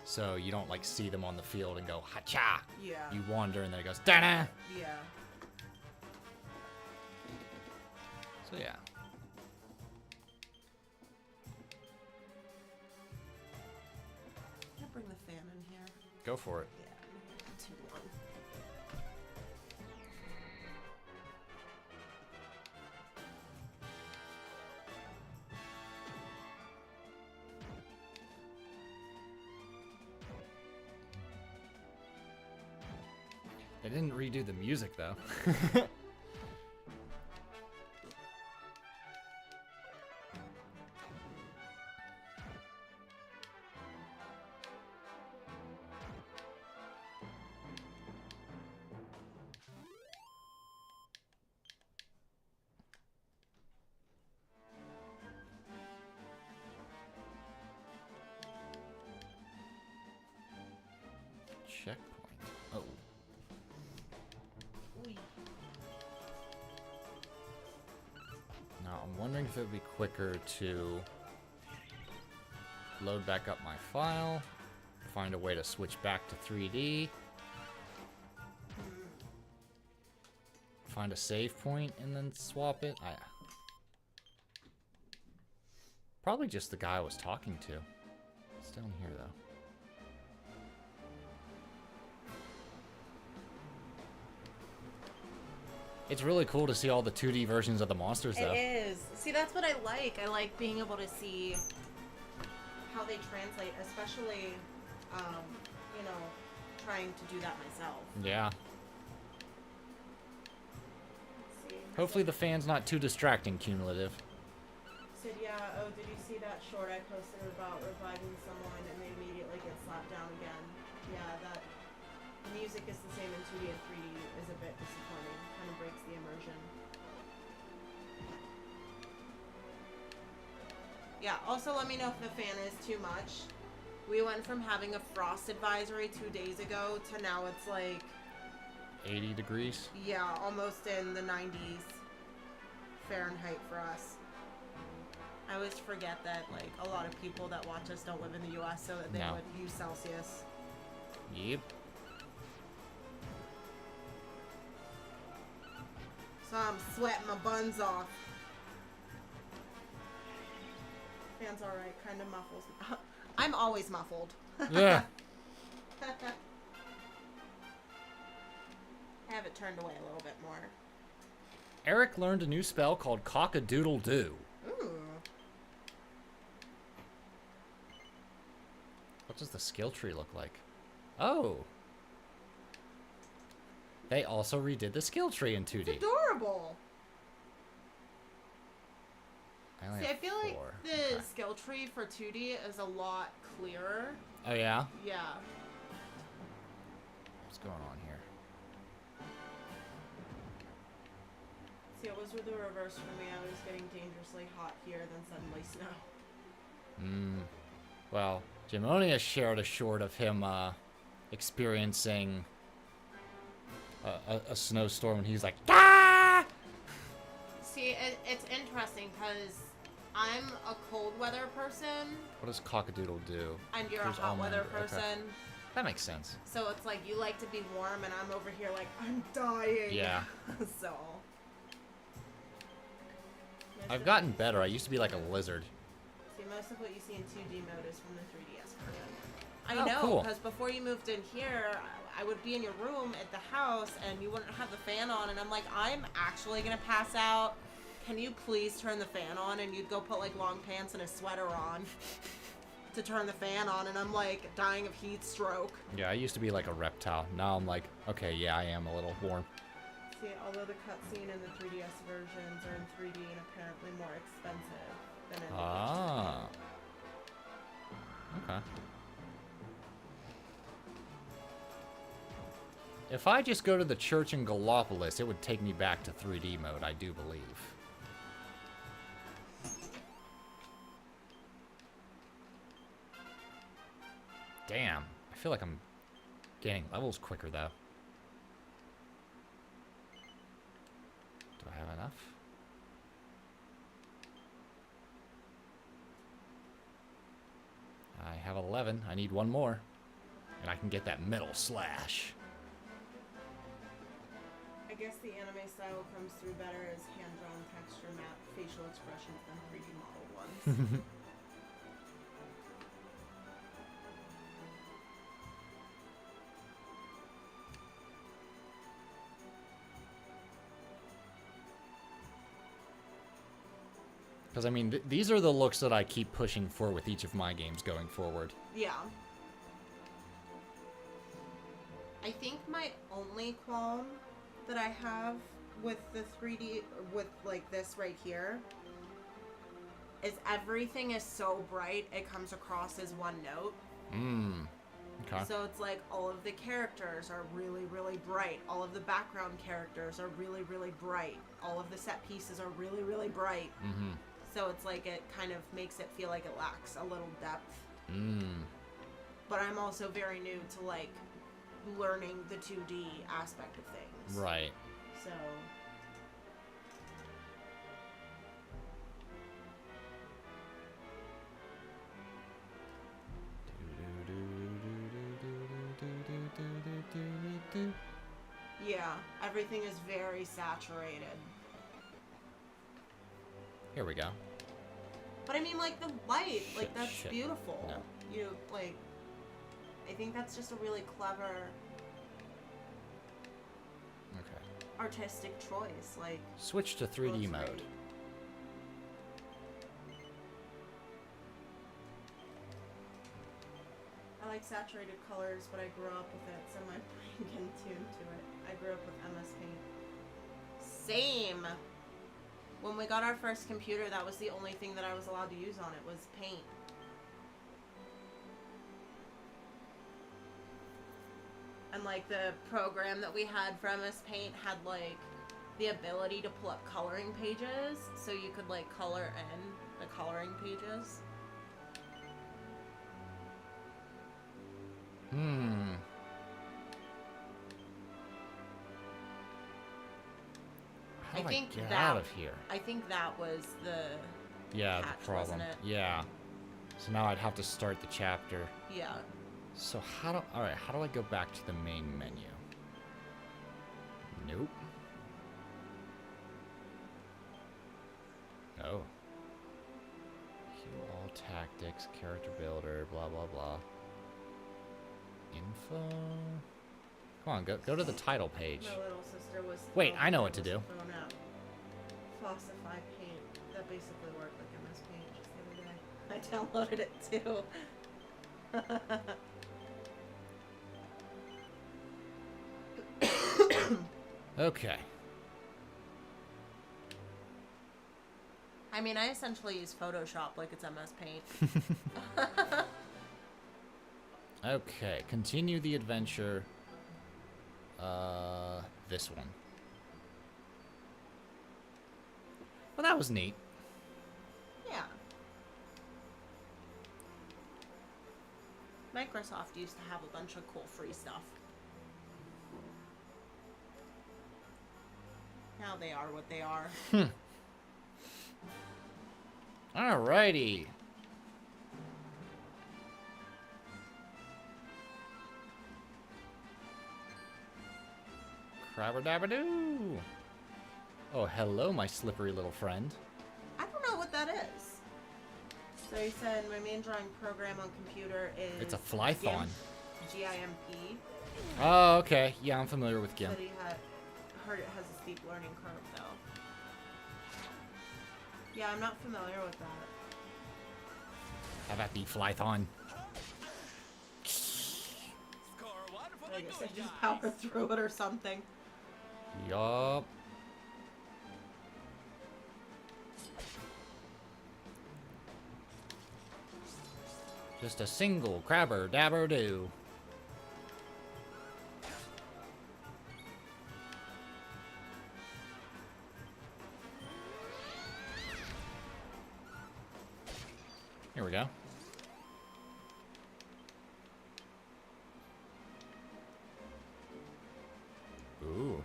So you don't, like, see them on the field and go, ha-cha! Yeah. You wander, and then it goes, da-da! Yeah. So yeah. Can I bring the fan in here? Go for it. Yeah, too long. They didn't redo the music, though. Checkpoint. Oh. Now, I'm wondering if it would be quicker to load back up my file, find a way to switch back to 3D, find a save point, and then swap it. Probably just the guy I was talking to. It's down here, though. It's really cool to see all the 2D versions of the monsters, though. It is. See, that's what I like. I like being able to see how they translate, especially, you know, trying to do that myself. Yeah. Let's see. Hopefully the fan's not too distracting, cumulative. Said, yeah, oh, did you see that short I posted about reviving someone and they immediately get slapped down again? Yeah, that music is the same in 2D and 3D is a bit disappointing. Kind of breaks the immersion. Yeah, also let me know if the fan is too much. We went from having a frost advisory 2 days ago to now it's like... 80 degrees? Yeah, almost in the 90s Fahrenheit for us. I always forget that, like, a lot of people that watch us don't live in the US, so that they would use Celsius. Yep. So I'm sweating my buns off. Fan's alright, kind of muffles. I'm always muffled. Yeah. Have it turned away a little bit more. Eric learned a new spell called Cock-a-Doodle-Doo. Ooh. What does the skill tree look like? Oh. They also redid the skill tree in 2D. It's adorable. I See, I feel like the skill tree for 2D is a lot clearer. Oh, yeah? Yeah. What's going on here? See, it was the reverse for me. I was getting dangerously hot here, then suddenly snow. Well, Jimonia shared a short of him experiencing a snowstorm, and he's like, ah! See, it's interesting because I'm a cold weather person. What does cockadoodle do? And you're There's a hot weather almond. person. Okay. That makes sense. So it's like you like to be warm, and I'm over here like I'm dying. Yeah. So. I've gotten better. I used to be like a lizard. See, most of what you see in 2D mode is from the 3DS version. I Oh, know, cool. because before you moved in here, I would be in your room at the house, and you wouldn't have the fan on, and I'm like, I'm actually gonna pass out. Can you please turn the fan on? And you'd go put like long pants and a sweater on to turn the fan on, and I'm like dying of heat stroke. Yeah, I used to be like a reptile. Now I'm like, okay, yeah, I am a little warm. See, although the cutscene in the 3DS versions are in 3D and apparently more expensive than in the Ah. Okay. If I just go to the church in Gallopolis, it would take me back to 3D mode, I do believe. Damn. I feel like I'm gaining levels quicker, though. Do I have enough? I have 11. I need one more. And I can get that metal slash. I guess the anime style comes through better as hand-drawn texture map facial expressions than 3D model ones. Because, I mean, these are the looks that I keep pushing for with each of my games going forward. Yeah. I think my only qualm that I have with the 3D, with like this right here, is everything is so bright it comes across as one note. Okay. So it's like all of the characters are really, really bright. All of the background characters are really, really bright. All of the set pieces are really, really bright. Mm-hmm. So it's like it kind of makes it feel like it lacks a little depth. But I'm also very new to like learning the 2D aspect of things. Right. So yeah, everything is very saturated. Here we go. But I mean, like the light, like that's Shit. beautiful. No. You like, I think that's just a really clever artistic choice. Like, Switch to 3D looks mode. great. I like saturated colors, but I grew up with it, so my brain can tune to it. I grew up with MS Paint. Same. When we got our first computer, that was the only thing that I was allowed to use on it, was paint. And like the program that we had for MS Paint had like the ability to pull up coloring pages, so you could like color in the coloring pages. How do I think get that, out of here? I think that was the Yeah, catch, the problem. wasn't it? Yeah. So now I'd have to start the chapter. Yeah. So how do I go back to the main menu? Nope. Oh. View all tactics, character builder, blah blah blah. Info. Come on, go to the title page. My little sister was. Wait, I know what to do. Thrown out. Flossify Paint. That basically worked like MS Paint just the other day. I downloaded it too. Okay. I mean, I essentially use Photoshop like it's MS Paint. Okay, continue the adventure. This one. Well, that was neat. Yeah. Microsoft used to have a bunch of cool free stuff. Now they are what they are. Alrighty. Crabber-dabber-doo. Oh, hello, my slippery little friend. I don't know what that is. So he said my main drawing program on computer is... It's a Flython. GIMP. Oh, okay. Yeah, I'm familiar with GIMP. But he heard it has a steep learning curve, though. Yeah, I'm not familiar with that. How about the Flython? I guess I just power through it or something. Yup. Just a single crabber-dabber-doo. Here we go. Ooh.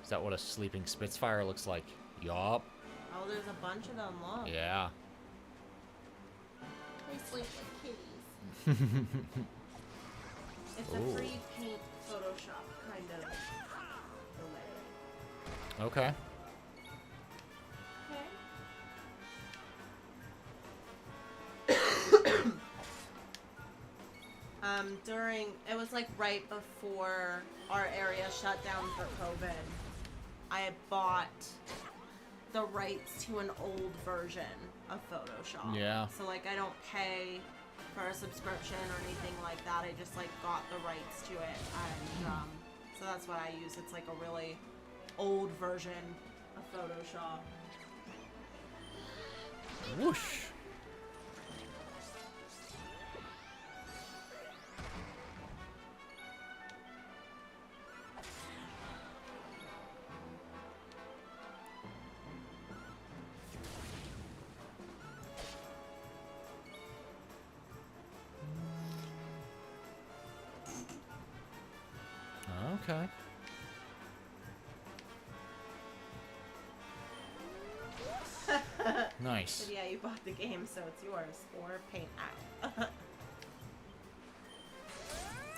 Is that what a sleeping Spitfire looks like? Yup. Oh, there's a bunch of them, look. Yeah. They sleep like kitties. It's a Ooh. free paint Photoshop kind of delay. Okay. It was like right before our area shut down for COVID. I had bought the rights to an old version of Photoshop. Yeah. So like I don't pay for a subscription or anything like that. I just like got the rights to it, and so that's what I use. It's like a really old version of Photoshop. Whoosh. Okay. Nice. But yeah, you bought the game, so it's yours. Or paint act.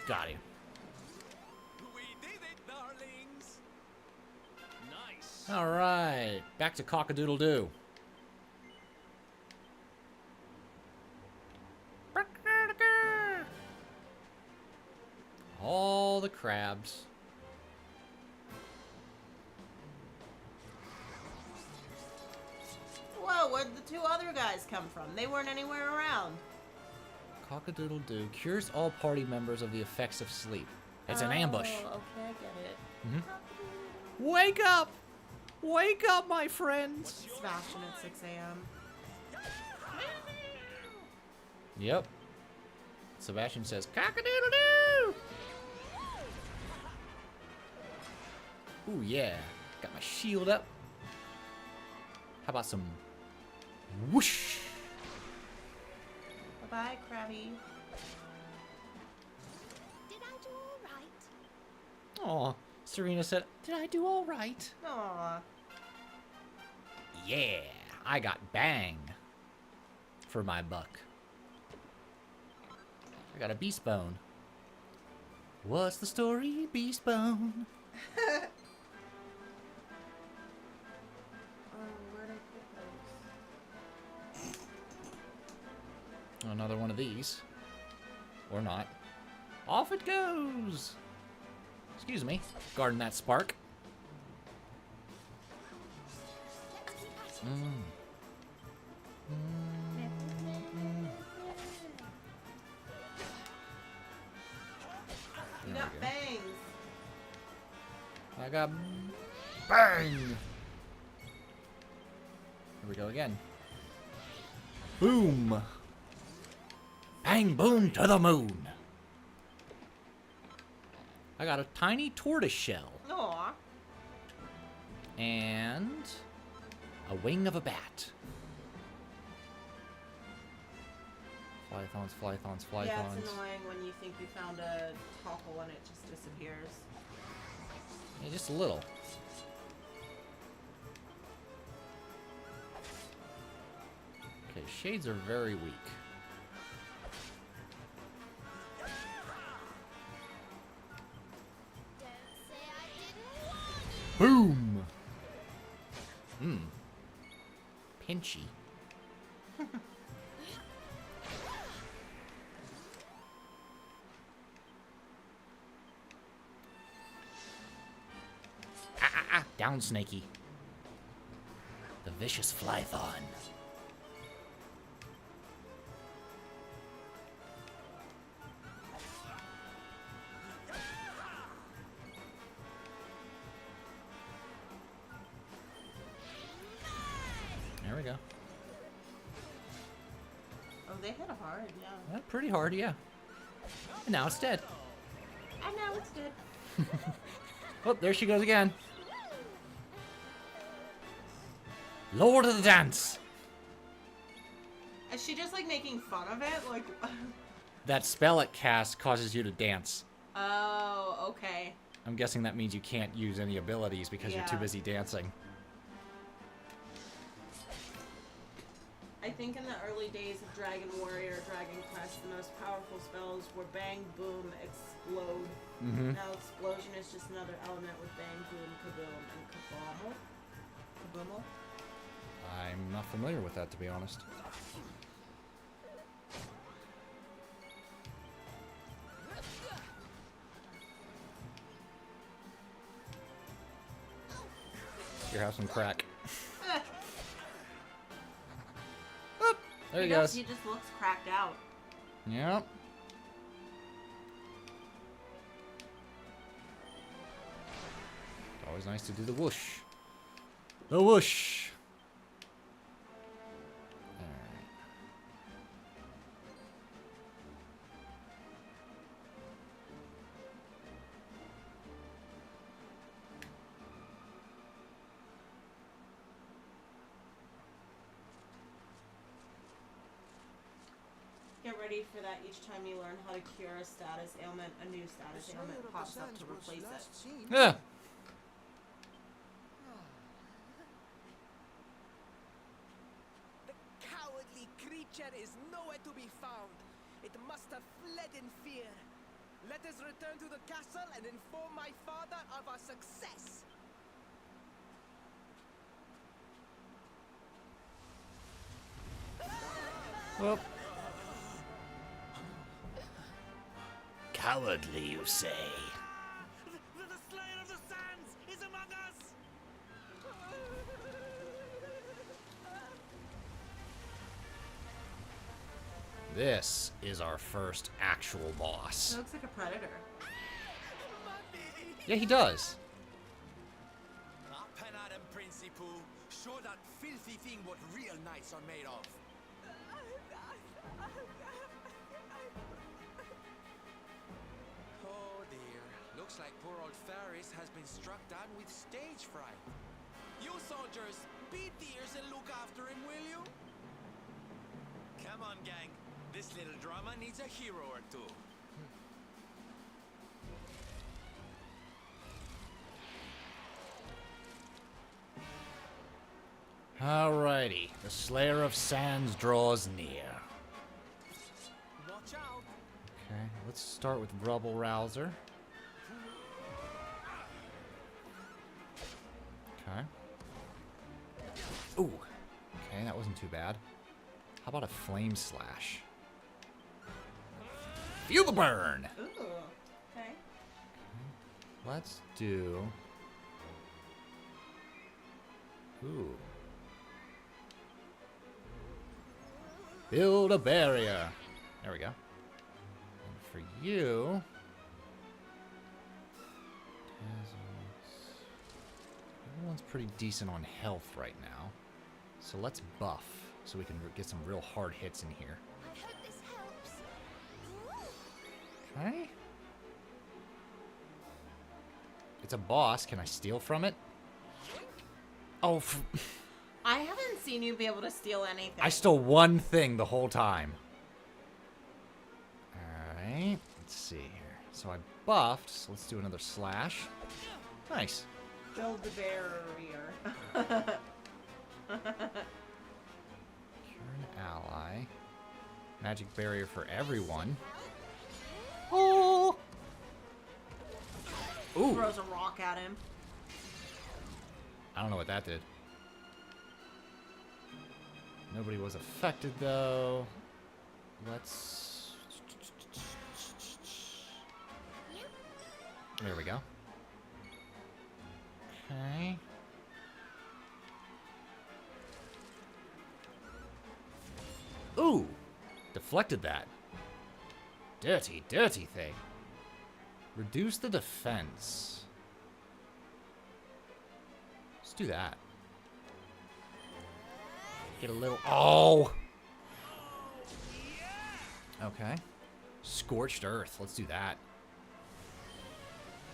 Got you. We did it, darlings. Nice. All right. Back to cock-a-doodle-doo. All the crabs. Whoa, where'd the two other guys come from? They weren't anywhere around. Cock-a-doodle-doo cures all party members of the effects of sleep. It's an ambush. Oh, okay, I get it. Wake up! Wake up, my friends! Sebastian at 6 a.m. Yep. Sebastian says, cock-a-doodle-doo! Ooh, yeah. Got my shield up. How about some whoosh? Bye-bye, Krabby. Did I do all right? Aw, Serena said, did I do all right? Aw. Yeah, I got bang for my buck. I got a beast bone. What's the story, beast bone? Where'd I put those? Another one of these. Or not. Off it goes! Excuse me. Guarding that spark. You got bangs. I got bang! Here we go again. Boom! Bang boom to the moon! I got a tiny tortoise shell. Aw. And a wing of a bat. Flythons, flythons, flythons. Yeah, it's annoying when you think you found a topple and it just disappears. Yeah, just a little. Okay, shades are very weak. Boom! Pinchy. Down, Snakey. The vicious Flython. There we go. Oh, they hit hard, yeah. Pretty hard, yeah. And now it's dead. And now it's dead. Oh, there she goes again. Lord of the Dance. Is she just like making fun of it? Like. That spell it casts causes you to dance. Oh, okay. I'm guessing that means you can't use any abilities because you're too busy dancing. I think in the early days of Dragon Warrior, Dragon Quest, the most powerful spells were Bang, Boom, Explode. Now Explosion is just another element with Bang, Boom, Kaboom, and Kaboomal. Kaboomal? I'm not familiar with that, to be honest. Here, have some crack. There he goes. He just looks cracked out. Yep. Always nice to do the whoosh. The whoosh. Alright. Get ready for that. Each time you learn how to cure a status ailment, a new status ailment pops up to replace it. Yeah. The cowardly creature is nowhere to be found. It must have fled in fear. Let us return to the castle and inform my father of our success. Well. Cowardly, you say? The Slayer of the Sands is among us! This is our first actual boss. He looks like a predator. Yeah, he does. Penadem Principu, show that filthy thing what real knights are made of. Oh dear, looks like poor old Faris has been struck down with stage fright. You soldiers, beat the ears and look after him, will you? Come on, gang. This little drama needs a hero or two. Alrighty, the Slayer of Sands draws near. Watch out. Okay, let's start with Rubble Rouser. Okay. Ooh. Okay, that wasn't too bad. How about a Flame Slash? Feel the burn! Ooh. Okay. Let's do... Ooh. Build a barrier. There we go. And for you... Everyone's pretty decent on health right now. So let's buff, so we can get some real hard hits in here. I hope this helps. Okay. It's a boss. Can I steal from it? Oh, I haven't seen you be able to steal anything. I stole one thing the whole time. Alright, let's see here. So I buffed, so let's do another slash. Nice. Build the barrier. You're an ally. Magic barrier for everyone. Oh! Ooh! Throws a rock at him. I don't know what that did. Nobody was affected, though. Let's... There we go. Okay. Ooh! Deflected that. Dirty, dirty thing. Reduce the defense. Let's do that. Get a little... Oh! Okay. Scorched Earth. Let's do that.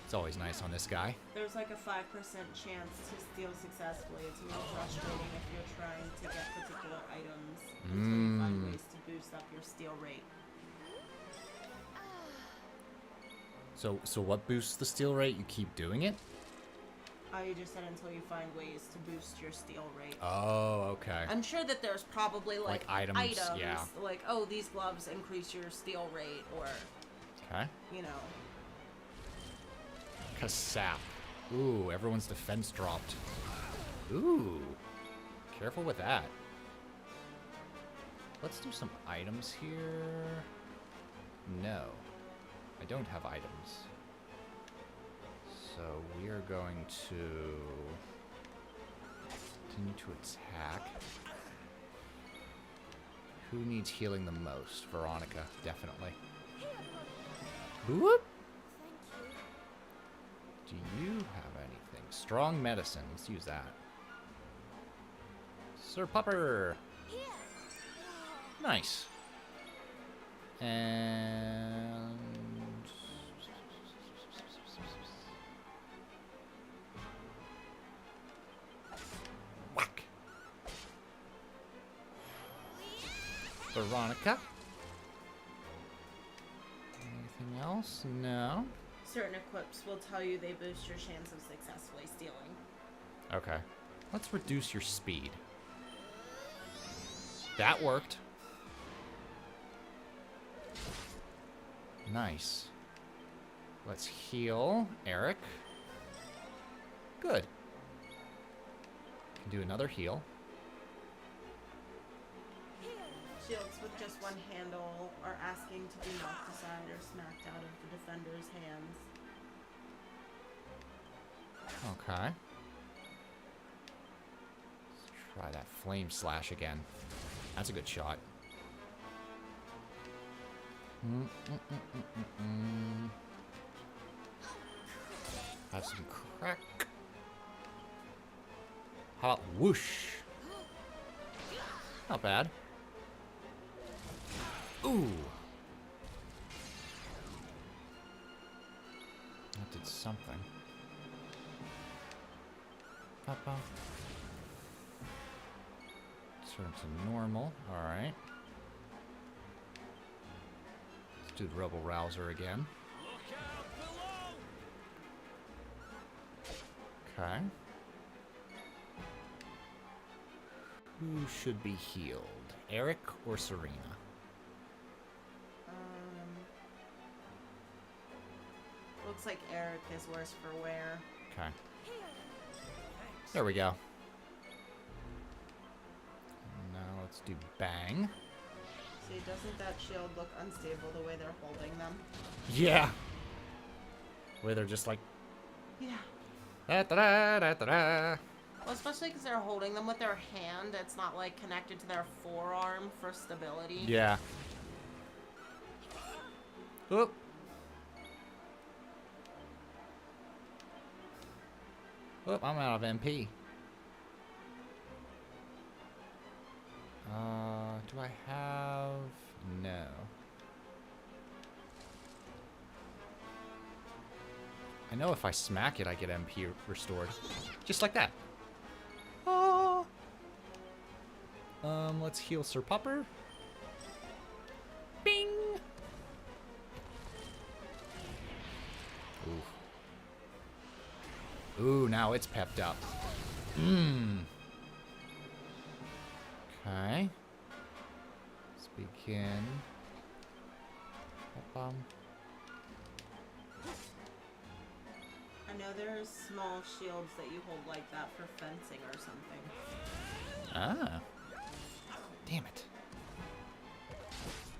It's always nice on this guy. There's like a 5% chance to steal successfully. It's real frustrating if you're trying to get particular items until you find ways to boost up your steal rate. So what boosts the steal rate? You keep doing it? You just said until you find ways to boost your steal rate. Oh, okay. I'm sure that there's probably like items, yeah. Like, oh, these gloves increase your steal rate, or, Okay. you know. Kasap. Ooh, everyone's defense dropped. Ooh. Careful with that. Let's do some items here. No. I don't have items. So we are going to continue to attack. Who needs healing the most? Veronica, definitely. Whoop! Do you have anything? Strong medicine. Let's use that. Sir Pupper! Nice. And... whack! Veronica? Anything else? No. Certain equips will tell you they boost your chance of successfully stealing. Okay. Let's reduce your speed. That worked. Nice. Let's heal Eric. Good. Can do another heal. Shields with just one handle are asking to be knocked aside or smacked out of the defender's hands. Okay. Let's try that flame slash again. That's a good shot. Have some crack. How about whoosh? Not bad. Ooh. That did something. Papa. Turn to normal. Alright. Let's do the Rebel Rouser again. Okay. Who should be healed? Eric or Serena? Looks like Eric is worse for wear. Okay. There we go. Now let's do bang. See, doesn't that shield look unstable the way they're holding them? Yeah. The way they're just like. Yeah. Da-da-da-da-da. Well, especially because they're holding them with their hand. It's not like connected to their forearm for stability. Yeah. Oop. Oop, I'm out of MP. Do I have... No. I know if I smack it, I get MP restored. Just like that. Oh. Let's heal Sir Pupper. Bing! Ooh. Ooh, now it's pepped up. Mmm. Okay. Begin. I know there's small shields that you hold like that for fencing or something. Ah. Damn it.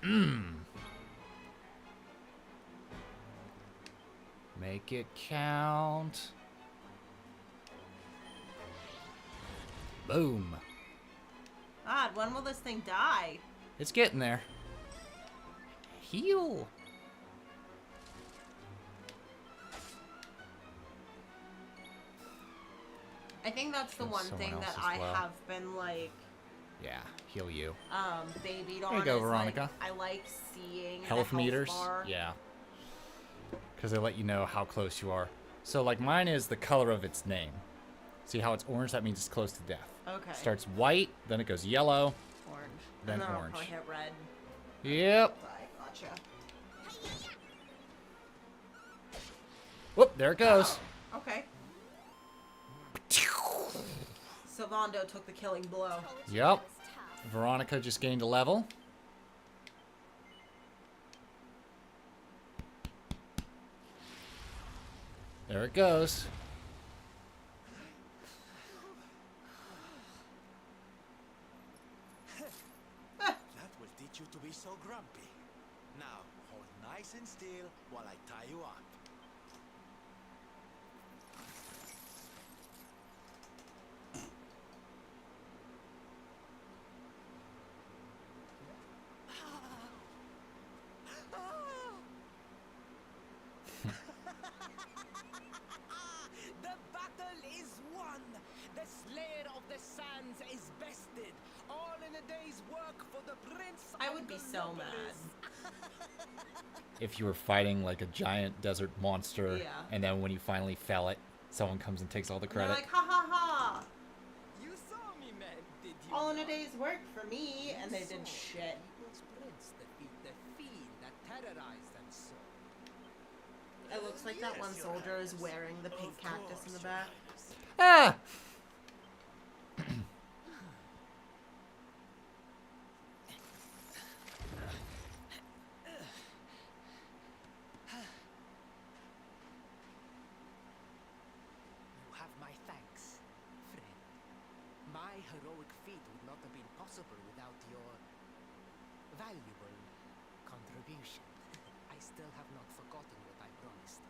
Mmm. Make it count. Boom. God, when will this thing die? It's getting there. Heal. I think that's the Kill one someone thing else that as I well. have been like Yeah, heal you. babied on. There you go, is, Veronica. Like, I like seeing the Health meters. bar. Yeah. Because they let you know how close you are. So, like, mine is the color of its name. See how it's orange? That means it's close to death. Okay. Starts white, then it goes yellow, Orange. then and then orange. I'll probably hit red. Yep. I gotcha. Whoop, there it goes. Oh, okay. Sylvando took the killing blow. Yep. Veronica just gained a level. There it goes. That will teach you to be so grumpy. Now, hold nice and still while I tie you up. The battle is won! The Slayer of the Sands is bested! All in a day's work for the Prince I of would be so mad. If you were fighting like a giant desert monster, Yeah. and then when you finally fell it, someone comes and takes all the And they're credit. like, ha ha ha! You saw me, man, did you? All in a day's work for me, and they did shit. People's Prince defeat the fiend that terrorized them so. It looks like that one soldier is wearing the pink cactus in the back. Ah! You have my thanks, friend. My heroic feat would not have been possible without your valuable contribution. I still have not forgotten what I promised.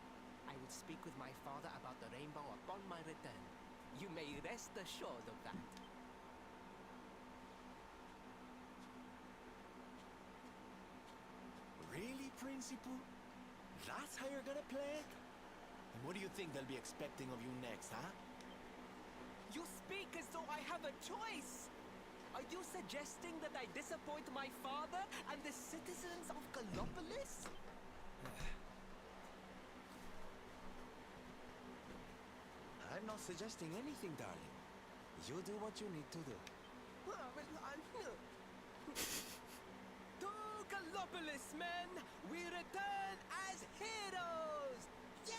I would speak with my father about the rainbow upon my return. You may rest assured of that. Really, Principal? That's how you're gonna play it? And what do you think they'll be expecting of you next, huh? You speak as though I have a choice! Are you suggesting that I disappoint my father and the citizens of Gallopolis? I'm not suggesting anything, darling. You do what you need to do. To Gallopolis, men! We return as heroes! Yeah!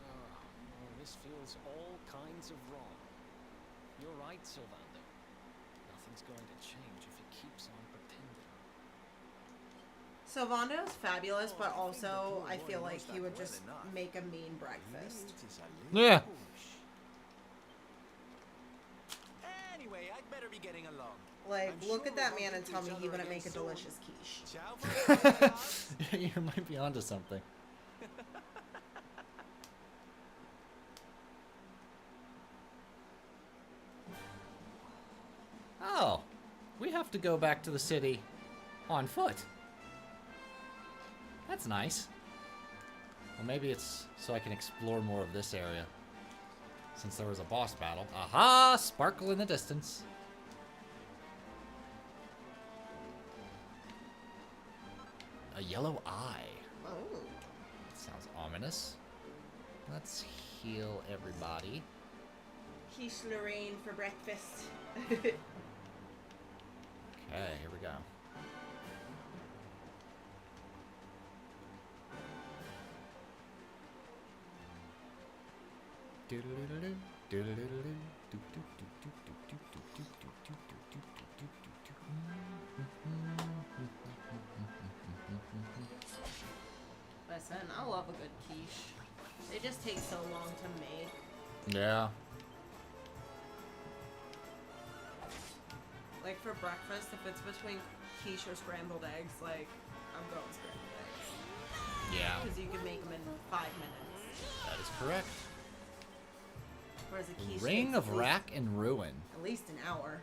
Oh, this feels all kinds of wrong. You're right, Sylvando. Nothing's going to change if he keeps on pretending. Sylvando's fabulous, but also I feel like he would just make a mean breakfast. Yeah. Anyway, I'd better be getting along. Like, I'm look sure at that we'll man and bump tell into me each he other wouldn't again make a soon. delicious quiche. Ciao for now, guys. You might be onto something. Oh, we have to go back to the city on foot. That's nice. Well, maybe it's so I can explore more of this area. Since there was a boss battle. Aha! Sparkle in the distance. A yellow eye. Oh. Sounds ominous. Let's heal everybody. Quiche Lorraine for breakfast. Okay, here we go. Listen, I love a good quiche. They just take so long to make. Yeah. Like for breakfast, if it's between quiche or scrambled eggs, like I'm going scrambled eggs. Yeah. Because you can make them in 5 minutes. That is correct. Whereas a quiche Ring takes of Rack and Ruin. at least an hour.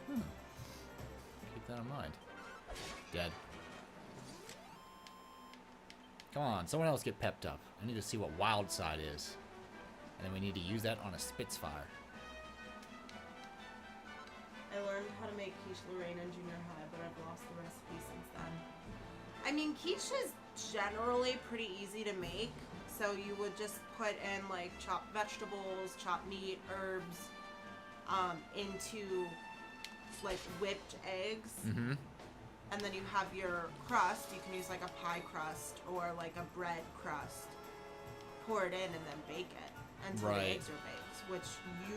Keep that in mind. Dead. Come on, someone else get pepped up. I need to see what Wild Side is. And then we need to use that on a Spitfire. I learned how to make quiche Lorraine in junior high, but I've lost the recipe since then. I mean, quiche is generally pretty easy to make. So you would just put in like chopped vegetables, chopped meat, herbs, into like whipped eggs. Mm-hmm. And then you have your crust. You can use like a pie crust or like a bread crust. Pour it in and then bake it until the eggs are baked, which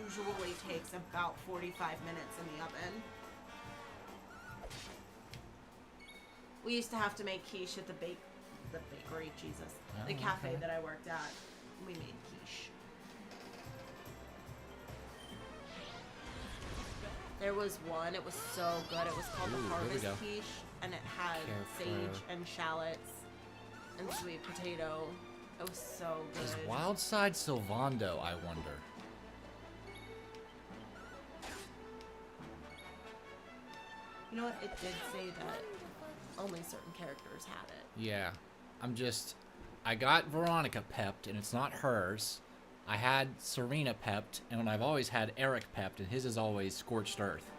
usually takes about 45 minutes in the oven. We used to have to make quiche at the bakery, Jesus. The cafe that I worked at. We made quiche. There was one, it was so good. It was called the Harvest Quiche, and it had sage and shallots and sweet potato. It was so good. Is Wild Side Sylvando, I wonder? You know what? It did say that only certain characters had it. Yeah. I got Veronica pepped, and it's not hers. I had Serena pepped, and I've always had Eric pepped, and his is always Scorched Earth.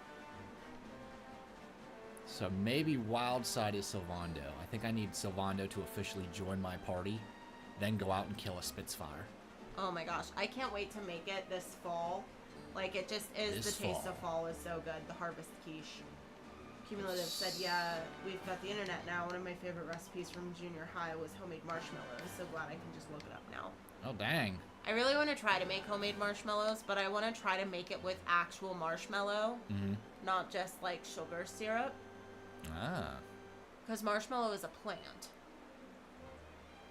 So maybe Wild Side is Sylvando. I think I need Sylvando to officially join my party, then go out and kill a Spitfire. Oh my gosh, I can't wait to make it this fall. Like, it just is, the taste of fall is so good. The Harvest Quiche. Cumulative said, yeah, we've got the internet now. One of my favorite recipes from junior high was homemade marshmallows. So glad I can just look it up now. Oh, dang. I really want to try to make homemade marshmallows, but I want to try to make it with actual marshmallow, not just like sugar syrup. Ah. Because marshmallow is a plant.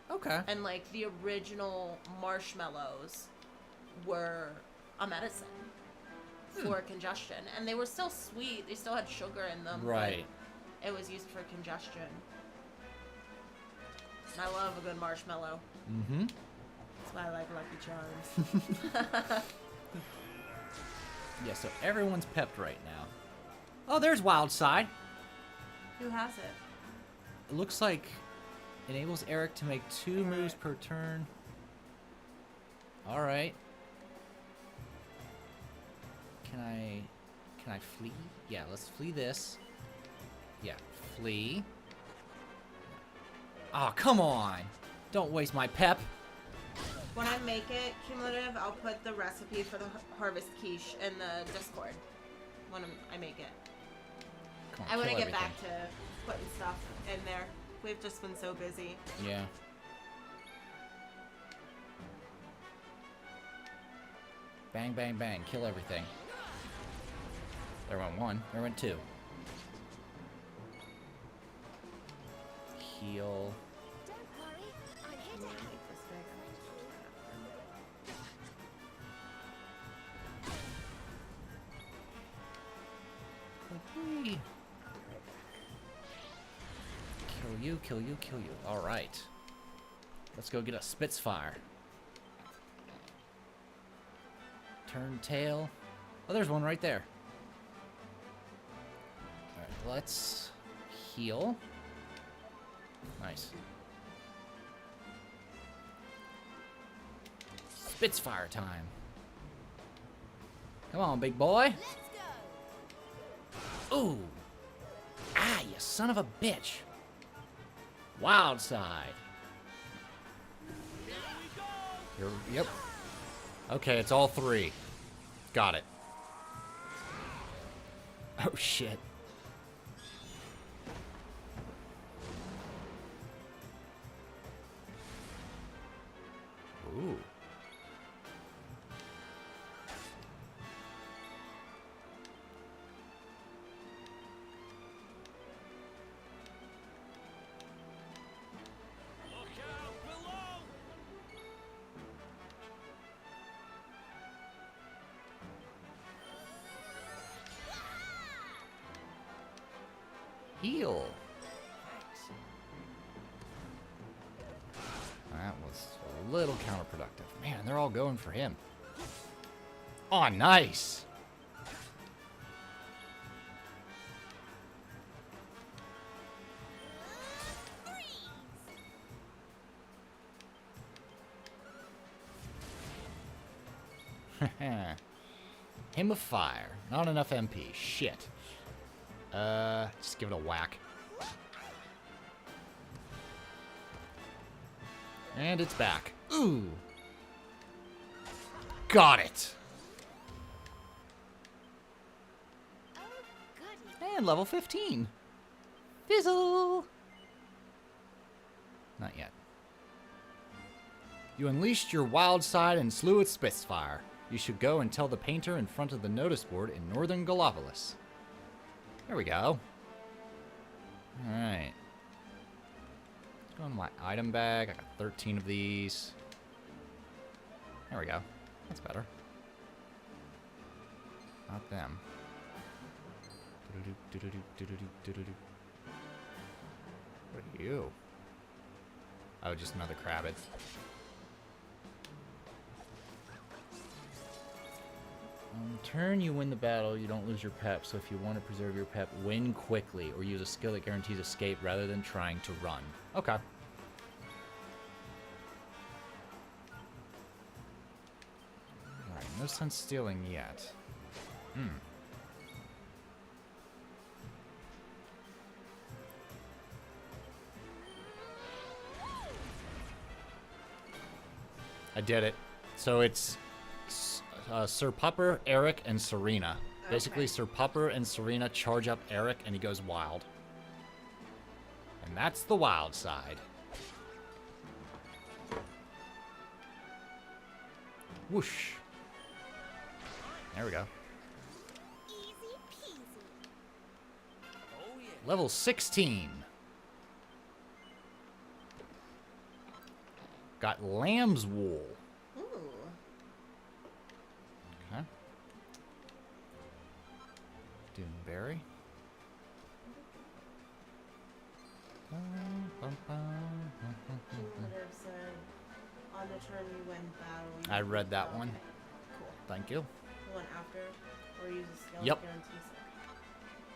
Okay. And like the original marshmallows were a medicine for congestion. And they were still sweet. They still had sugar in them. Right. It was used for congestion. And I love a good marshmallow. Mm-hmm. That's why I like Lucky Charms. Yeah, so everyone's pepped right now. Oh, there's Wild Side. Who has it? It looks like enables Eric to make 2 moves per turn. All right. Can I flee? Yeah, let's flee this. Yeah, flee. Oh, come on. Don't waste my pep. When I make it cumulative, I'll put the recipe for the Harvest Quiche in the Discord when I make it. Come on, I want to kill get back to putting stuff in there. We've just been so busy. Yeah. Bang, bang, bang. Kill everything. There went 1. There went 2. Heal. Don't worry, I'm here to help. Whee! Kill you, kill you, kill you. Alright. Let's go get a Spitfire. Turn tail. Oh, there's one right there. Alright, let's heal. Nice. Spitfire time. Come on, big boy. Ooh. Ah, you son of a bitch. Wild Side. Yep. Okay, it's all 3. Got it. Oh, shit. Ooh. heal. That was a little counterproductive. Man, they're all going for him. Oh, nice. Hymn of Fire. Not enough MP. Shit. Just give it a whack. And it's back. Ooh. Got it. And level 15. Fizzle. Not yet. You unleashed your wild side and slew its Spitfire. You should go and tell the painter in front of the notice board in northern Gallopolis. There we go. Alright. Let's go in my item bag. I got 13 of these. There we go. That's better. Not them. What are you? Oh, just another Crabbit. Turn you win the battle, you don't lose your pep, so if you want to preserve your pep, win quickly, or use a skill that guarantees escape rather than trying to run. Okay. Alright, no sense stealing yet. I did it. So it's Sir Pupper, Eric, and Serena. Okay. Basically, Sir Pupper and Serena charge up Eric, and he goes wild. And that's the wild side. Whoosh. There we go. Easy peasy. Oh, yeah. Level 16. Got lamb's wool. Ooh. Okay. Doomberry. On the turn you win battle. I read that one. Cool. Thank you. The one after, or use a skill Yep. guarantees.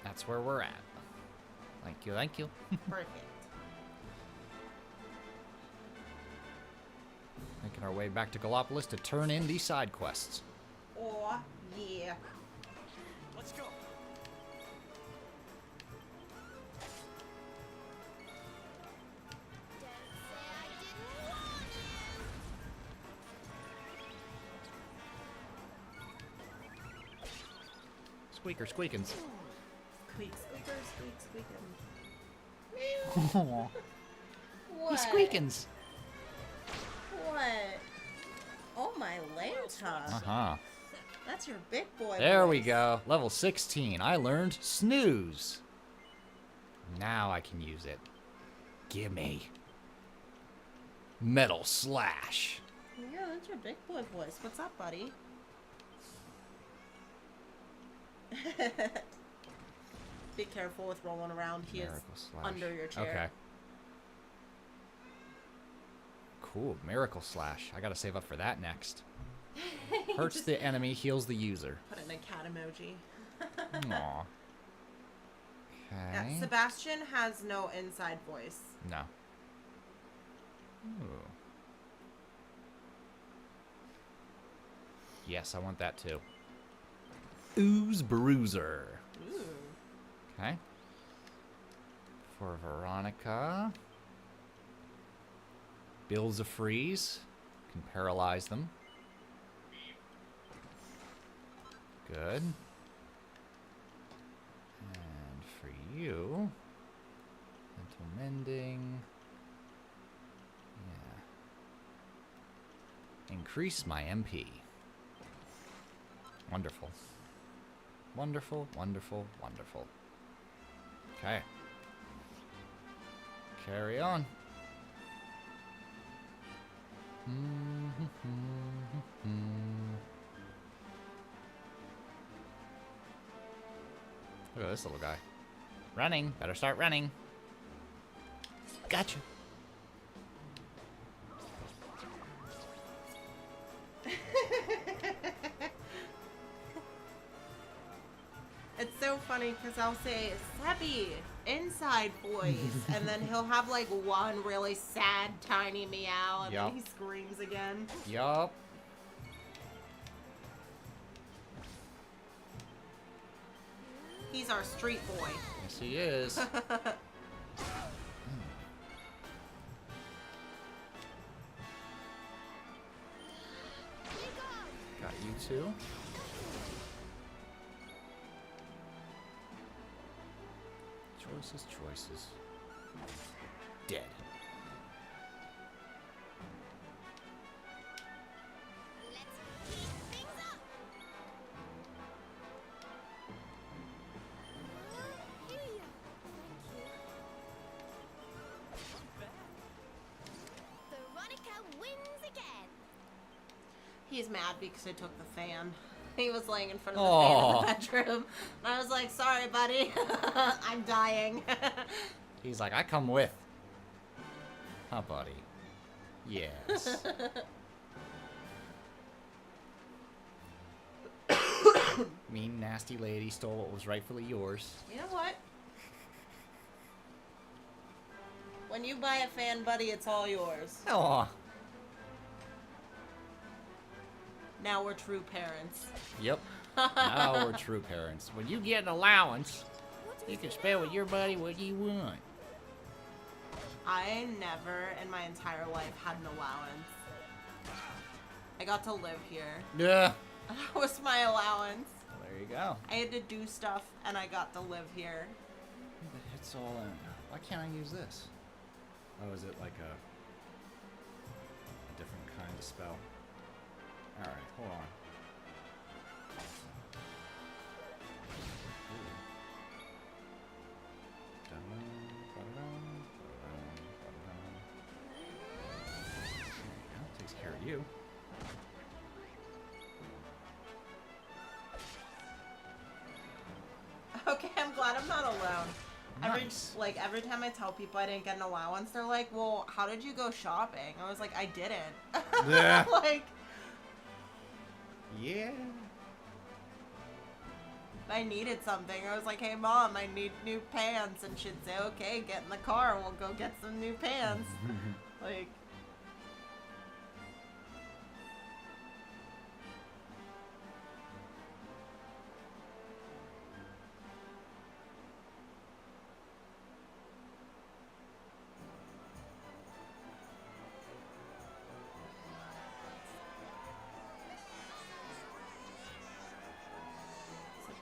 That's where we're at. Thank you, thank you. Perfect. Making our way back to Gallopolis to turn in these side quests. Oh, yeah. Let's go. Don't say I didn't warn you. Squeaker squeakins. Squeak, squeaker, squeak, squeakin'. Aww. What? He squeakins. What? Oh my Lanta. Uh-huh. That's your big boy. There voice. we go. Level 16. I learned snooze. Now I can use it. Gimme. Metal slash. Yeah, that's your big boy voice. What's up, buddy? Be careful with rolling around. He is Miracle slash. under your chair. Okay. Cool. Miracle slash. I gotta save up for that next. Hurts Just the enemy, heals the user. Put in a cat emoji. Aw. Yeah, Okay. Sebastian has no inside voice. No. Ooh. Yes, I want that too. Ooze Bruiser. Ooh. Okay. For Veronica. Builds a freeze. Can paralyze them. Good. And for you, mental mending. Yeah. Increase my MP. Wonderful. Wonderful, wonderful, wonderful. Okay. Carry on. Look at this little guy. Running. Better start running. Gotcha. It's so funny because I'll say, Sebby, inside voice, and then he'll have like one really sad, tiny meow, and then he screams again. Yup. He's our street boy. Yes, he is. Got you too. Choices. Dead. He's mad because I took the fan. He was laying in front of the fan in the bedroom. And I was like, sorry, buddy. I'm dying. He's like, I come with. Huh, buddy? Yes. Mean, nasty lady stole what was rightfully yours. You know what? When you buy a fan, buddy, it's all yours. Aw. Now we're true parents. Yep. Now we're true parents. When you get an allowance, you can spend with your buddy what you want. I never in my entire life had an allowance. I got to live here. Yeah. That was my allowance. Well, there you go. I had to do stuff and I got to live here. But it's all in. Why can't I use this? Oh, is it like a different kind of spell? Alright, hold on. That takes care of you. Okay, I'm glad I'm not alone. Nice. Every time I tell people I didn't get an allowance, they're like, well, how did you go shopping? I was like, I didn't. Yeah. Like, yeah. I needed something. I was like, hey, Mom, I need new pants. And she'd say, okay, get in the car. We'll go get some new pants. Like,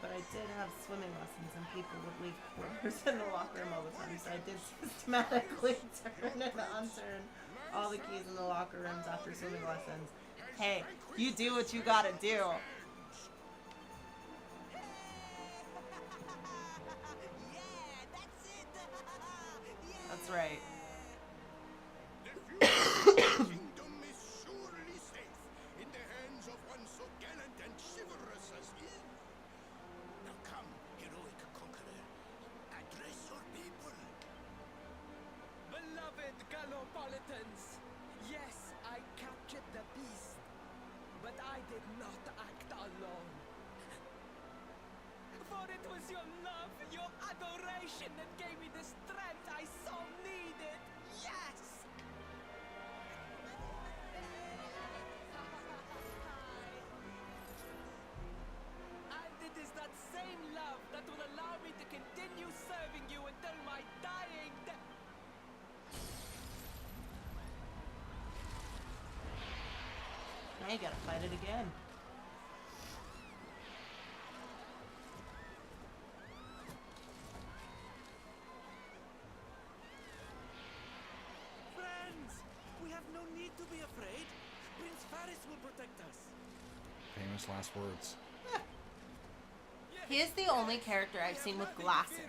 but I did have swimming lessons and people would leave quarters in the locker room all the time, so I did systematically turn and unturn all the keys in the locker rooms after swimming lessons. Hey, you do what you gotta do. That's right. The kingdom is surely safe in the hands of one so gallant and chivalrous as you. Now come, heroic conqueror, address your people. Beloved Gallopolitans, yes, I captured the beast, but I did not act alone. For it was your love, your adoration that gave me the strength I so needed. Yes! And it is that same love that will allow me to continue serving you until my dying day. Now you gotta fight it again. Friends, we have no need to be afraid. Prince Faris will protect us. Famous last words. He is the only character I've seen with glasses.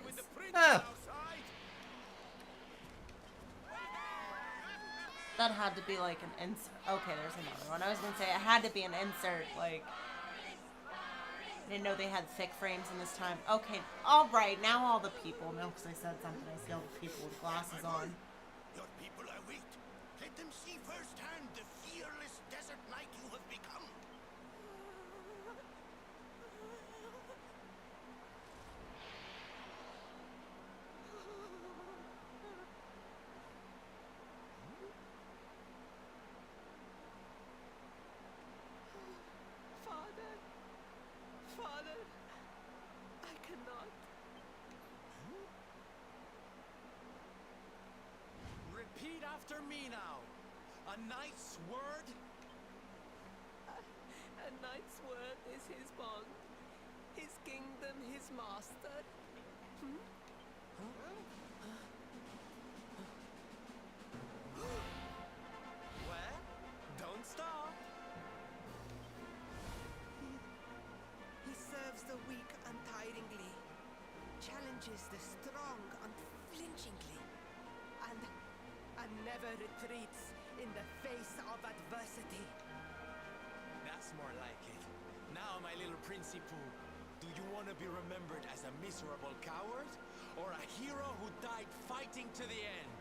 That had to be like an insert. Okay, there's another one. I was gonna say it had to be an insert, like. I didn't know they had thick frames in this time. Okay, all right, now all the people know because I said something. I see all the people with glasses on. Your people await. Let them see firsthand the fearless desert knight you have become. Father, I cannot. Repeat after me now. A knight's word? A knight's word is his bond, his kingdom, his master. Well, don't stop. He serves the weak untiringly, challenges the strong unflinchingly, and never retreats in the face of adversity. That's more like it. Now, my little Princey Pooh, do you want to be remembered as a miserable coward or a hero who died fighting to the end?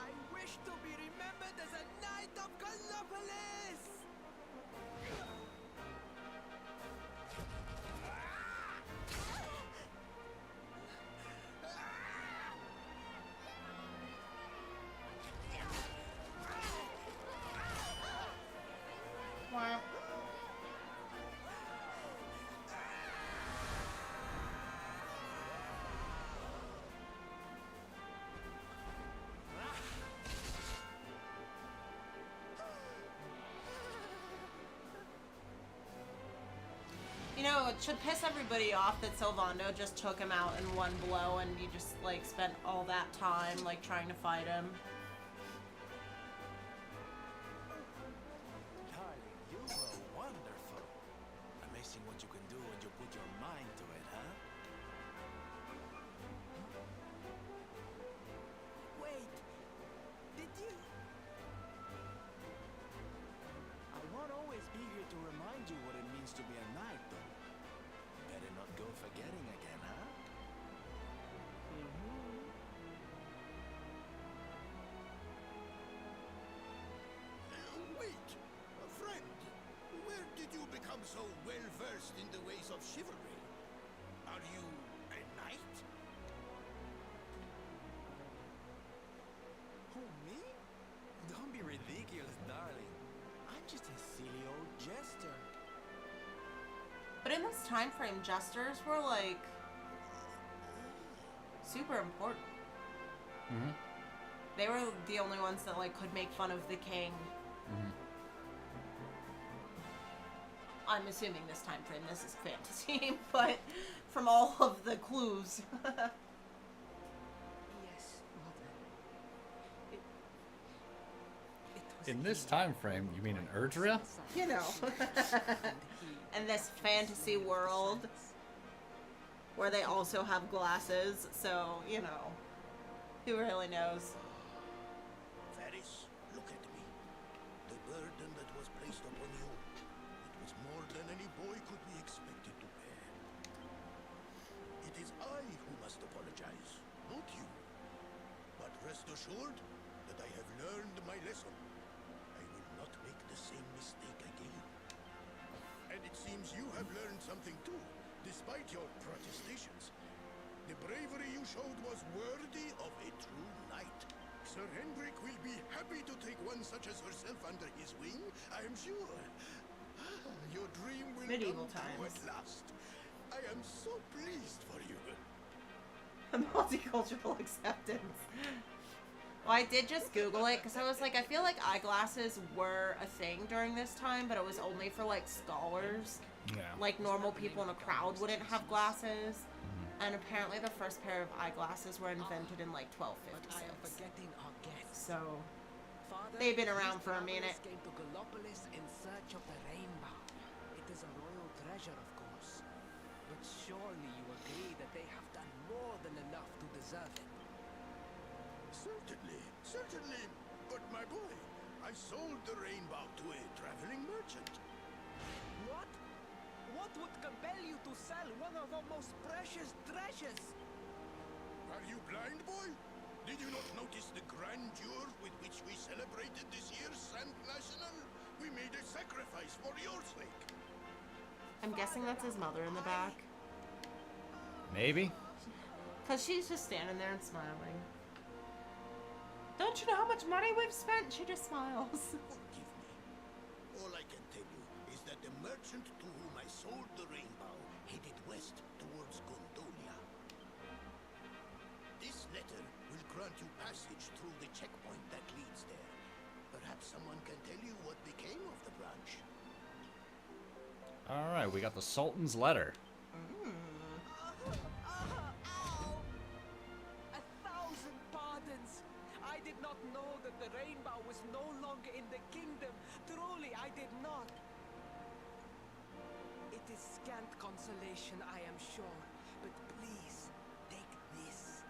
I wish to be remembered as a knight of Gallopolis! Wow. You know, it should piss everybody off that Sylvando just took him out in one blow and you just, like, spent all that time, like, trying to fight him. Darling, you were wonderful. Amazing what you can do when you put your mind to it, huh? Wait, did you? I won't always be here to remind you what it means to be a knight, though. Better not go forgetting again, huh? Wait, friend. Where did you become so well versed in the ways of chivalry? Are you a knight? Who, me? Don't be ridiculous, darling. I'm just a silly old jester. But in this time frame, jesters were, like, super important. Mm-hmm. They were the only ones that, like, could make fun of the king. Mm-hmm. I'm assuming this time frame, this is fantasy, but from all of the clues. Yes, mother. In this time frame, you mean in Erdrea? You know. And this fantasy world where they also have glasses, so, you know, who really knows? Faris, look at me. The burden that was placed upon you, it was more than any boy could be expected to bear. It is I who must apologize, not you. But rest assured that I have learned my lesson. I will not make the same mistake again. And it seems you have learned something too, despite your protestations. The bravery you showed was worthy of a true knight. Sir Hendrik will be happy to take one such as herself under his wing, I am sure. Your dream will Medieval come true times. at last. I am so pleased for you. Multicultural acceptance. Well, I did just Google it because I was like, I feel like eyeglasses were a thing during this time, but it was only for, like, scholars. Yeah. Like, normal people in a crowd wouldn't have glasses. And apparently the first pair of eyeglasses were invented in, like, 1256. So, they've been around for a minute. Came to Gallopolis in search of the rainbow. It is a royal treasure, of course. But surely you agree that they have done more than enough to deserve it. Certainly, certainly. But my boy, I sold the rainbow to a traveling merchant. What? What would compel you to sell one of our most precious treasures? Are you blind, boy? Did you not notice the grandeur with which we celebrated this year's Sand National? We made a sacrifice for your sake. I'm guessing that's his mother in the back. Maybe. Because she's just standing there and smiling. Don't you know how much money we've spent? She just smiles. Forgive me. All I can tell you is that the merchant to whom I sold the rainbow headed west towards Gondolia. This letter will grant you passage through the checkpoint that leads there. Perhaps someone can tell you what became of the branch. Alright, we got the Sultan's letter. Ow! 1,000 pardons! I did not know that the rainbow was no longer in the kingdom. Truly, I did not. It is scant consolation, I am sure. But please, take this.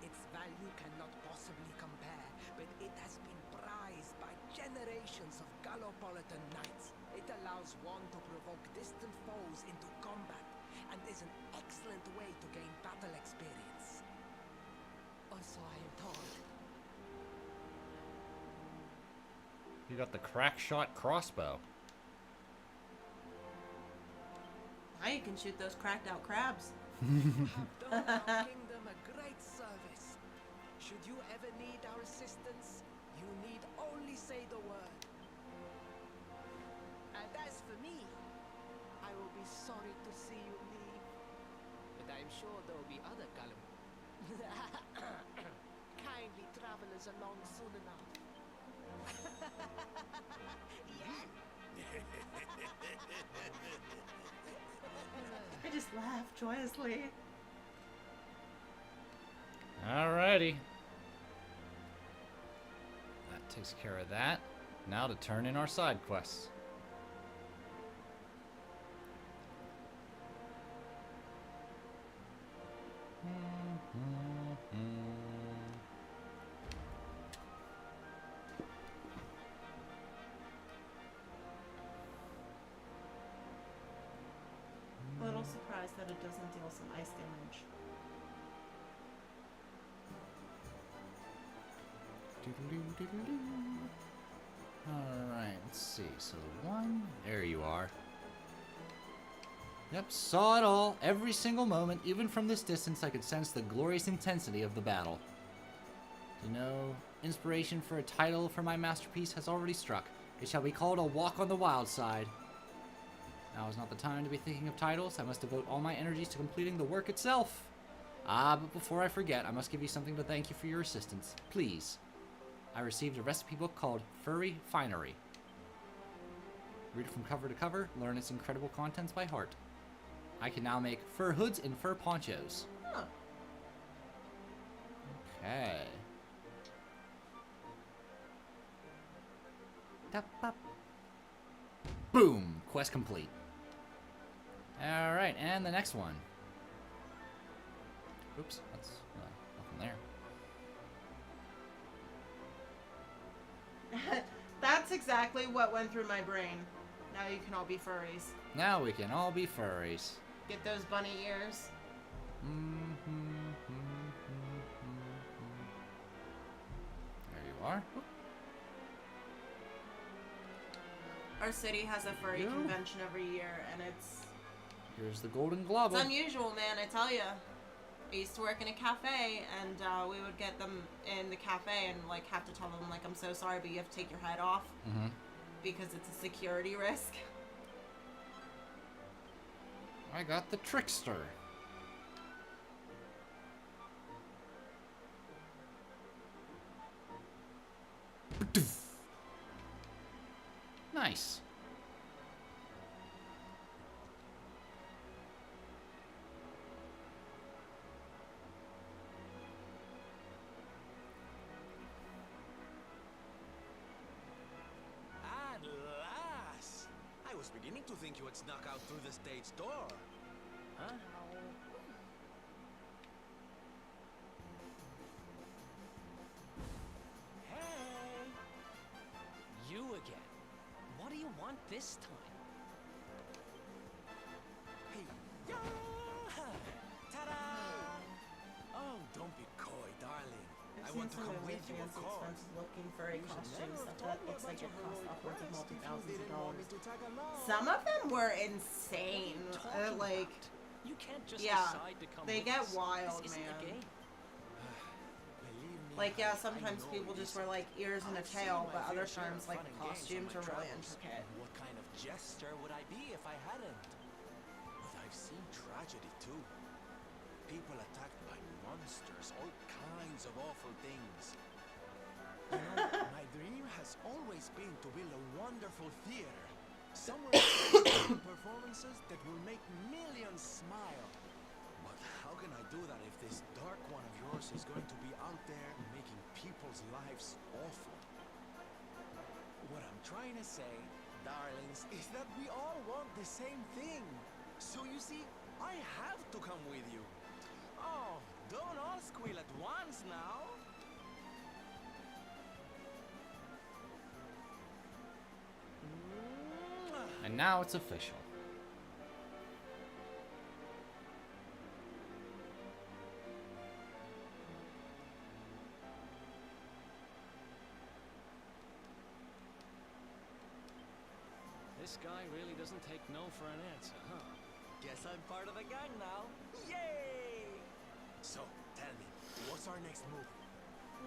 Its value cannot possibly compare, but it has been prized by generations of Gallopolitan knights. It allows one to provoke distant foes into combat, and is an excellent way to gain battle experience. Also, I am told. You got the crack shot crossbow. Now you can shoot those cracked out crabs. You have done our kingdom a great service. Should you ever need our assistance, you need only say the word. And as for me, I will be sorry to see you leave. But I am sure there will be other Gollum. Kindly travelers along soon enough. Yeah. I just laugh joyously. Alrighty. That takes care of that. Now to turn in our side quests. A little surprised that it doesn't deal some ice damage. Alright, let's see. So one, there you are. Yep, saw it all, every single moment. Even from this distance, I could sense the glorious intensity of the battle. You know, inspiration for a title for my masterpiece has already struck. It shall be called A Walk on the Wild Side. Now is not the time to be thinking of titles. I must devote all my energies to completing the work itself. Ah, but before I forget, I must give you something to thank you for your assistance. Please. I received a recipe book called Furry Finery. Read it from cover to cover, learn its incredible contents by heart. I can now make fur hoods and fur ponchos. Huh. Okay. Boom! Quest complete. Alright, and the next one. Oops, that's nothing there. That's exactly what went through my brain. Now you can all be furries. Now we can all be furries. Get those bunny ears. There you are. Our city has a furry convention every year, and it's Here's the golden glob. It's unusual, man, I tell ya. I used to work in a cafe, and we would get them in the cafe and, like, have to tell them, like, I'm so sorry, but you have to take your head off. Because it's a security risk. I got the trickster. Nice. At last! I was beginning to think you had snuck out through the stage door. Huh? this time. Hey, ya! Ta-da! Oh, don't be coy, darling. I want to come with you, of course. Looking for a costume stuff that looks like it costs upwards of multi-thousands of dollars. To tag along. Some of them were insane. Like, You can't just yeah, decide to come they with get us. wild, This isn't a man. game. Believe me, Like, yeah, I sometimes know people this. just wear like ears and a I've seen tail, my but fair other share times of like fun and games costumes on are my really travels. intricate. What kind of jester would I be if I hadn't? But I've seen tragedy too. People attacked by monsters, all kinds of awful things. You know, my dream has always been to build a wonderful theater. Somewhere with performances that will make millions smile. But how can I do that if this dark one of yours is going to be out there making people's lives awful? What I'm trying to say, darlings, is that we all want the same thing. So you see, I have to come with you. Oh, don't all squeal at once now. And now it's official. This guy really doesn't take no for an answer, huh? Guess I'm part of the gang now. Yay! So, tell me, what's our next move?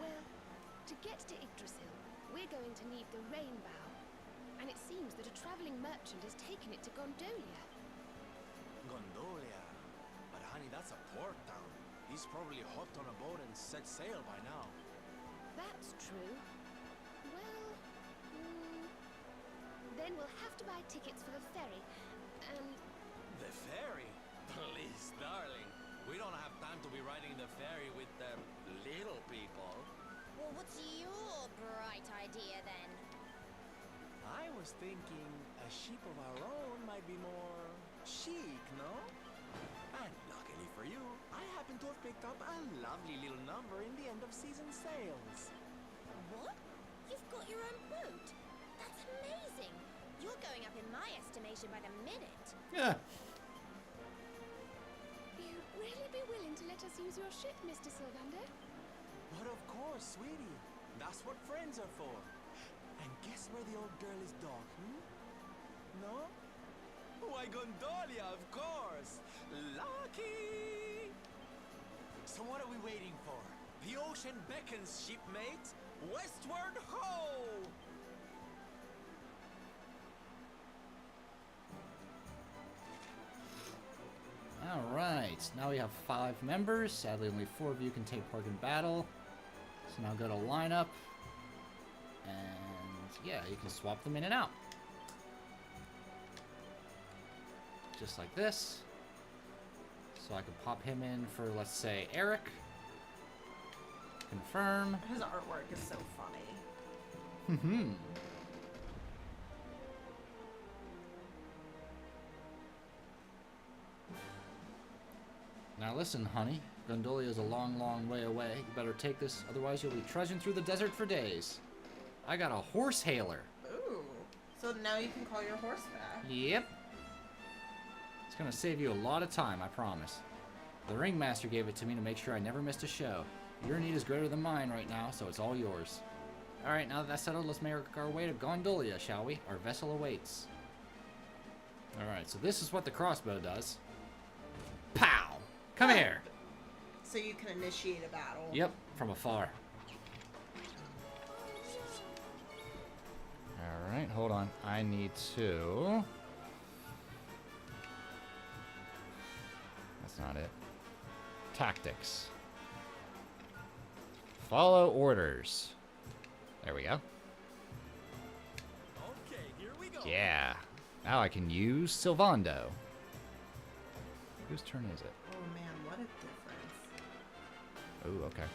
Well, to get to Yggdrasil, we're going to need the rainbow. And it seems that a traveling merchant has taken it to Gondolia. Gondolia. But honey, that's a port town. He's probably hopped on a boat and set sail by now. That's true. Well, then we'll have to buy tickets for the ferry. And The ferry? Please, darling. We don't have time to be riding the ferry with the little people. Well, what's your bright idea then? I was thinking a ship of our own might be more chic, no? And luckily for you, I happen to have picked up a lovely little number in the end of season sales. What? You've got your own boat? That's amazing. You're going up in my estimation by the minute. Yeah. you'd really be willing to let us use your ship, Mr. Sylvando? But of course, sweetie. That's what friends are for. And guess where the old girl is docked, No? Why, Gondolia, of course! Lucky! So what are we waiting for? The ocean beckons, shipmate! Westward ho! Alright, now we have 5 members. Sadly, only 4 of you can take part in battle. So now go to lineup. And yeah, you can swap them in and out. Just like this. So I can pop him in for, let's say, Eric. Confirm. His artwork is so funny. Hmm. Now listen, honey. Gondolia is a long, long way away. You better take this, otherwise you'll be trudging through the desert for days. I got a horse hailer. Ooh. So now you can call your horse back. Yep. It's gonna save you a lot of time, I promise. The ringmaster gave it to me to make sure I never missed a show. Your need is greater than mine right now, so it's all yours. Alright, now that that's settled, let's make our way to Gondolia, shall we? Our vessel awaits. Alright, so this is what the crossbow does. Pow! Come here! So you can initiate a battle. Yep, from afar. Alright, hold on. I need to... That's not it. Tactics. Follow orders. There we go. Okay, here we go. Yeah. Now I can use Sylvando. Whose turn is it? Oh man, what a difference. Oh, okay.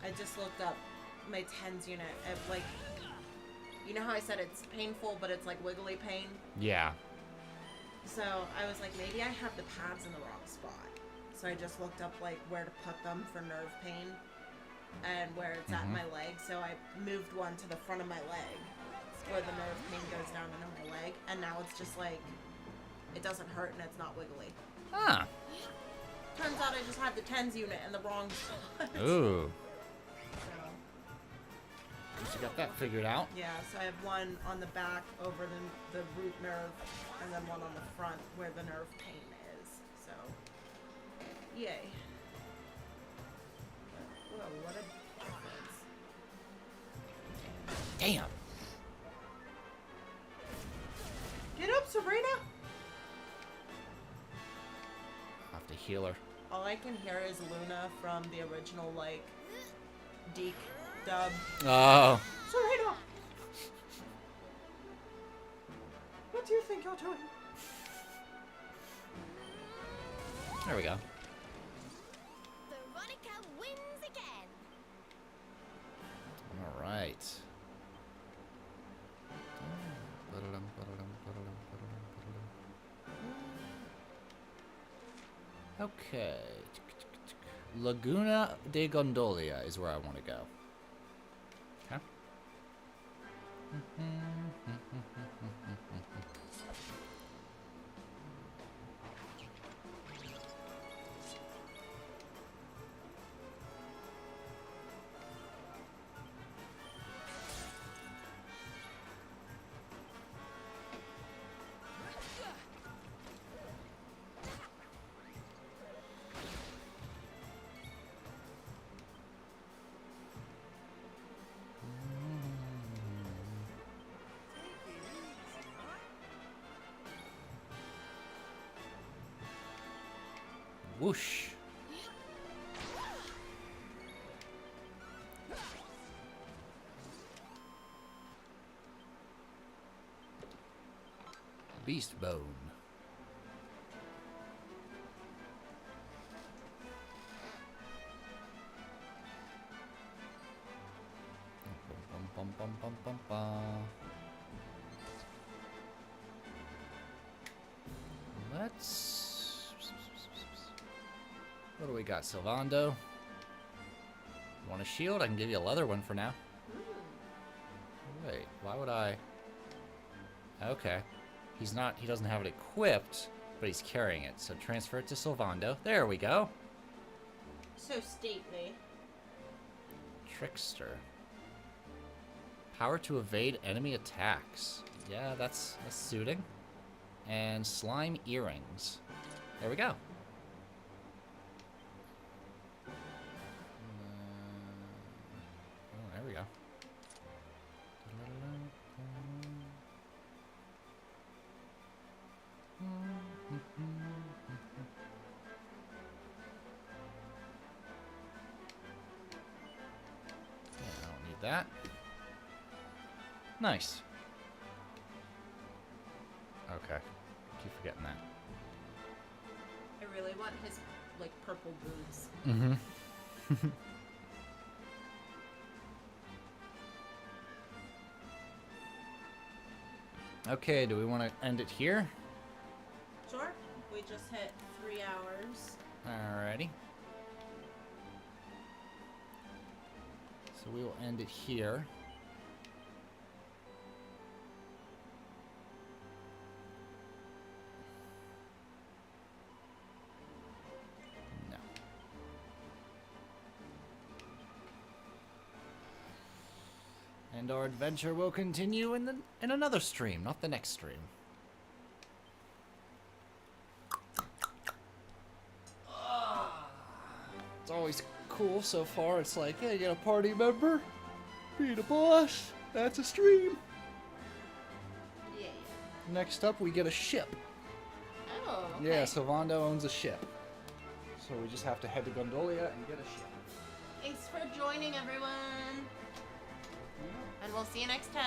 I just looked up my tens unit. Like, you know how I said it's painful, but it's like wiggly pain? Yeah. So I was like, maybe I have the pads in the wrong spot. So I just looked up like where to put them for nerve pain and where it's at my leg. So I moved one to the front of my leg. where the nerve pain goes down into my leg, and now it's just like, it doesn't hurt and it's not wiggly. Ah. Turns out I just had the TENS unit in the wrong spot. Ooh. So, You got that figured out. yeah, so I have one on the back over the root nerve, and then one on the front where the nerve pain is. So, yay. Whoa, what a difference. Damn. Get up, Serena! I'll have to heal her. All I can hear is Luna from the original, like, Deke dub. Oh. Serena! What do you think you're doing? There we go. Veronica wins again. All right. Okay. Laguna de Gondolia is where I want to go. Okay. Whoosh. Beast bone. Bum, bum, bum, bum, bum. Let's... What do we got, Sylvando? Want a shield? I can give you a leather one for now. Wait, why would I? Okay. He doesn't have it equipped, but he's carrying it. So transfer it to Sylvando. There we go. So stately. Trickster. Power to evade enemy attacks. Yeah, that's suiting. And slime earrings. There we go. Oh, there we go. Okay, I don't need that. Nice. Okay. Keep forgetting that. I really want his, like, purple boots. Mm-hmm. Okay, do we want to end it here? Sure. We just hit 3 hours. Alrighty. So we will end it here. No. And our adventure will continue in another stream, not the next stream. It's always cool so far. It's like, hey, you get a party member, beat a boss. That's a stream. Yeah. Next up, we get a ship. Oh, okay. Yeah, Sylvando owns a ship. So we just have to head to Gondolia and get a ship. Thanks for joining, everyone. And we'll see you next time.